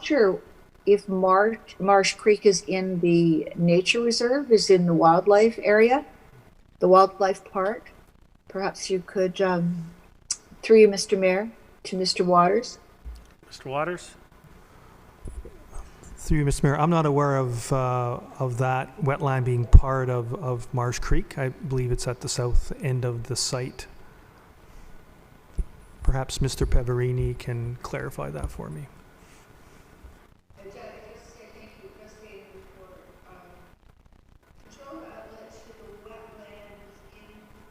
sure if Marsh Creek is in the nature reserve, is in the wildlife area, the wildlife park. Perhaps you could, through you, Mr. Mayor, to Mr. Waters. Mr. Waters? Through you, Mr. Mayor, I'm not aware of that wetland being part of Marsh Creek. I believe it's at the south end of the site. Perhaps Mr. Peverini can clarify that for me.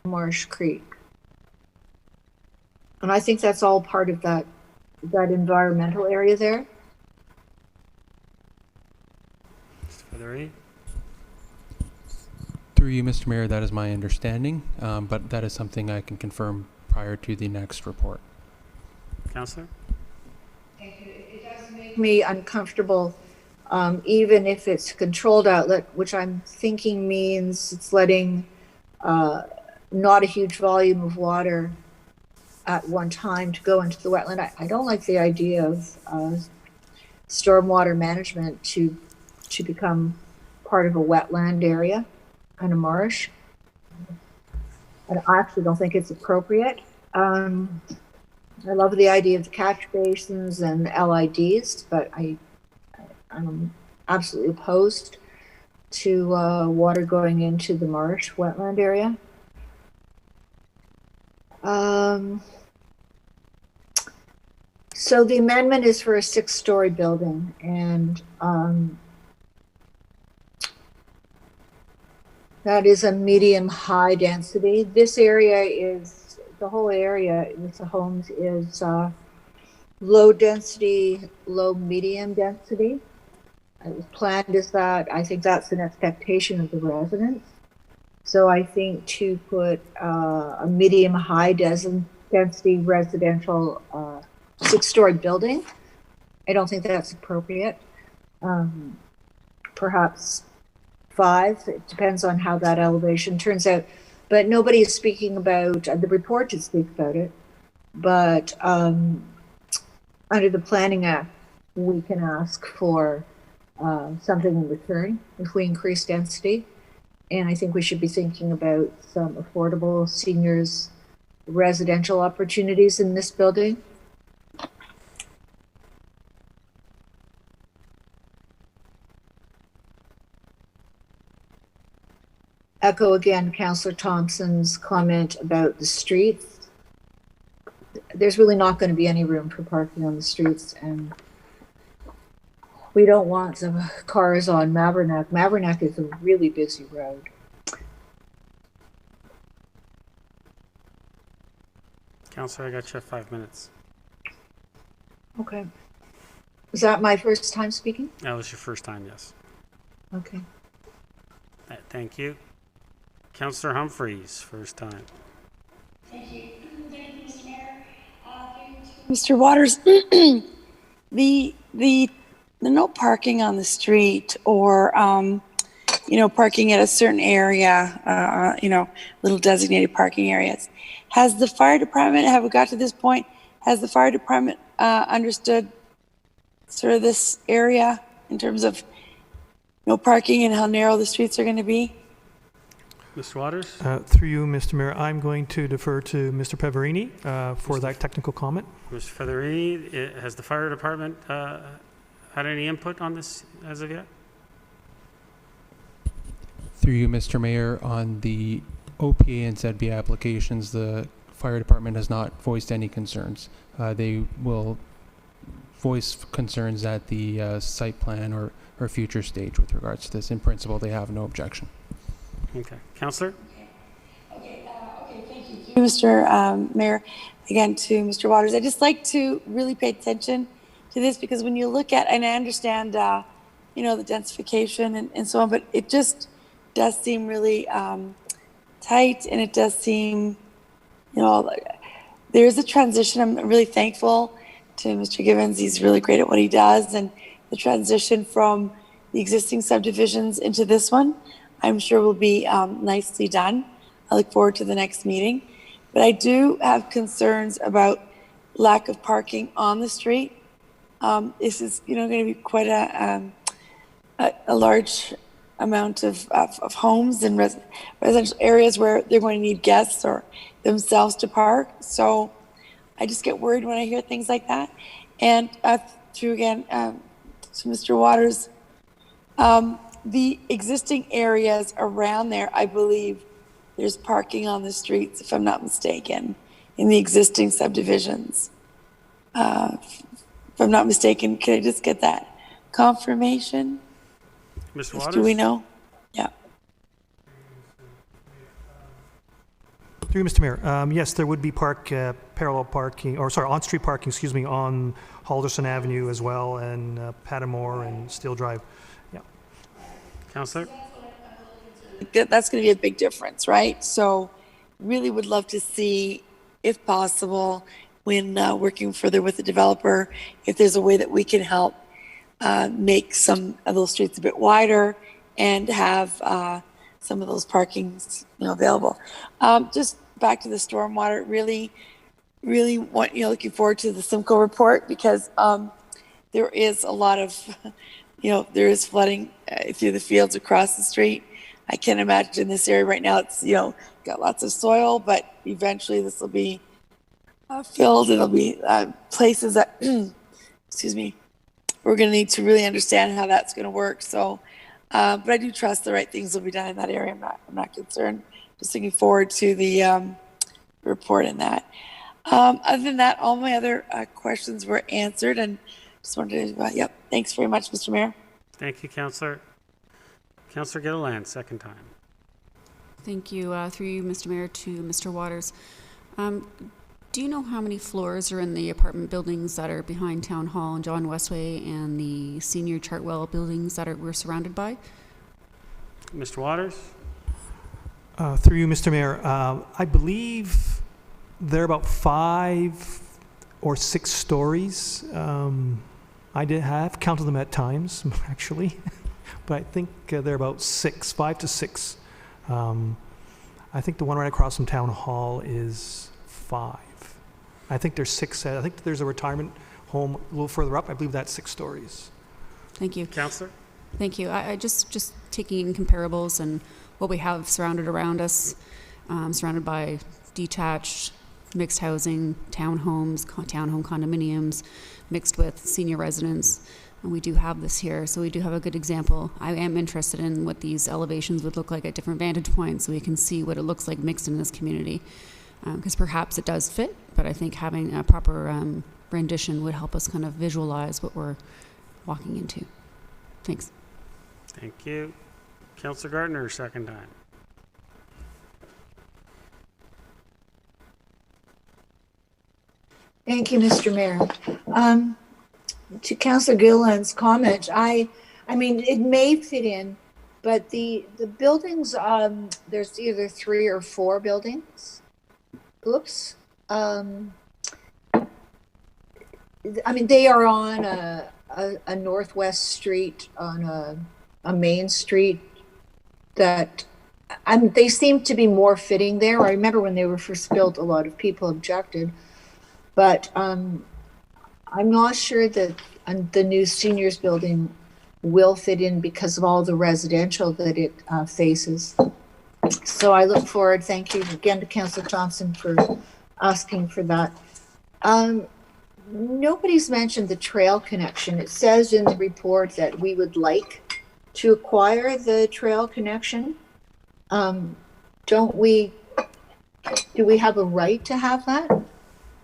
Marsh Creek. And I think that's all part of that environmental area there. Peverini? Through you, Mr. Mayor, that is my understanding, but that is something I can confirm prior to the next report. Councillor? Thank you. It does make me uncomfortable, even if it's a controlled outlet, which I'm thinking means it's letting not a huge volume of water at one time to go into the wetland. I don't like the idea of stormwater management to become part of a wetland area and a marsh. And I actually don't think it's appropriate. I love the idea of the catch basins and LIDs, but I'm absolutely opposed to water going into the marsh wetland area. So the amendment is for a 6-story building, and that is a medium-high density. This area is, the whole area with the homes is low density, low medium density. It was planned as that. I think that's an expectation of the residents. So I think to put a medium-high density residential 6-story building, I don't think that's appropriate. Perhaps 5, it depends on how that elevation turns out. But nobody is speaking about, the report to speak about it, but under the Planning Act, we can ask for something in return if we increase density. And I think we should be thinking about some affordable seniors residential opportunities in this building. Echo again Councillor Thompson's comment about the streets. There's really not going to be any room for parking on the streets, and we don't want some cars on Mavrinac. Mavrinac is a really busy road. Councillor, I got you 5 minutes. Okay. Was that my first time speaking? That was your first time, yes. Okay. Thank you. Councillor Humphreys, first time. Thank you. Thank you, Mr. Mayor. Mr. Waters, the no parking on the street, or parking at a certain area, little designated parking areas. Has the fire department, have we got to this point, has the fire department understood sort of this area in terms of no parking and how narrow the streets are going to be? Mr. Waters? Through you, Mr. Mayor, I'm going to defer to Mr. Peverini for that technical comment. Mr. Peverini, has the fire department had any input on this as of yet? Through you, Mr. Mayor, on the OPA and ZB applications, the fire department has not voiced any concerns. They will voice concerns at the site plan or future stage with regards to this. In principle, they have no objection. Okay. Councillor? Okay, thank you. Mr. Mayor, again to Mr. Waters, I just like to really pay attention to this, because when you look at, and I understand, the densification and so on, but it just does seem really tight, and it does seem, there is a transition. I'm really thankful to Mr. Givens. He's really great at what he does, and the transition from the existing subdivisions into this one, I'm sure will be nicely done. I look forward to the next meeting. But I do have concerns about lack of parking on the street. This is, going to be quite a large amount of homes and residential areas where they're going to need guests or themselves to park. So I just get worried when I hear things like that. And through again to Mr. Waters, the existing areas around there, I believe there's parking on the streets, if I'm not mistaken, in the existing subdivisions. If I'm not mistaken, can I just get that confirmation? Mr. Waters? Do we know? Yeah. Through you, Mr. Mayor. Yes, there would be parallel parking, on-street parking, on Halderson Avenue as well, and Pattamore and Steele Drive. Yeah. Councillor? That's going to be a big difference, right? So really would love to see, if possible, when working further with the developer, if there's a way that we can help make some of those streets a bit wider and have some of those parkings available. Just back to the stormwater, really really looking forward to the Simcoe report because there is a lot of, there is flooding through the fields across the street. I can imagine this area right now, it's, got lots of soil, but eventually this will be filled. It'll be places that, excuse me, we're going to need to really understand how that's going to work. So, but I do trust the right things will be done in that area. I'm not concerned. Just looking forward to the report in that. Other than that, all my other questions were answered, and just wanted to, yep. Thanks very much, Mr. Mayor. Thank you, Councillor. Councillor Gilliland, second time. Thank you. Through you, Mr. Mayor, to Mr. Waters. Do you know how many floors are in the apartment buildings that are behind Town Hall and John Westway and the senior Chartwell buildings that we're surrounded by? Mr. Waters? Through you, Mr. Mayor, I believe they're about 5 or 6 stories. I have counted them at times, actually, but I think they're about 5 to 6. I think the one right across from Town Hall is 5. I think there's 6. I think there's a retirement home a little further up. I believe that's 6 stories. Thank you. Councillor? Thank you. I just taking comparables and what we have surrounded around us, surrounded by detached, mixed housing, townhomes, townhome condominiums, mixed with senior residents. And we do have this here, so we do have a good example. I am interested in what these elevations would look like at different vantage points so we can see what it looks like mixed in this community. Because perhaps it does fit, but I think having a proper rendition would help us kind of visualize what we're walking into. Thanks. Thank you. Councillor Gardner, second time. Thank you, Mr. Mayor. To Councillor Gilliland's comment, I mean, it may fit in, but the buildings, there's either 3 or 4 buildings. Oops. I mean, they are on a northwest street, on a main street that they seem to be more fitting there. I remember when they were first built, a lot of people objected, but I'm not sure that the new seniors building will fit in because of all the residential that it faces. So I look forward, thank you again to Councillor Thompson for asking for that. Nobody's mentioned the trail connection. It says in the report that we would like to acquire the trail connection. Do we have a right to have that?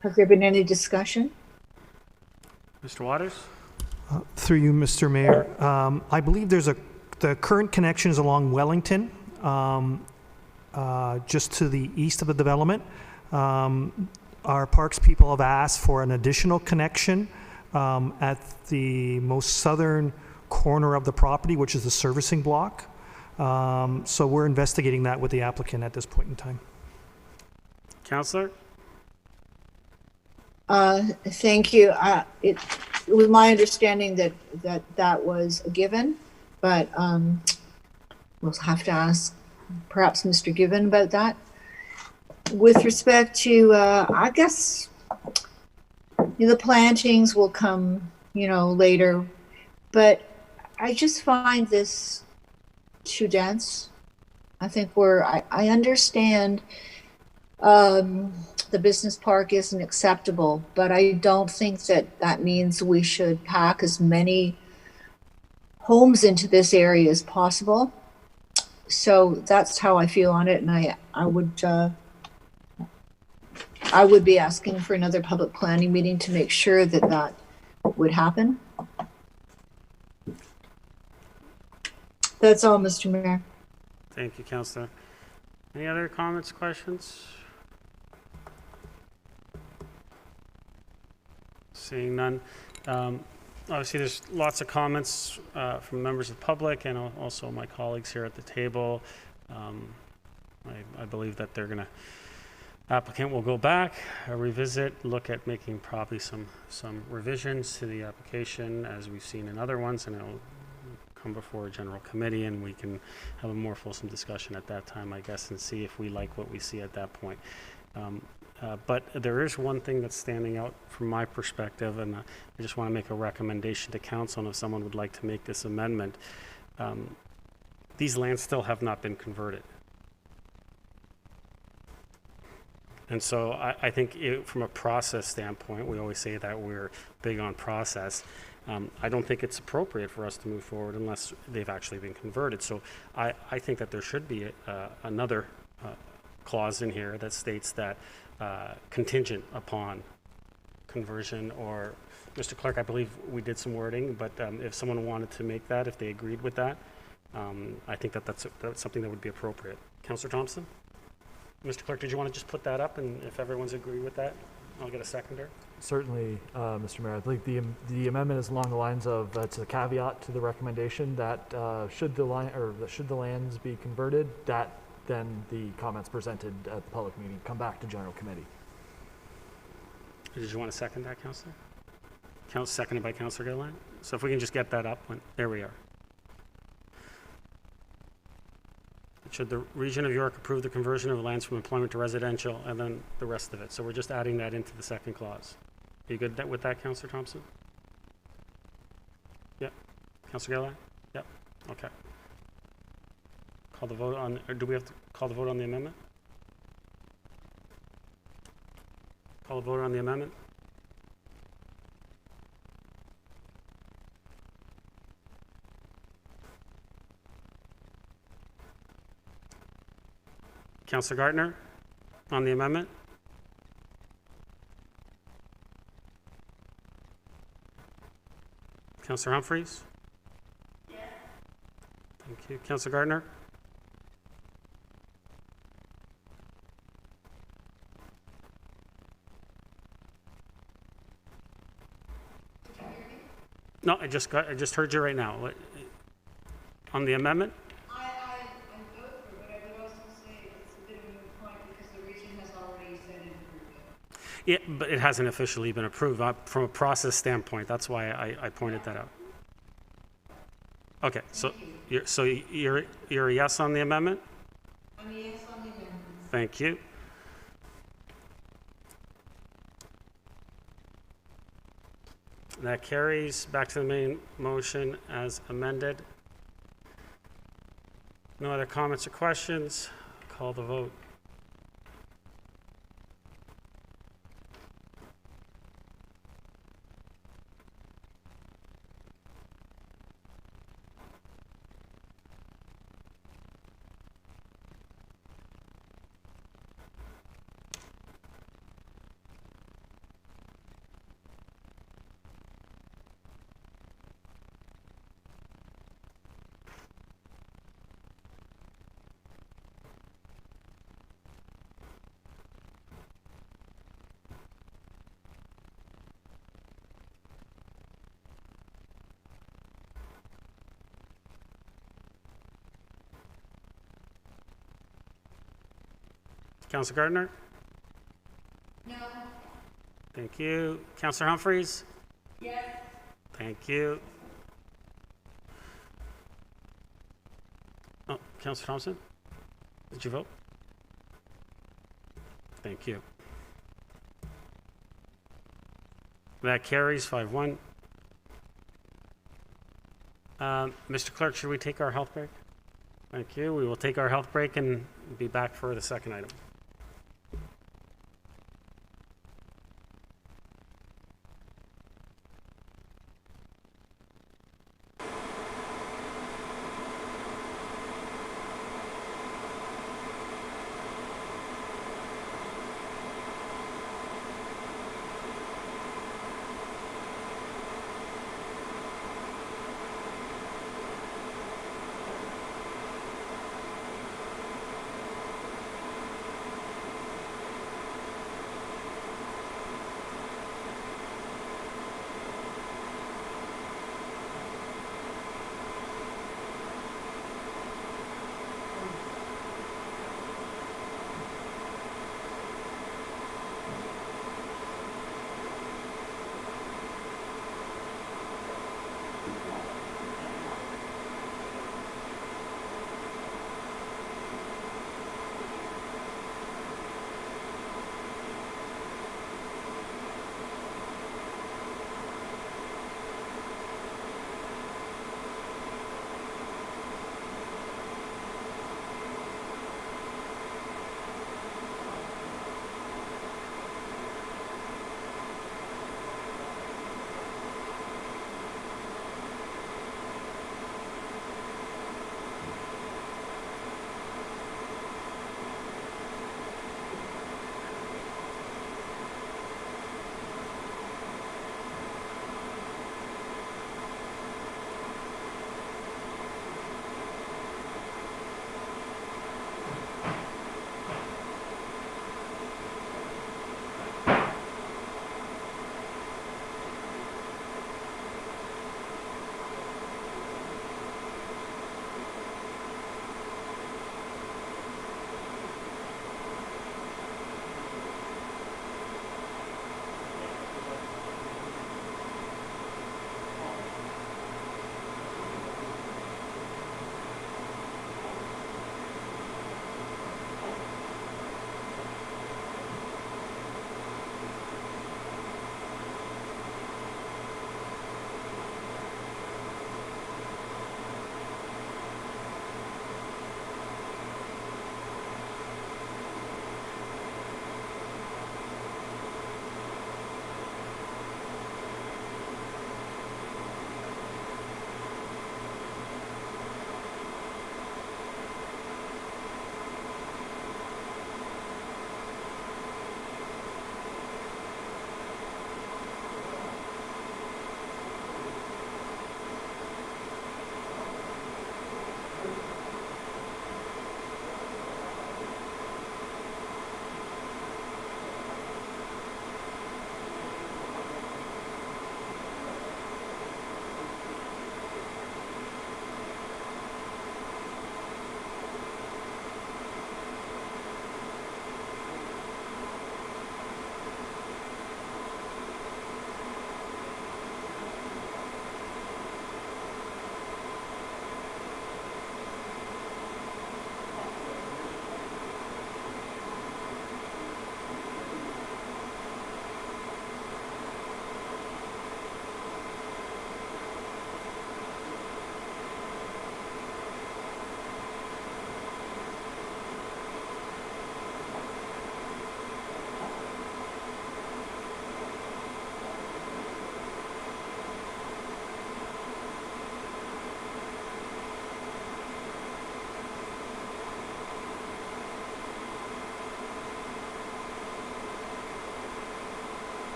Has there been any discussion? Mr. Waters? Through you, Mr. Mayor. I believe the current connection is along Wellington, just to the east of the development. Our parks people have asked for an additional connection at the most southern corner of the property, which is the servicing block. So we're investigating that with the applicant at this point in time. Councillor? Thank you. It was my understanding that was a given, but we'll have to ask perhaps Mr. Given about that. With respect to, I guess, the plantings will come, later, but I just find this too dense. I think I understand the business park isn't acceptable, but I don't think that means we should pack as many homes into this area as possible. So that's how I feel on it, and I would be asking for another public planning meeting to make sure that would happen. That's all, Mr. Mayor. Thank you, Councillor. Any other comments, questions? Seeing none. Obviously, there's lots of comments from members of the public and also my colleagues here at the table. I believe that they're going to, applicant will go back, revisit, look at making probably some revisions to the application as we've seen in other ones, and it'll come before a general committee and we can have a more fulsome discussion at that time, I guess, and see if we like what we see at that point. But there is one thing that's standing out from my perspective, and I just want to make a recommendation to council, and if someone would like to make this amendment. These lands still have not been converted. And so I think from a process standpoint, we always say that we're big on process. I don't think it's appropriate for us to move forward unless they've actually been converted. So I think that there should be another clause in here that states that contingent upon conversion, or Mr. Clerk, I believe we did some wording, but if someone wanted to make that, if they agreed with that, I think that's something that would be appropriate. Councillor Thompson? Mr. Clerk, did you want to just put that up, and if everyone's agreed with that, I'll get a seconder? Certainly, Mr. Mayor. I think the amendment is along the lines of, it's a caveat to the recommendation that should the lands be converted, that then the comments presented at the public meeting come back to general committee. Did you want to second that, Councillor? Seconded by Councillor Gilliland. So if we can just get that up, there we are. Should the region of York approve the conversion of lands from employment to residential, and then the rest of it? So we're just adding that into the second clause. Are you good with that, Councillor Thompson? Yep. Councillor Gilliland? Yep. Okay. Call the vote on, or do we have to call the vote on the amendment? Call the vote on the amendment? Councillor Gartner on the amendment? Councillor Humphreys? Yes. Thank you. Councillor Gartner? Did you hear me? No, I just heard you right now. On the amendment? Yeah, but it hasn't officially been approved. From a process standpoint, that's why I pointed that out. Okay, so you're a yes on the amendment? I'm a yes on the amendment. Thank you. That carries. Back to the main motion as amended. No other comments or questions? Call the vote. Councillor Gardner? No. Thank you. Councillor Humphreys? Yes. Thank you. Oh, Councillor Thompson? Did you vote? Thank you. That carries 5-1. Mr. Clerk, should we take our health break? Thank you. We will take our health break and be back for the second item.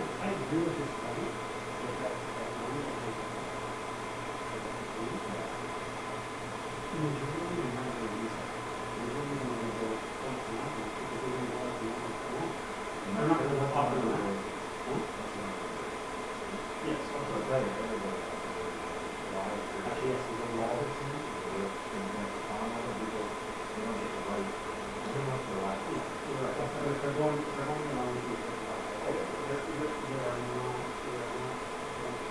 agree with his point, but that money that they have, majority of them are used. Majority of them are go up to nothing, because they don't go up to nothing for long. They're not gonna go up to nothing. Huh? Yes, also better. Actually, yes, there's a lot of things. They're going around. There are not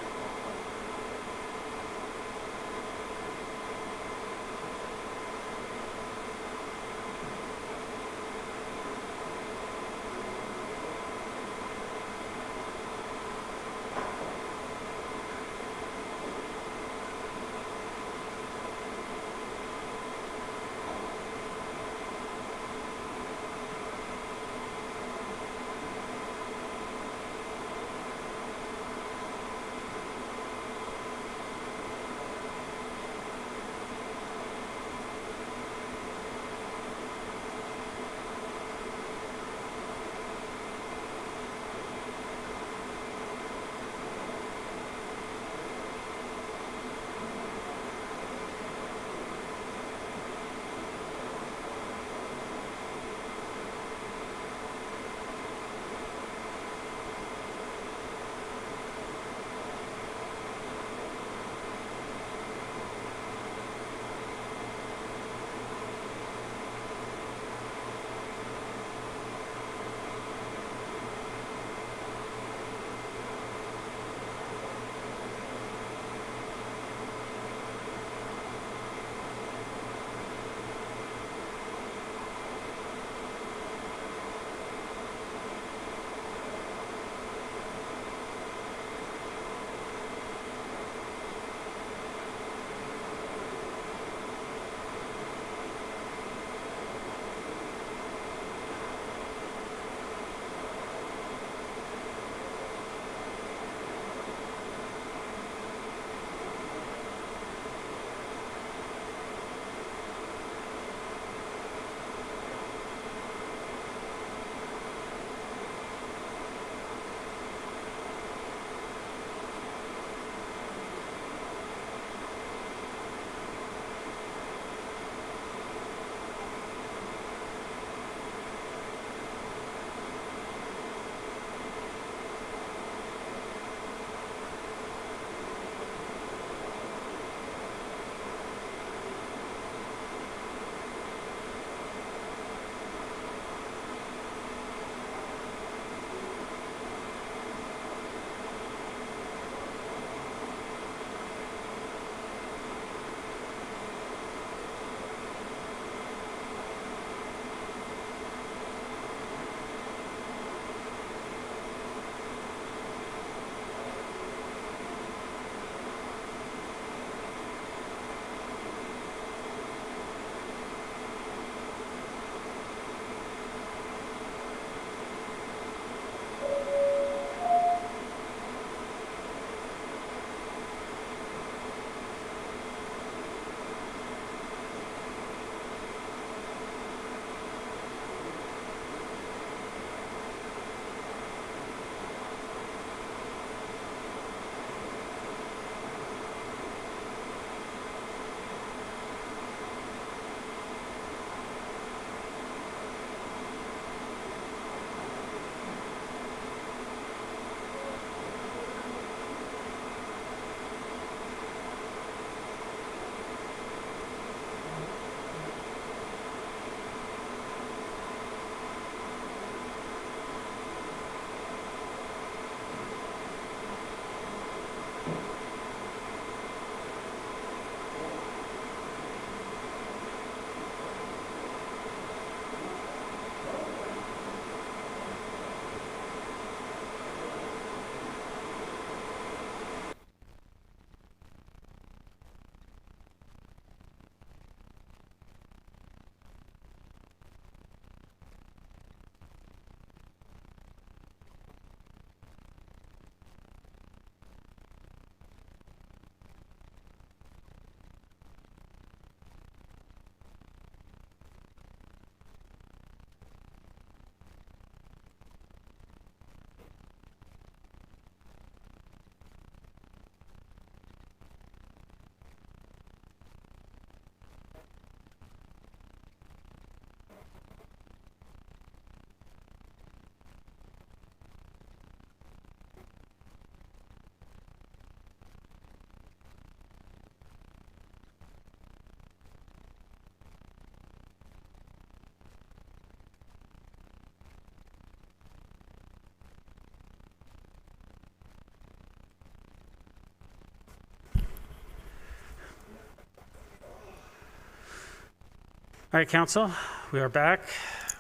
All right, council, we are back.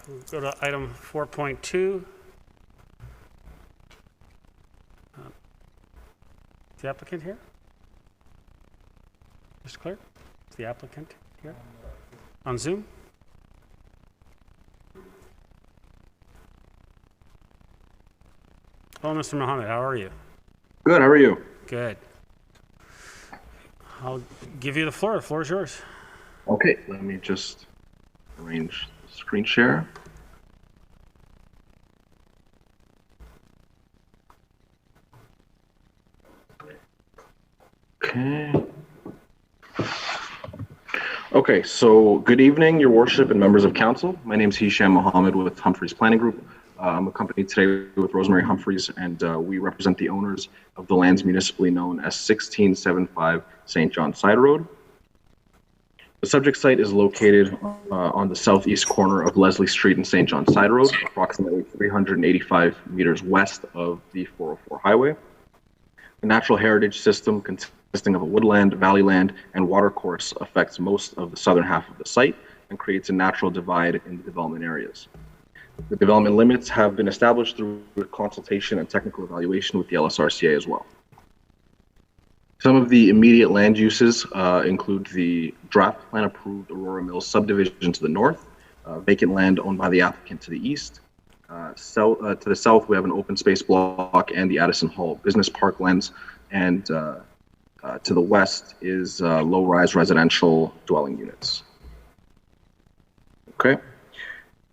We'll go to item 4.2. Is the applicant here? Mr. Clerk, is the applicant here? On Zoom? Hello, Mr. Mohammed, how are you? Good, how are you? Good. I'll give you the floor. The floor is yours. Okay, let me just arrange the screen share. Okay. Okay, so good evening, Your Worship and members of council. My name is Hisham Mohammed with Humphreys Planning Group. I'm accompanied today with Rosemary Humphreys, and we represent the owners of the lands municipally known as 1675 St. John Side Road. The subject site is located on the southeast corner of Leslie Street and St. John Side Road, approximately 385 meters west of the 404 highway. The natural heritage system consisting of a woodland, valley land, and watercourse affects most of the southern half of the site and creates a natural divide in the development areas. The development limits have been established through consultation and technical evaluation with the LSRCA as well. Some of the immediate land uses include the draft plan approved Aurora Mills subdivision to the north, vacant land owned by the applicant to the east. To the south, we have an open space block and the Addison Hall Business Park lands, and to the west is low-rise residential dwelling units. Okay.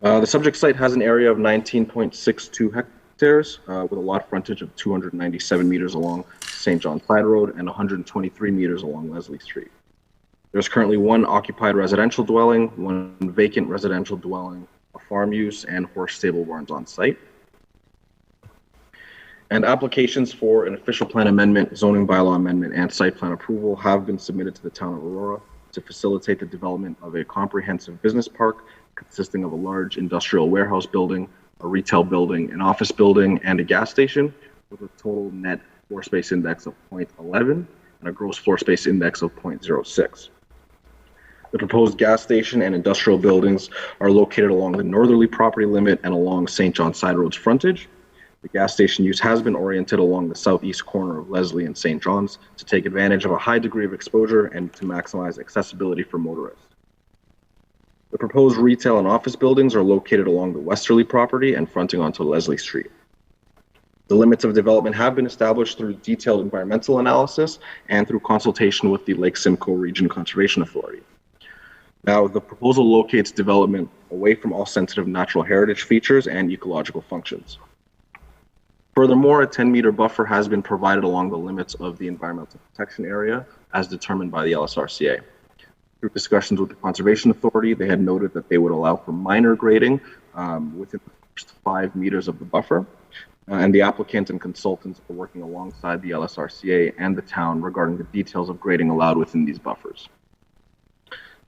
The subject site has an area of 19.62 hectares with a lot frontage of 297 meters along St. John Side Road and 123 meters along Leslie Street. There's currently one occupied residential dwelling, one vacant residential dwelling, a farm use, and horse stable barns on site. And applications for an official plan amendment, zoning bylaw amendment, and site plan approval have been submitted to the town of Aurora to facilitate the development of a comprehensive business park consisting of a large industrial warehouse building, a retail building, an office building, and a gas station with a total net floor space index of 0.11 and a gross floor space index of 0.06. The proposed gas station and industrial buildings are located along the northerly property limit and along St. John Side Road's frontage. The gas station use has been oriented along the southeast corner of Leslie and St. John's to take advantage of a high degree of exposure and to maximize accessibility for motorists. The proposed retail and office buildings are located along the westerly property and fronting onto Leslie Street. The limits of development have been established through detailed environmental analysis and through consultation with the Lake Simcoe Region Conservation Authority. Now, the proposal locates development away from all sensitive natural heritage features and ecological functions. Furthermore, a 10-meter buffer has been provided along the limits of the environmental protection area as determined by the LSRCA. Through discussions with the Conservation Authority, they had noted that they would allow for minor grading within the first 5 meters of the buffer. And the applicant and consultants are working alongside the LSRCA and the town regarding the details of grading allowed within these buffers.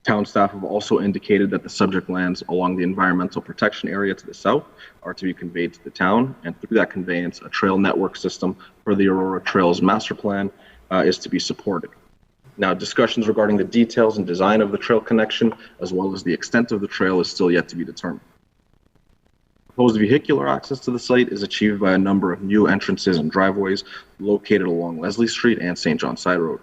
Town staff have also indicated that the subject lands along the environmental protection area to the south are to be conveyed to the town, and through that conveyance, a trail network system for the Aurora Trails Master Plan is to be supported. Now, discussions regarding the details and design of the trail connection, as well as the extent of the trail, is still yet to be determined. Proposed vehicular access to the site is achieved by a number of new entrances and driveways located along Leslie Street and St. John Side Road.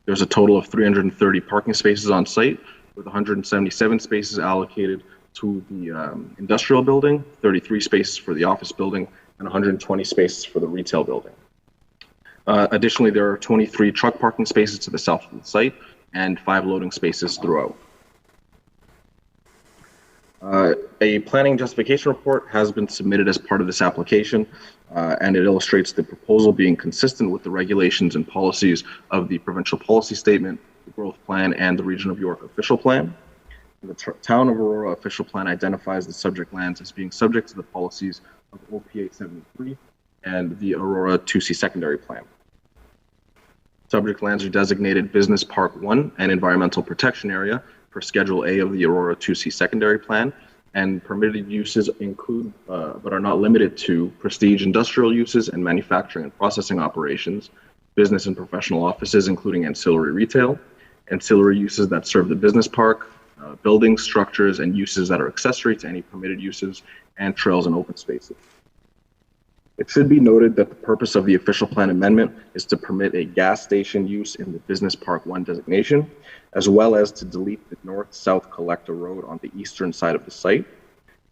There's a total of 330 parking spaces on site, with 177 spaces allocated to the industrial building, 33 spaces for the office building, and 120 spaces for the retail building. Additionally, there are 23 truck parking spaces to the south of the site and 5 loading spaces throughout. A planning justification report has been submitted as part of this application, and it illustrates the proposal being consistent with the regulations and policies of the provincial policy statement, the growth plan, and the Region of York official plan. The Town of Aurora official plan identifies the subject lands as being subject to the policies of OPA 73 and the Aurora 2C secondary plan. Subject lands are designated Business Park 1 and Environmental Protection Area for Schedule A of the Aurora 2C secondary plan, and permitted uses include, but are not limited to, prestige industrial uses and manufacturing and processing operations, business and professional offices including ancillary retail, ancillary uses that serve the business park, buildings, structures, and uses that are accessory to any permitted uses, and trails and open spaces. It should be noted that the purpose of the official plan amendment is to permit a gas station use in the Business Park 1 designation, as well as to delete the north-south collector road on the eastern side of the site.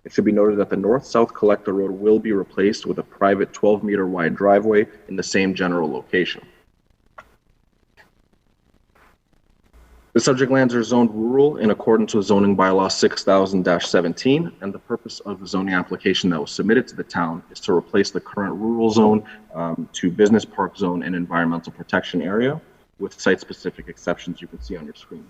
It should be noted that the north-south collector road will be replaced with a private 12-meter wide driveway in the same general location. The subject lands are zoned rural in accordance with zoning bylaw 6000-17, and the purpose of the zoning application that was submitted to the town is to replace the current rural zone to business park zone and environmental protection area with site-specific exceptions you can see on your screen.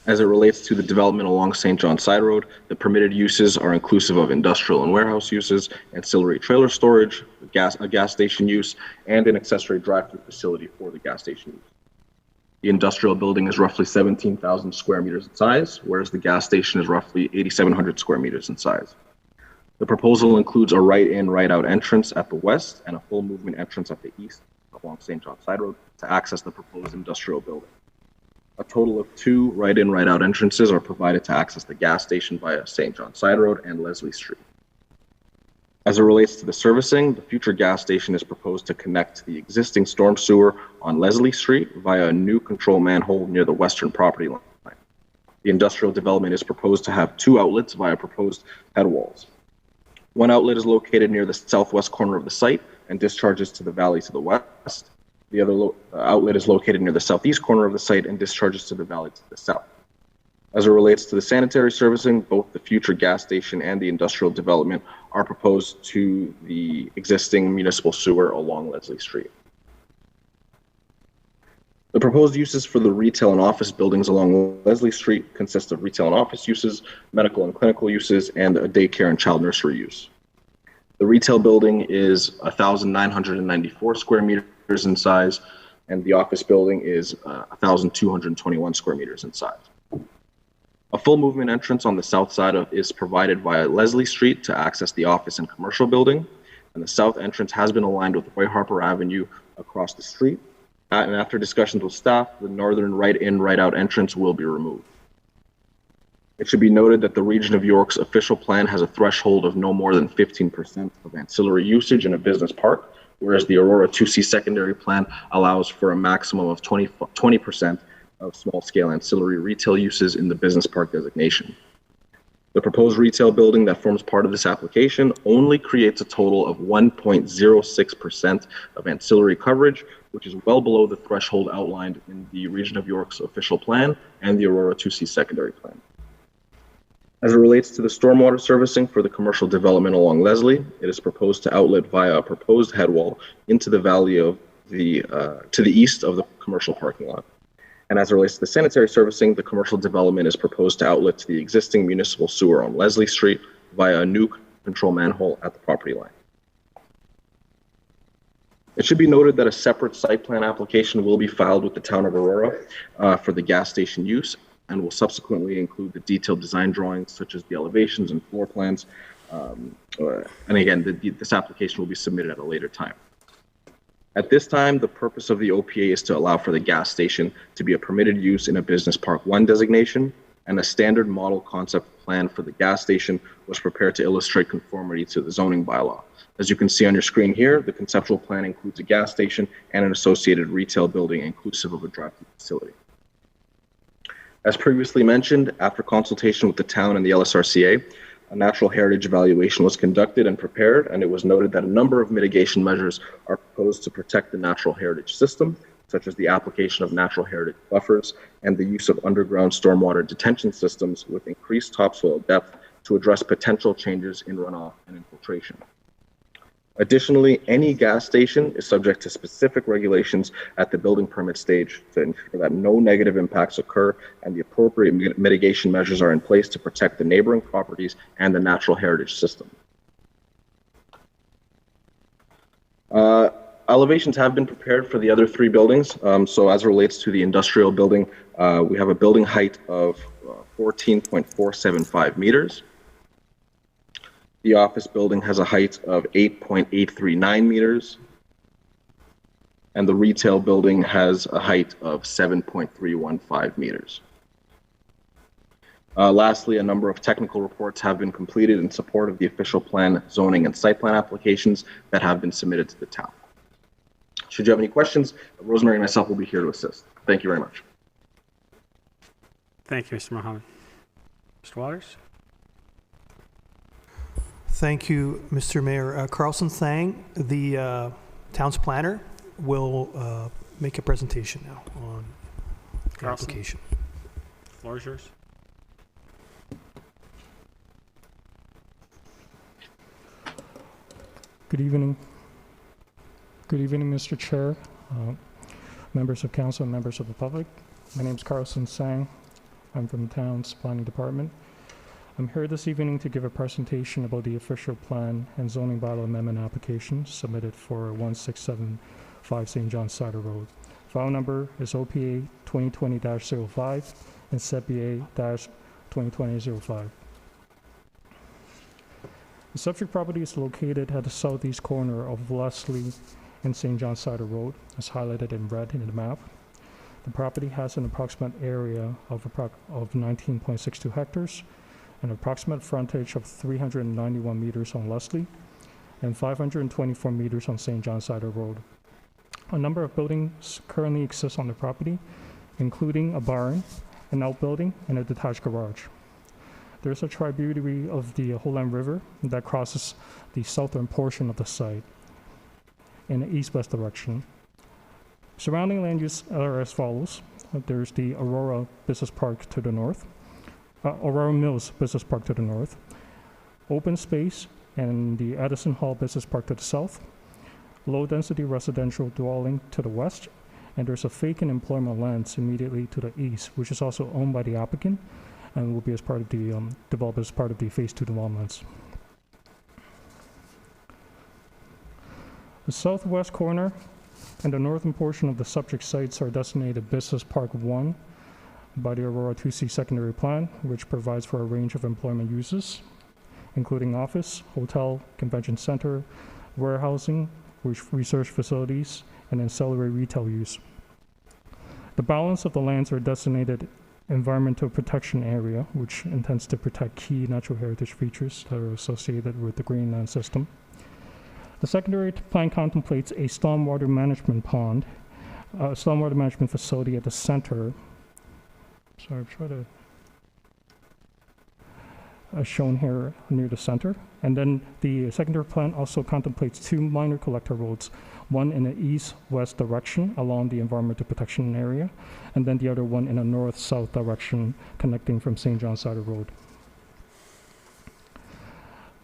As it relates to the development along St. John Side Road, the permitted uses are inclusive of industrial and warehouse uses, ancillary trailer storage, a gas station use, and an accessory drive-through facility for the gas station use. The industrial building is roughly 17,000 square meters in size, whereas the gas station is roughly 8,700 square meters in size. The proposal includes a right-in, right-out entrance at the west and a full movement entrance at the east along St. John Side Road to access the proposed industrial building. A total of 2 right-in, right-out entrances are provided to access the gas station via St. John Side Road and Leslie Street. As it relates to the servicing, the future gas station is proposed to connect to the existing storm sewer on Leslie Street via a new control manhole near the western property line. The industrial development is proposed to have 2 outlets via proposed head walls. One outlet is located near the southwest corner of the site and discharges to the valley to the west. The other outlet is located near the southeast corner of the site and discharges to the valley to the south. As it relates to the sanitary servicing, both the future gas station and the industrial development are proposed to the existing municipal sewer along Leslie Street. The proposed uses for the retail and office buildings along Leslie Street consist of retail and office uses, medical and clinical uses, and a daycare and child nursery use. The retail building is 1,994 square meters in size, and the office building is 1,221 square meters in size. A full movement entrance on the south side is provided via Leslie Street to access the office and commercial building, and the south entrance has been aligned with Roy Harper Avenue across the street. And after discussions with staff, the northern right-in, right-out entrance will be removed. It should be noted that the Region of York's official plan has a threshold of no more than 15% of ancillary usage in a business park, whereas the Aurora 2C secondary plan allows for a maximum of 20% of small-scale ancillary retail uses in the business park designation. The proposed retail building that forms part of this application only creates a total of 1.06% of ancillary coverage, which is well below the threshold outlined in the Region of York's official plan and the Aurora 2C secondary plan. As it relates to the stormwater servicing for the commercial development along Leslie, it is proposed to outlet via a proposed head wall into the valley of the to the east of the commercial parking lot. And as it relates to the sanitary servicing, the commercial development is proposed to outlet to the existing municipal sewer on Leslie Street via a new control manhole at the property line. It should be noted that a separate site plan application will be filed with the town of Aurora for the gas station use, and will subsequently include the detailed design drawings such as the elevations and floor plans. And again, this application will be submitted at a later time. At this time, the purpose of the OPA is to allow for the gas station to be a permitted use in a Business Park 1 designation, and a standard model concept plan for the gas station was prepared to illustrate conformity to the zoning bylaw. As you can see on your screen here, the conceptual plan includes a gas station and an associated retail building inclusive of a drive-through facility. As previously mentioned, after consultation with the town and the LSRCA, a natural heritage evaluation was conducted and prepared, and it was noted that a number of mitigation measures are proposed to protect the natural heritage system, such as the application of natural heritage buffers and the use of underground stormwater detention systems with increased topsoil depth to address potential changes in runoff and infiltration. Additionally, any gas station is subject to specific regulations at the building permit stage to ensure that no negative impacts occur and the appropriate mitigation measures are in place to protect the neighboring properties and the natural heritage system. Elevations have been prepared for the other 3 buildings. So as it relates to the industrial building, we have a building height of 14.475 meters. The office building has a height of 8.839 meters. and the retail building has a height of 7.315 meters. Lastly, a number of technical reports have been completed in support of the official plan, zoning, and site plan applications that have been submitted to the town. Should you have any questions, Rosemary and myself will be here to assist. Thank you very much. Thank you, Mr. Mohammed. Mr. Waters? Thank you, Mr. Mayor. Carlson Thang, the town's planner, will make a presentation now on the application. The floor is yours. Good evening. Good evening, Mr. Chair, members of council, and members of the public. My name is Carlson Sang. I'm from the town's planning department. I'm here this evening to give a presentation about the official plan and zoning bylaw amendment application submitted for 1675 St. John Cider Road. File number is OPA 2020-05 and SEPA-2020-05. The subject property is located at the southeast corner of Leslie and St. John Cider Road, as highlighted in red in the map. The property has an approximate area of 19.62 hectares, an approximate frontage of 391 meters on Leslie, and 524 meters on St. John Cider Road. A number of buildings currently exist on the property, including a barn, an outbuilding, and a detached garage. There's a tributary of the Holand River that crosses the southern portion of the site in the east-west direction. Surrounding land use are as follows. There's the Aurora Business Park to the north, Aurora Mills Business Park to the north, open space and the Edison Hall Business Park to the south, low-density residential dwelling to the west, and there's a vacant employment lands immediately to the east, which is also owned by the applicant and will be as part of the developed as part of the Phase 2 developments. The southwest corner and the northern portion of the subject sites are designated Business Park 1 by the Aurora 2C secondary plan, which provides for a range of employment uses, including office, hotel, convention center, warehousing, research facilities, and ancillary retail use. The balance of the lands are designated Environmental Protection Area, which intends to protect key natural heritage features that are associated with the Greenland system. The secondary plan contemplates a stormwater management pond, stormwater management facility at the center. So I've tried to shown here near the center. And then the secondary plan also contemplates two minor collector roads, one in the east-west direction along the environmental protection area, and then the other one in a north-south direction connecting from St. John Cider Road.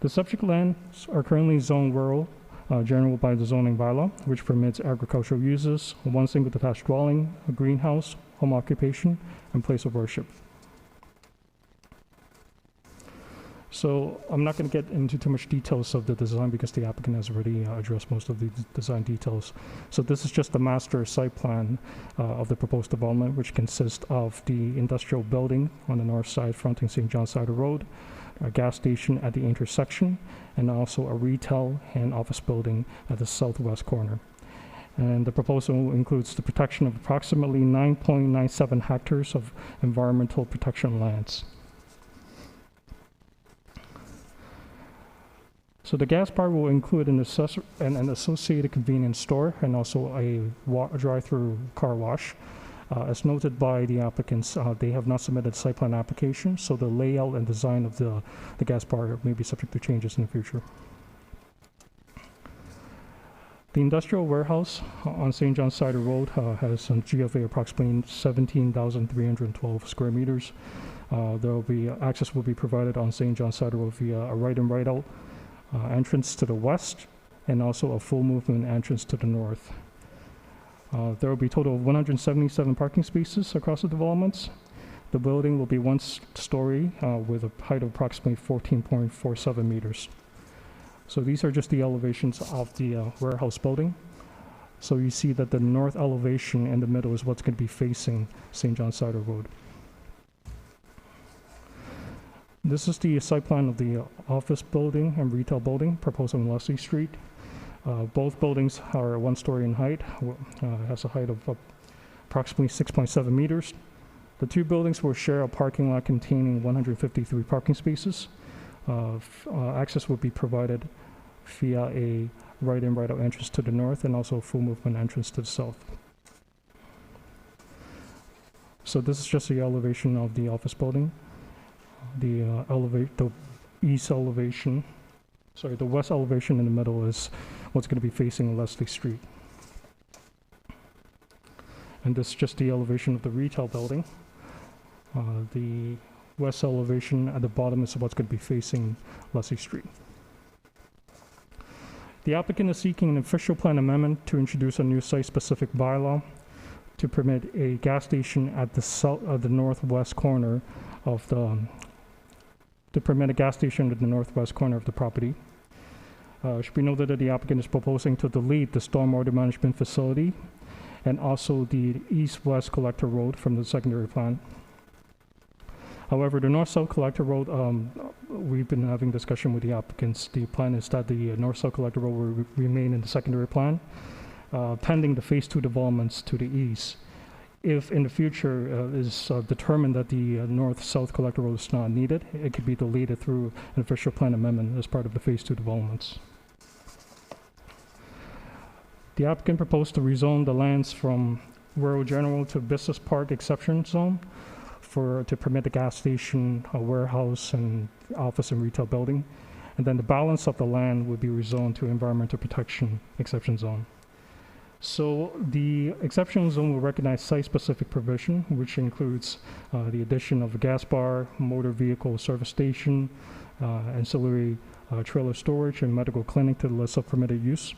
The subject lands are currently zoned rural, general by the zoning bylaw, which permits agricultural uses, one single detached dwelling, a greenhouse, home occupation, and place of worship. So I'm not going to get into too much details of the design because the applicant has already addressed most of the design details. So this is just the master site plan of the proposed development, which consists of the industrial building on the north side fronting St. John Cider Road, a gas station at the intersection, and also a retail and office building at the southwest corner. And the proposal includes the protection of approximately 9.97 hectares of environmental protection lands. So the gas bar will include an associated convenience store and also a drive-through car wash. As noted by the applicants, they have not submitted a site plan application, so the layout and design of the gas bar may be subject to changes in the future. The industrial warehouse on St. John Cider Road has a GFA approximately 17,312 square meters. Access will be provided on St. John Cider Road via a right-in, right-out entrance to the west, and also a full movement entrance to the north. There will be a total of 177 parking spaces across the developments. The building will be one story with a height of approximately 14.47 meters. So these are just the elevations of the warehouse building. So you see that the north elevation in the middle is what's going to be facing St. John Cider Road. This is the site plan of the office building and retail building proposed on Leslie Street. Both buildings are 1 story in height, has a height of approximately 6.7 meters. The 2 buildings will share a parking lot containing 153 parking spaces. Access will be provided via a right-in, right-out entrance to the north and also a full movement entrance to the south. So this is just the elevation of the office building. The west elevation in the middle is what's going to be facing Leslie Street. And this is just the elevation of the retail building. The west elevation at the bottom is what's going to be facing Leslie Street. The applicant is seeking an official plan amendment to introduce a new site-specific bylaw to permit a gas station at the northwest corner of the property. It should be noted that the applicant is proposing to delete the stormwater management facility and also the east-west collector road from the secondary plan. However, the north-south collector road, we've been having discussion with the applicants. The plan is that the north-south collector road will remain in the secondary plan, pending the phase 2 developments to the east. If in the future is determined that the north-south collector road is not needed, it could be deleted through an official plan amendment as part of the phase 2 developments. The applicant proposed to rezone the lands from rural general to business park exception zone to permit a gas station, a warehouse, and office and retail building. And then the balance of the land would be rezoned to environmental protection exception zone. So the exception zone will recognize site-specific provision, which includes the addition of a gas bar, motor vehicle service station, ancillary trailer storage, and medical clinic to the list of permitted use.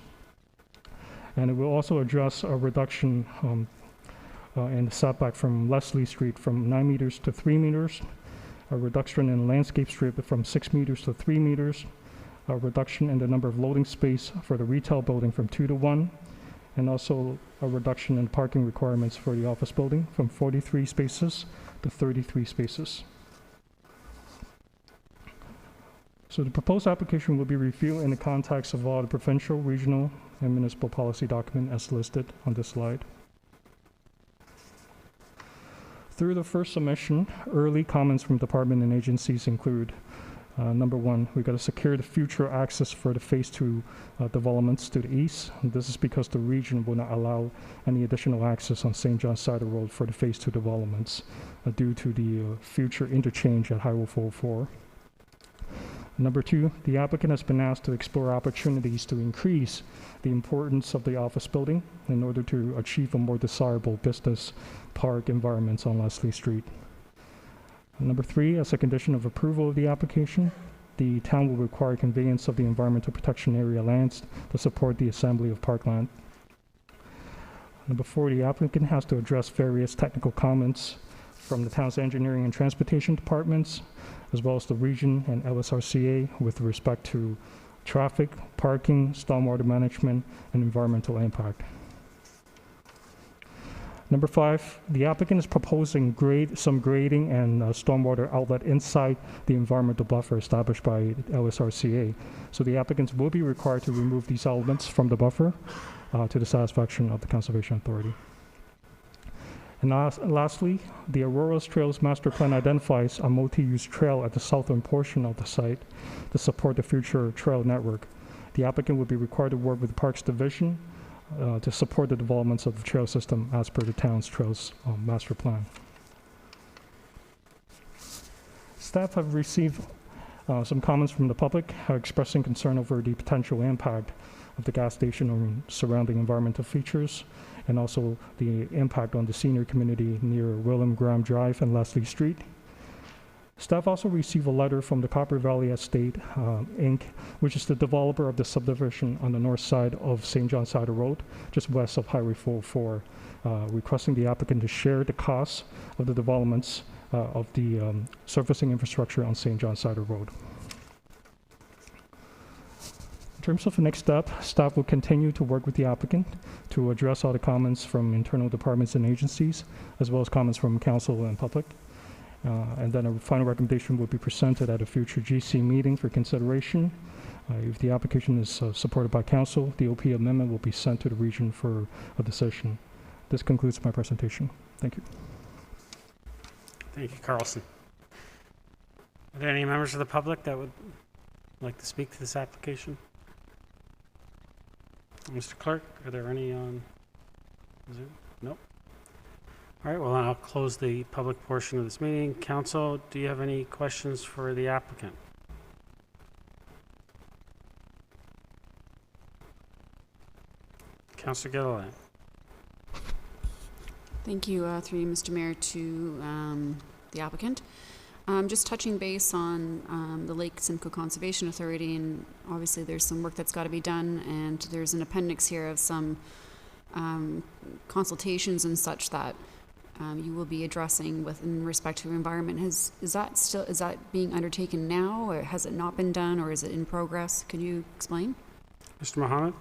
And it will also address a reduction in the setback from Leslie Street from 9 meters to 3 meters, a reduction in landscape strip from 6 meters to 3 meters, a reduction in the number of loading space for the retail building from 2 to 1, and also a reduction in parking requirements for the office building from 43 spaces to 33 spaces. So the proposed application will be reviewed in the context of all the provincial, regional, and municipal policy document as listed on this slide. Through the first submission, early comments from department and agencies include number 1, we've got to secure the future access for the phase 2 developments to the east. And this is because the region will not allow any additional access on St. John's Cider Road for the phase 2 developments due to the future interchange at Highway 404. Number 2, the applicant has been asked to explore opportunities to increase the importance of the office building in order to achieve a more desirable business park environments on Leslie Street. Number 3, as a condition of approval of the application, the town will require conveyance of the environmental protection area lands to support the assembly of parkland. Number 4, the applicant has to address various technical comments from the town's engineering and transportation departments, as well as the region and LSRCA with respect to traffic, parking, stormwater management, and environmental impact. Number 5, the applicant is proposing some grading and stormwater outlet inside the environmental buffer established by LSRCA. So the applicants will be required to remove these elements from the buffer to the satisfaction of the Conservation Authority. And lastly, the Aurora's Trails Master Plan identifies a multi-use trail at the southern portion of the site to support the future trail network. The applicant would be required to work with the Parks Division to support the developments of the trail system as per the town's Trails Master Plan. Staff have received some comments from the public expressing concern over the potential impact of the gas station on surrounding environmental features, and also the impact on the senior community near William Graham Drive and Leslie Street. Staff also received a letter from the Copper Valley Estate, Inc., which is the developer of the subdivision on the north side of St. John's Cider Road, just west of Highway 404, requesting the applicant to share the costs of the developments of the surfacing infrastructure on St. John's Cider Road. In terms of the next step, staff will continue to work with the applicant to address all the comments from internal departments and agencies, as well as comments from council and public. And then a final recommendation will be presented at a future GC meeting for consideration. If the application is supported by council, the OP amendment will be sent to the region for a decision. This concludes my presentation. Thank you. Thank you, Carlson. Are there any members of the public that would like to speak to this application? Mr. Clerk, are there any on Zoom? Nope. All right, well, I'll close the public portion of this meeting. Council, do you have any questions for the applicant? Councilor Gilliland. Thank you, through you, Mr. Mayor, to the applicant. Just touching base on the Lake Simcoe Conservation Authority, and obviously there's some work that's got to be done, and there's an appendix here of some consultations and such that you will be addressing in respect to environment. Is that being undertaken now, or has it not been done, or is it in progress? Can you explain? Mr. Mohammed?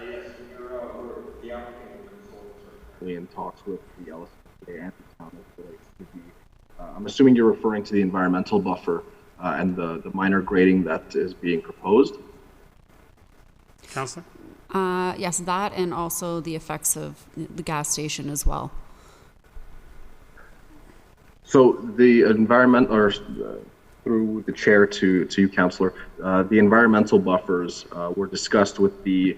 Yes, the applicant and consultants are in talks with the LSA and the town of Lake Simcoe. I'm assuming you're referring to the environmental buffer and the minor grading that is being proposed. Councillor? Yes, that, and also the effects of the gas station as well. So the environment, or through the chair to you, Councillor, the environmental buffers were discussed with the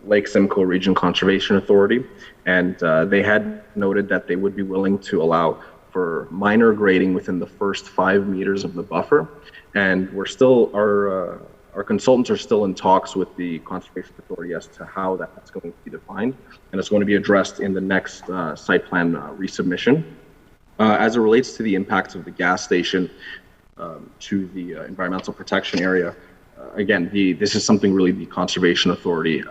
Lake Simcoe Region Conservation Authority, and they had noted that they would be willing to allow for minor grading within the first 5 meters of the buffer, and we're still, our consultants are still in talks with the Conservation Authority as to how that's going to be defined, and it's going to be addressed in the next site plan resubmission. As it relates to the impacts of the gas station to the environmental protection area, again, this is something really the Conservation Authority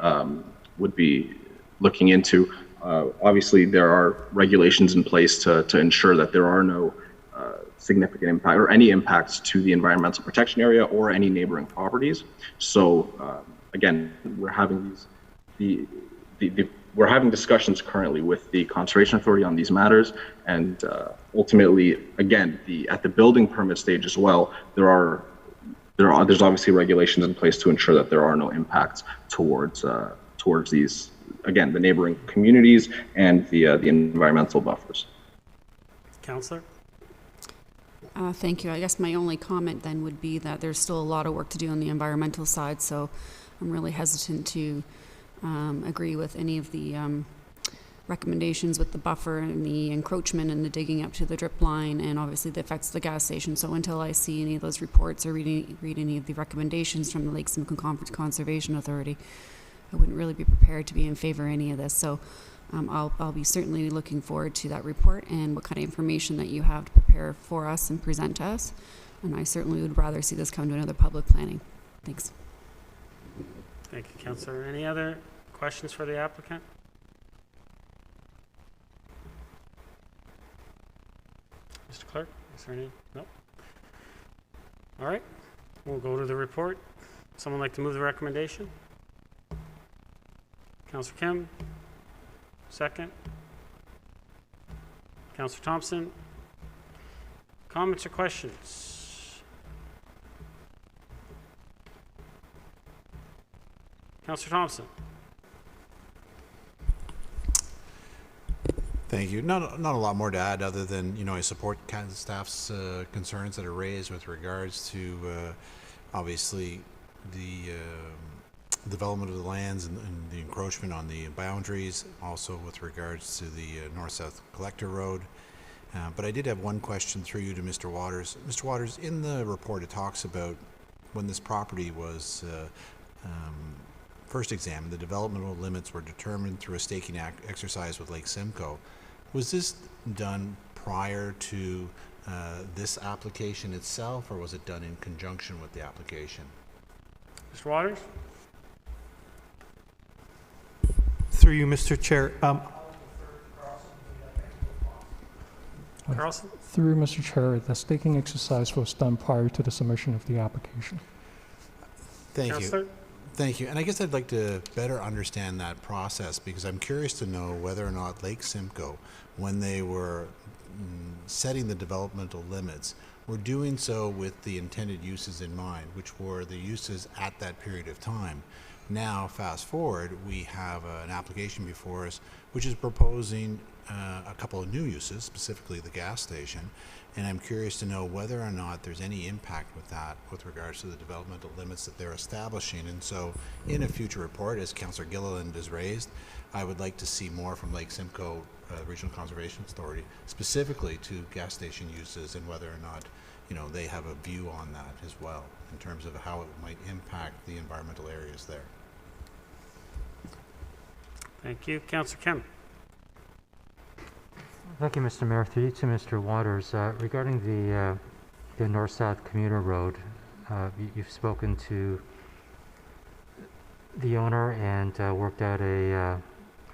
would be looking into. Obviously, there are regulations in place to ensure that there are no significant impact or any impacts to the environmental protection area or any neighboring properties. So again, we're having we're having discussions currently with the Conservation Authority on these matters, and ultimately, again, at the building permit stage as well, there's obviously regulations in place to ensure that there are no impacts towards these, again, the neighboring communities and the environmental buffers. Councillor? Thank you. I guess my only comment then would be that there's still a lot of work to do on the environmental side, so I'm really hesitant to agree with any of the recommendations with the buffer and the encroachment and the digging up to the drip line, and obviously the effects of the gas station. So until I see any of those reports or read any of the recommendations from the Lake Simcoe Conservation Authority, I wouldn't really be prepared to be in favor of any of this. So I'll be certainly looking forward to that report and what kind of information that you have to prepare for us and present to us. And I certainly would rather see this come to another public planning. Thanks. Thank you, Councillor. Any other questions for the applicant? Mr. Clerk, is there any? No? All right, we'll go to the report. Someone like to move the recommendation? Councillor Kim, second. Councillor Thompson, comments or questions? Councillor Thompson. Thank you. Not a lot more to add other than, I support staff's concerns that are raised with regards to obviously the development of the lands and the encroachment on the boundaries, also with regards to the north-south collector road. But I did have one question through you to Mr. Waters. Mr. Waters, in the report it talks about when this property was first examined, the developmental limits were determined through a staking exercise with Lake Simcoe. Was this done prior to this application itself, or was it done in conjunction with the application? Mr. Waters? Through you, Mr. Chair. Carlson? Through Mr. Chair, the staking exercise was done prior to the submission of the application. Thank Councillor? you. Thank you. And I guess I'd like to better understand that process because I'm curious to know whether or not Lake Simcoe, when they were setting the developmental limits, were doing so with the intended uses in mind, which were the uses at that period of time. Now, fast forward, we have an application before us which is proposing a couple of new uses, specifically the gas station, and I'm curious to know whether or not there's any impact with that with regards to the developmental limits that they're establishing. And so in a future report, as Councillor Gilliland has raised, I would like to see more from Lake Simcoe Regional Conservation Authority, specifically to gas station uses and whether or not they have a view on that as well in terms of how it might impact the environmental areas there. Thank you. Councillor Kim. Thank you, Mr. Mayor. Through you to Mr. Waters. Regarding the north-south commuter road, you've spoken to the owner and worked out a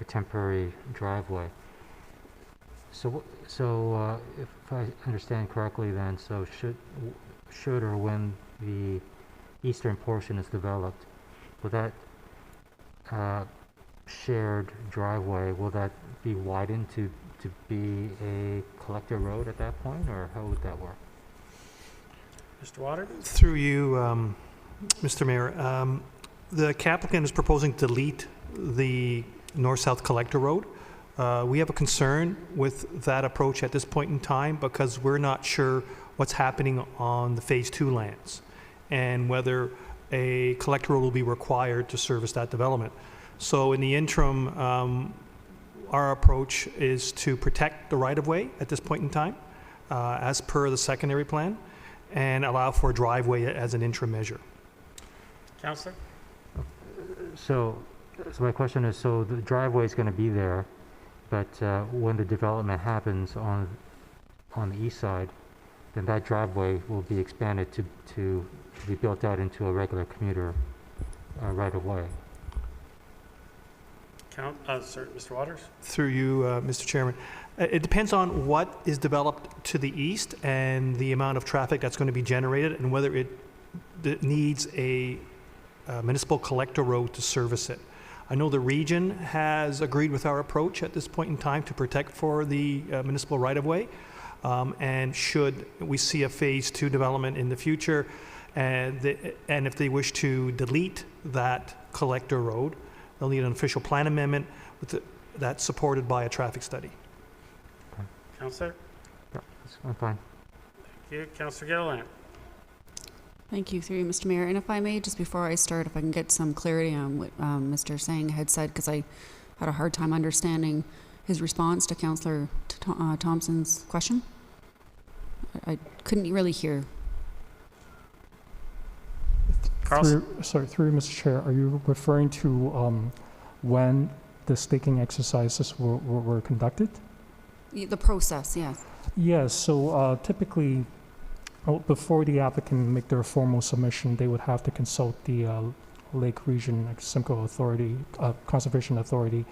temporary driveway. So if I understand correctly, then, so should or when the eastern portion is developed, will that shared driveway, will that be widened to be a collector road at that point, or how would that work? Mr. Waters? Through you, Mr. Mayor, the applicant is proposing to delete the north-south collector road. We have a concern with that approach at this point in time because we're not sure what's happening on the Phase 2 lands and whether a collector road will be required to service that development. So in the interim, our approach is to protect the right-of-way at this point in time, as per the secondary plan, and allow for a driveway as an interim measure. Councillor? So my question is, so the driveway is going to be there, but when the development happens on the east side, then that driveway will be expanded to be built out into a regular commuter right-of-way. Sir, Mr. Waters? Through you, Mr. Chairman. It depends on what is developed to the east and the amount of traffic that's going to be generated and whether it needs a municipal collector road to service it. I know the region has agreed with our approach at this point in time to protect for the municipal right-of-way. And should we see a Phase 2 development in the future, and if they wish to delete that collector road, they'll need an official plan amendment that's supported by a traffic study. Councillor? Yeah, I'm fine. Thank you. Councillor Gilliland? Thank you, through you, Mr. Mayor. And if I may, just before I start, if I can get some clarity on what Mr. Sang had said, because I had a hard time understanding his response to Councillor Thompson's question. I couldn't really hear. Through Mr. Chair, are you referring to when the staking exercises were conducted? The process, yes. Yes, so typically, before the applicant make their formal submission, they would have to consult the Lake Region Simcoe Authority, Conservation Authority,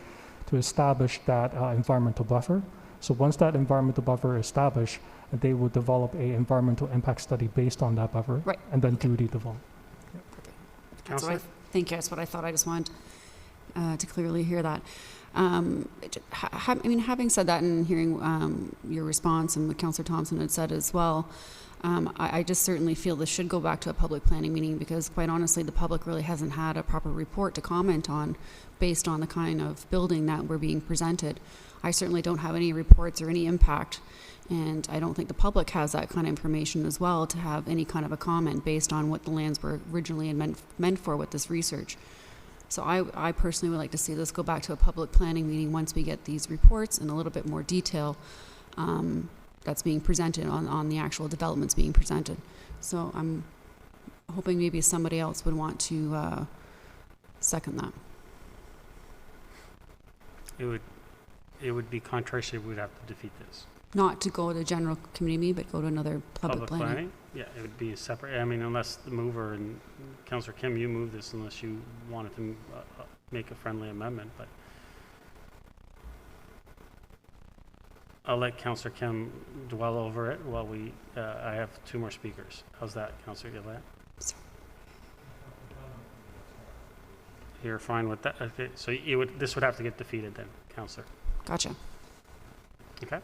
to establish that environmental buffer. So once that environmental buffer is established, they will develop a environmental impact study based on that buffer, right, and then do the development. Thank you. That's what I thought. I just wanted to clearly hear that. Having said that and hearing your response and what Councillor Thompson had said as well, I just certainly feel this should go back to a public planning meeting because, quite honestly, the public really hasn't had a proper report to comment on based on the kind of building that we're being presented. I certainly don't have any reports or any impact, and I don't think the public has that kind of information as well to have any kind of a comment based on what the lands were originally meant for with this research. So I personally would like to see this go back to a public planning meeting once we get these reports in a little bit more detail that's being presented on the actual developments being presented. So I'm hoping maybe somebody else would want to second that. It would be contrary, so we'd have to defeat this. Not to go to general committee meeting, but go to another public planning. Yeah, it would be a separate, I mean, unless the mover, and Councillor Kim, you move this unless you wanted to make a friendly amendment, but I'll let Councillor Kim dwell over it while I have two more speakers. How's that, Councillor Gillette? You're fine with that? Okay, so this would have to get defeated then, Councillor. Gotcha. Okay.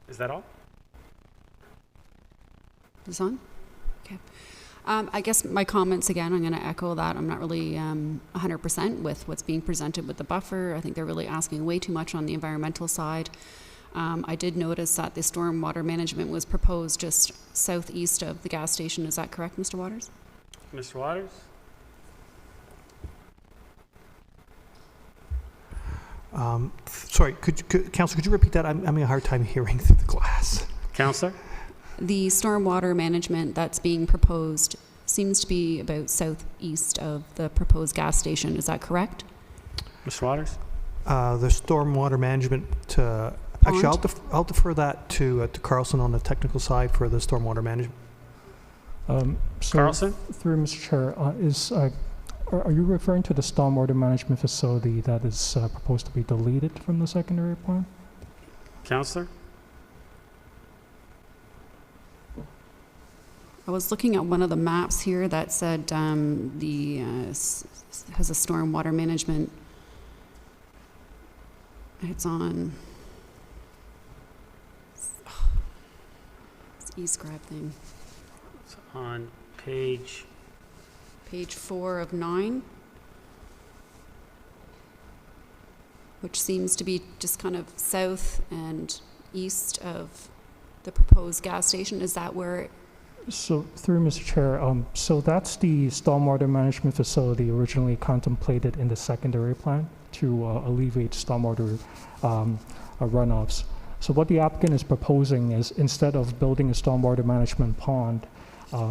Is that all? Is this on? Okay. I guess my comments, again, I'm going to echo that. I'm not really 100% with what's being presented with the buffer. I think they're really asking way too much on the environmental side. I did notice that the storm water management was proposed just southeast of the gas station. Is that correct, Mr. Waters? Mr. Waters? Sorry, Councillor, could you repeat that? I'm having a hard time hearing through the glass. Councillor? The stormwater management that's being proposed seems to be about southeast of the proposed gas station. Is that correct? Mr. Waters? The stormwater management, actually, I'll defer that to Carlson on the technical side for the stormwater management. Carlson? Through Mr. Chair, are you referring to the stormwater management facility that is proposed to be deleted from the secondary plan? Councillor? I was looking at one of the maps here that said has a stormwater management. It's on this e-scribe thing. It's on page 4 of 9, which seems to be just kind of south and east of the proposed gas station. Is that where? So through Mr. Chair, so that's the stormwater management facility originally contemplated in the secondary plan to alleviate stormwater runoffs. So what the applicant is proposing is, instead of building a stormwater management pond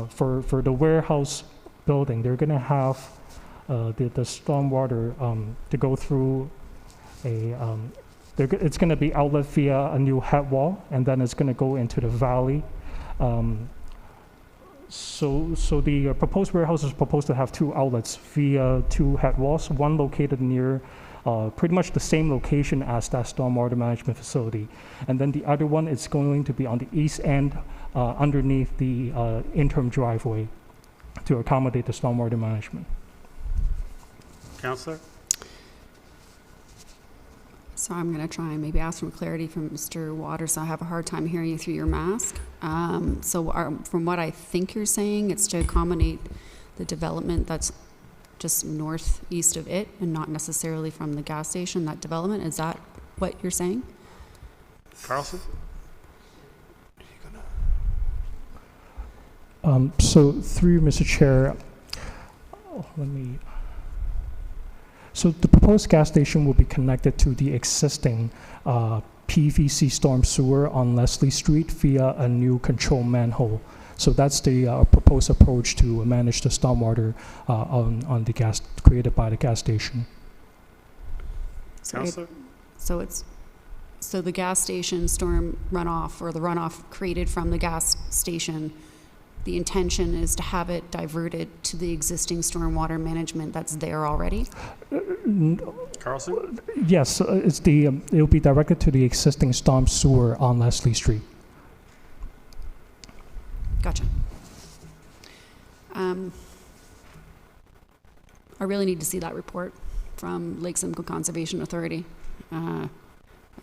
for the warehouse building, they're going to have the stormwater to go through it's going to be outlet via a new head wall, and then it's going to go into the valley. So the proposed warehouse is proposed to have 2 outlets via 2 head walls, one located near pretty much the same location as that stormwater management facility. And then the other one is going to be on the east end underneath the interim driveway to accommodate the stormwater management. Councillor? So I'm going to try and maybe ask for clarity from Mr. Waters. I have a hard time hearing you through your mask. From what I think you're saying, it's to accommodate the development that's just northeast of it and not necessarily from the gas station, that development. Is that what you're saying? Carlson? So through Mr. Chair, so the proposed gas station will be connected to the existing PVC storm sewer on Leslie Street via a new control manhole. So that's the proposed approach to manage the stormwater on the gas created by the gas station. Councillor? So the gas station storm runoff, or the runoff created from the gas station, the intention is to have it diverted to the existing stormwater management that's there already? Carlson? Yes, it'll be directed to the existing storm sewer on Leslie Street. Gotcha. I really need to see that report from Lake Simcoe Conservation Authority. I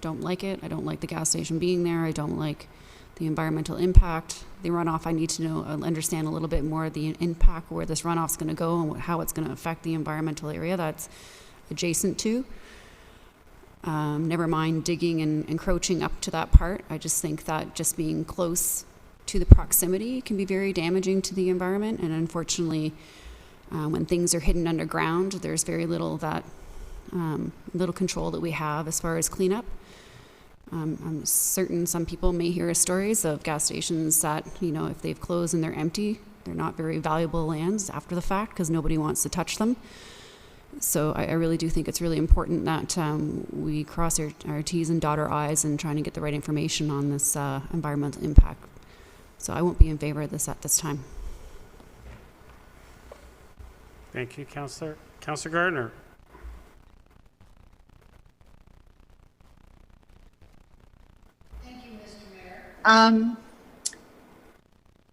don't like it. I don't like the gas station being there. I don't like the environmental impact. The runoff, I need to understand a little bit more of the impact, where this runoff's going to go and how it's going to affect the environmental area that's adjacent to. Never mind digging and encroaching up to that part. I just think that just being close to the proximity can be very damaging to the environment. And unfortunately, when things are hidden underground, there's very little little control that we have as far as cleanup. I'm certain some people may hear stories of gas stations that, if they've closed and they're empty, they're not very valuable lands after the fact because nobody wants to touch them. So I really do think it's really important that we cross our T's and dot our I's in trying to get the right information on this environmental impact. So I won't be in favor of this at this time. Thank you, Councillor. Councillor Gardner?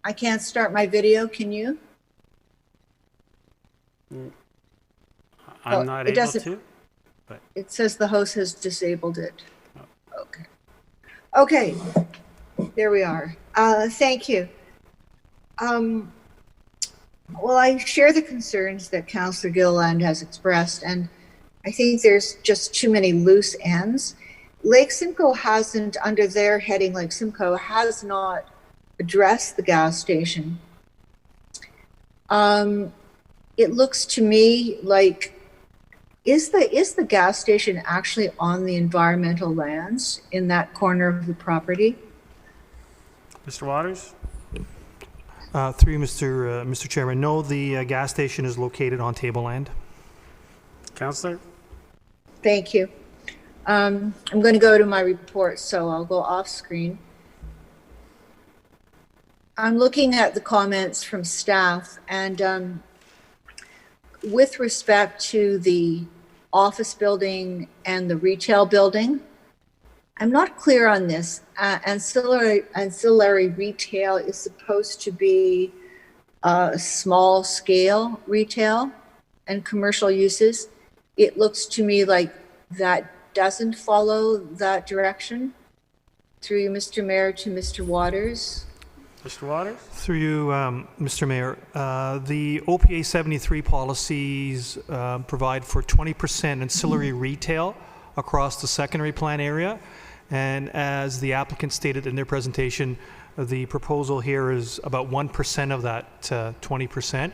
I can't start my video, can you? I'm not it able doesn't- to, but It says the host has disabled it. Okay. Okay, there we are. Thank you. Well, I share the concerns that Councillor Gilliland has expressed, and I think there's just too many loose ends. Lake Simcoe hasn't, under their heading, Lake Simcoe has not addressed the gas station. It looks to me like, is the gas station actually on the environmental lands in that corner of the property? Mr. Waters? Through you, Mr. Chairman, no, the gas station is located on tableland. Councillor? Thank you. I'm going to go to my report, so I'll go off screen. I'm looking at the comments from staff, and with respect to the office building and the retail building, I'm not clear on this. Ancillary retail is supposed to be small scale retail and commercial uses. It looks to me like that doesn't follow that direction. Through you, Mr. Mayor, to Mr. Waters. Mr. Waters? Through you, Mr. Mayor, the OPA 73 policies provide for 20% ancillary retail across the secondary plan area. And as the applicant stated in their presentation, the proposal here is about 1% of that 20%.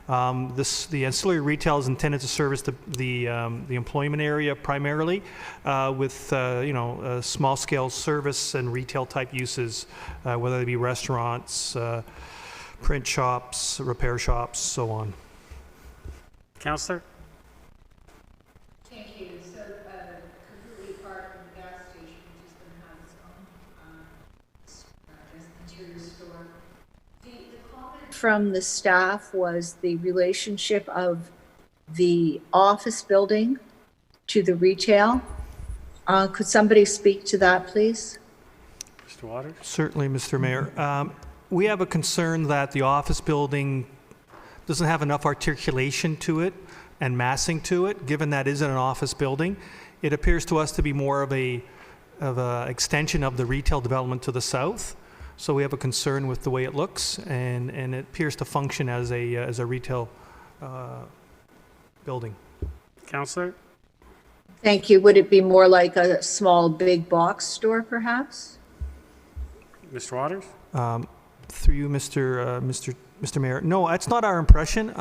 The ancillary retail is intended to service the employment area primarily, with small scale service and retail type uses, whether they be restaurants, print shops, repair shops, so on. Councillor? Thank you. So, completely apart from the gas station, which is going to have its own interior store. The comment from the staff was the relationship of the office building to the retail. Could somebody speak to that, please? Mr. Waters? Certainly, Mr. Mayor. We have a concern that the office building doesn't have enough articulation to it and massing to it, given that it isn't an office building. It appears to us to be more of a extension of the retail development to the south. So we have a concern with the way it looks, and it appears to function as a retail building. Councillor? Thank you. Would it be more like a small big box store, perhaps? Mr. Waters? Through you, Mr. Mayor. No, that's not our impression.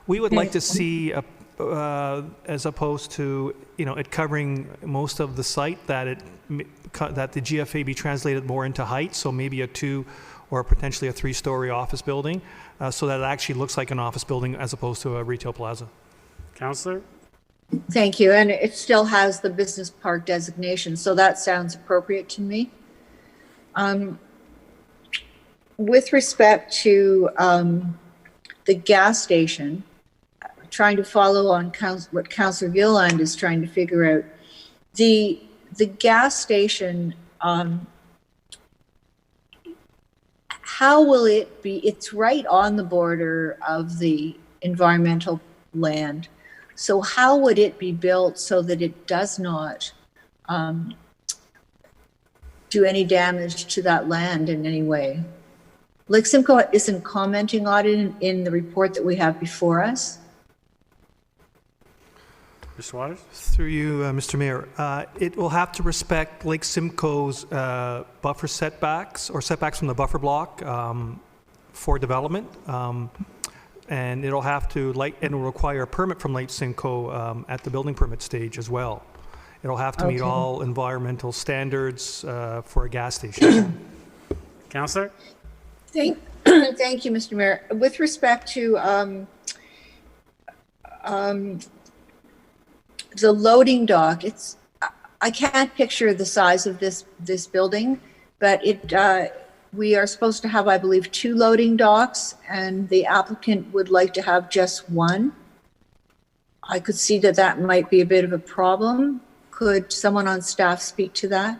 We would like to see, as opposed to it covering most of the site, that the GFA be translated more into height, so maybe a 2 or potentially a 3-story office building, so that it actually looks like an office building as opposed to a retail plaza. Councillor? Thank you. And it still has the business park designation, so that sounds appropriate to me. With respect to the gas station, trying to follow on what Councillor Gilliland is trying to figure out, the gas station, how will it be? It's right on the border of the environmental land. So how would it be built so that it does not do any damage to that land in any way? Lake Simcoe isn't commenting on it in the report that we have before us. Mr. Waters? Through you, Mr. Mayor. It will have to respect Lake Simcoe's buffer setbacks or setbacks from the buffer block for development. And it'll have to, and it'll require a permit from Lake Simcoe at the building permit stage as well. It'll have to meet all environmental standards for a gas station. Councillor? Thank you, Mr. Mayor. With respect to the loading dock, I can't picture the size of this building, but we are supposed to have, I believe, 2 loading docks, and the applicant would like to have just 1. I could see that might be a bit of a problem. Could someone on staff speak to that?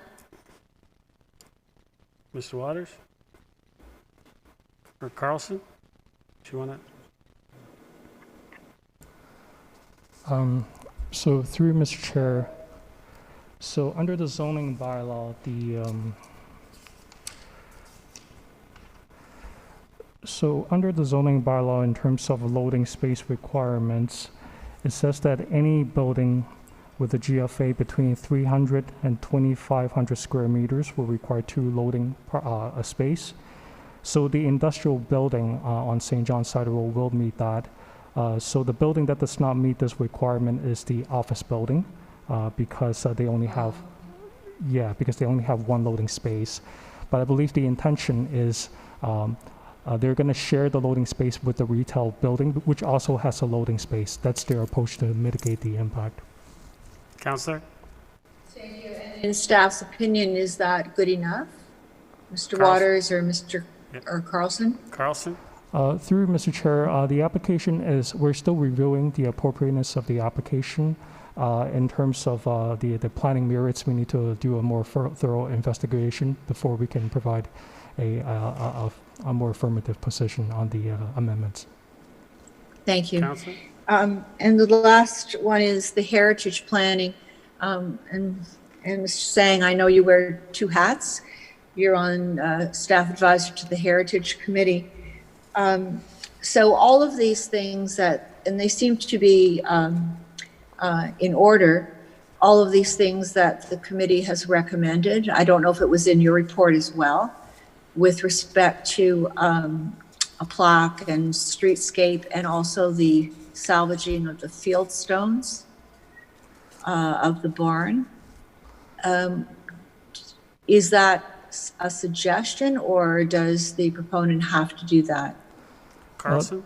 Mr. Waters? Or Carlson? Do you want to? So through Mr. Chair, so under the zoning bylaw, in terms of loading space requirements, it says that any building with a GFA between 300 and 2,500 square meters will require 2 loading a space. So the industrial building on St. John's Side Road will meet that. So the building that does not meet this requirement is the office building because they only have, one loading space. But I believe the intention is they're going to share the loading space with the retail building, which also has a loading space. That's their approach to mitigate the impact. Councillor? Thank you. And in staff's opinion, is that good enough? Mr. Carlson. Waters or Mr. or Carlson? Carlson? Through Mr. Chair, the application is, we're still reviewing the appropriateness of the application. In terms of the planning merits, we need to do a more thorough investigation before we can provide a more affirmative position on the amendments. Thank you. Councillor? And the last one is the heritage planning. And Mr. Sang, I know you wear 2 hats. You're on staff advisor to the Heritage Committee. So all of these things and they seem to be in order, all of these things that the committee has recommended. I don't know if it was in your report as well, with respect to a plaque and streetscape and also the salvaging of the field stones of the barn. Is that a suggestion, or does the proponent have to do that? Carlson?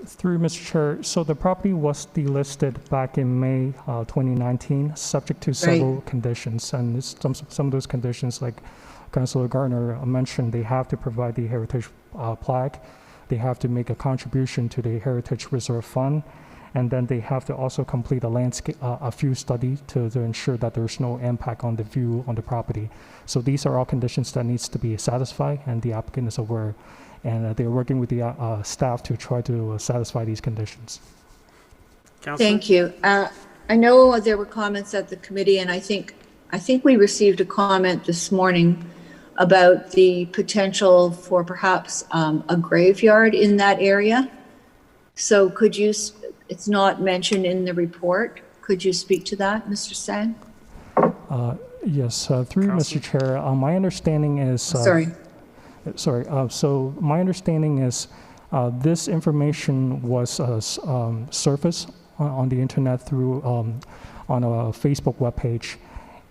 Through Mr. Chair, so the property was delisted back in May 2019, subject to several conditions. And some of those conditions, like Councillor Gardner mentioned, they have to provide the heritage plaque, they have to make a contribution to the Heritage Reserve Fund, and then they have to also complete a view study to ensure that there's no impact on the view on the property. So these are all conditions that needs to be satisfied, and the applicant is aware. And they're working with the staff to try to satisfy these conditions. Councillor? Thank you. I know there were comments at the committee, and I think we received a comment this morning about the potential for perhaps a graveyard in that area. So could you, it's not mentioned in the report, could you speak to that, Mr. Sang? Yes, through Mr. Chair, my understanding is... so my understanding is this information was surfaced on the internet through on a Facebook webpage,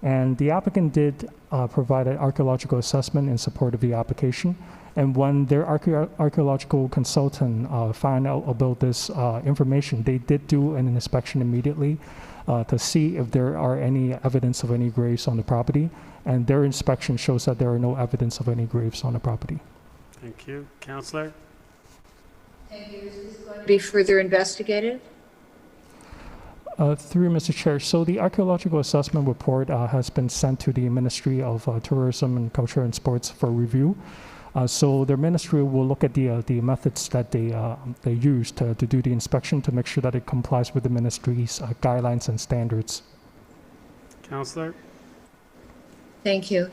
and the applicant did provide an archaeological assessment in support of the application. And when their archaeological consultant found out about this information, they did do an inspection immediately to see if there are any evidence of any graves on the property. And their inspection shows that there are no evidence of any graves on the property. Thank you. Councillor? Thank you. Is this going to be further investigated? Through Mr. Chair, so the archaeological assessment report has been sent to the Ministry of Tourism and Culture and Sports for review. So their ministry will look at the methods that they use to do the inspection to make sure that it complies with the ministry's guidelines and standards. Councillor? Thank you.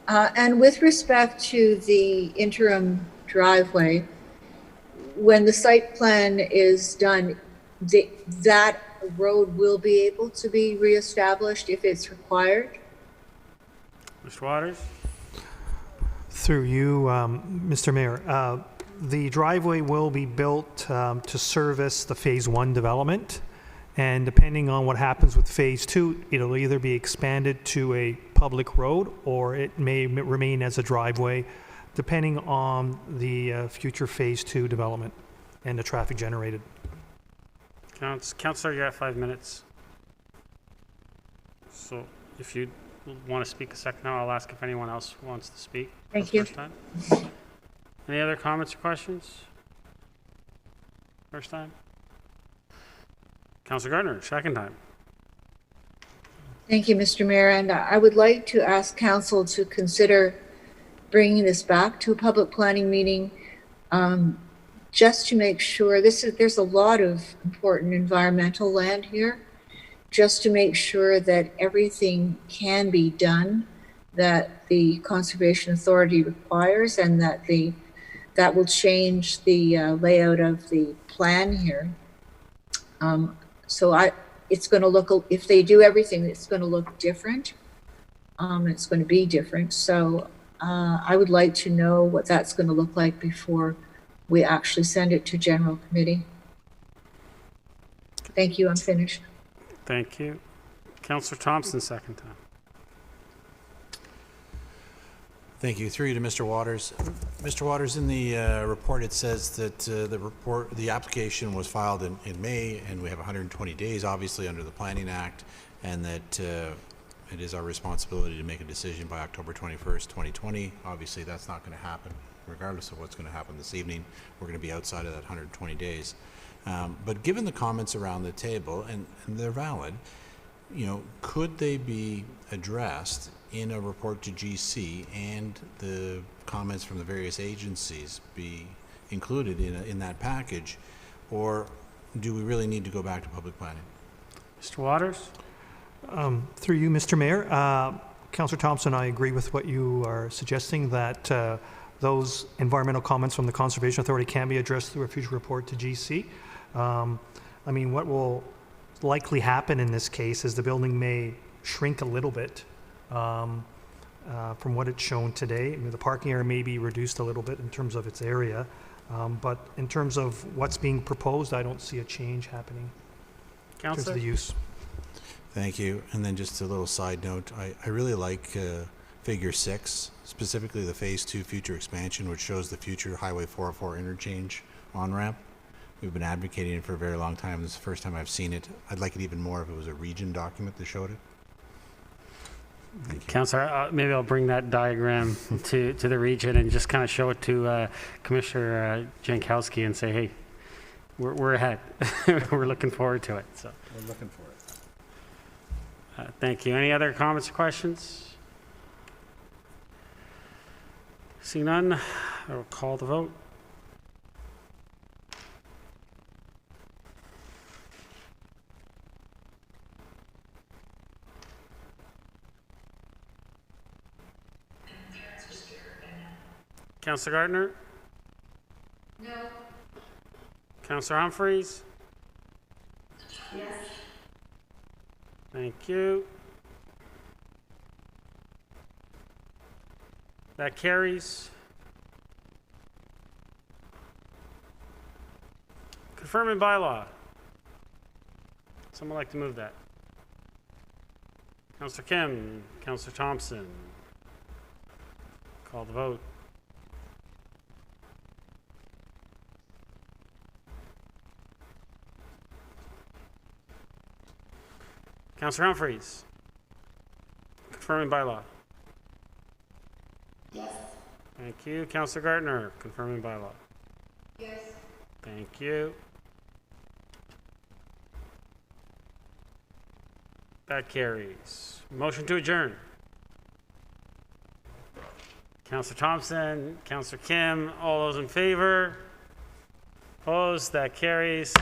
And with respect to the interim driveway, when the site plan is done, that road will be able to be reestablished if it's required? Mr. Waters? Through you, Mr. Mayor, the driveway will be built to service the Phase 1 development. And depending on what happens with Phase 2, it'll either be expanded to a public road or it may remain as a driveway, depending on the future Phase 2 development and the traffic generated. Councillor, you have 5 minutes. So if you want to speak a second now, I'll ask if anyone else wants to speak. Thank you. First time. Any other comments or questions? First time? Councillor Gardner, second time. Thank you, Mr. Mayor. And I would like to ask council to consider bringing this back to a public planning meeting just to make sure, there's a lot of important environmental land here, just to make sure that everything can be done that the Conservation Authority requires, and that will change the layout of the plan here. It's going to look, if they do everything, it's going to look different. It's going to be different. So I would like to know what that's going to look like before we actually send it to General Committee. Thank you. I'm finished. Thank you. Councillor Thompson, second time. Thank you. Through you to Mr. Waters. Mr. Waters, in the report it says that the application was filed in May, and we have 120 days, obviously, under the Planning Act, and that it is our responsibility to make a decision by October 21st, 2020. Obviously, that's not going to happen, regardless of what's going to happen this evening. We're going to be outside of that 120 days. But given the comments around the table, and they're valid, could they be addressed in a report to GC, and the comments from the various agencies be included in that package, or do we really need to go back to public planning? Mr. Waters? Through you, Mr. Mayor, Councillor Thompson, I agree with what you are suggesting, that those environmental comments from the Conservation Authority can be addressed through a future report to GC. I mean, what will likely happen in this case is the building may shrink a little bit from what it's shown today. I mean, the parking area may be reduced a little bit in terms of its area, but in terms of what's being proposed, I don't see a change happening in terms of the use. Thank you. And then just a little side note, I really like figure 6, specifically the phase 2 future expansion, which shows the future Highway 404 interchange on-ramp. We've been advocating it for a very long time. This is the first time I've seen it. I'd like it even more if it was a region document that showed it. Thank you. Councillor, maybe I'll bring that diagram to the region and just kind of show it to Commissioner Jankowski and say, hey, we're ahead. We're looking forward to it. So We're looking for it. Thank you. Any other comments or questions? Seeing none, I will call the vote. Councillor Gardner? No. Councillor Humphreys? Yes. Thank you. That carries. Confirming bylaw. Someone like to move that? Councillor Kim, Councillor Thompson. Call the vote. Councillor Humphreys. Confirming bylaw. Yes. Thank you. Councillor Gardner. Confirming bylaw. Yes. Thank you. That carries. Motion to adjourn. Councillor Thompson, Councillor Kim, all those in favor? Opposed? That carries.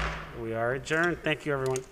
We are adjourned. Thank you, everyone.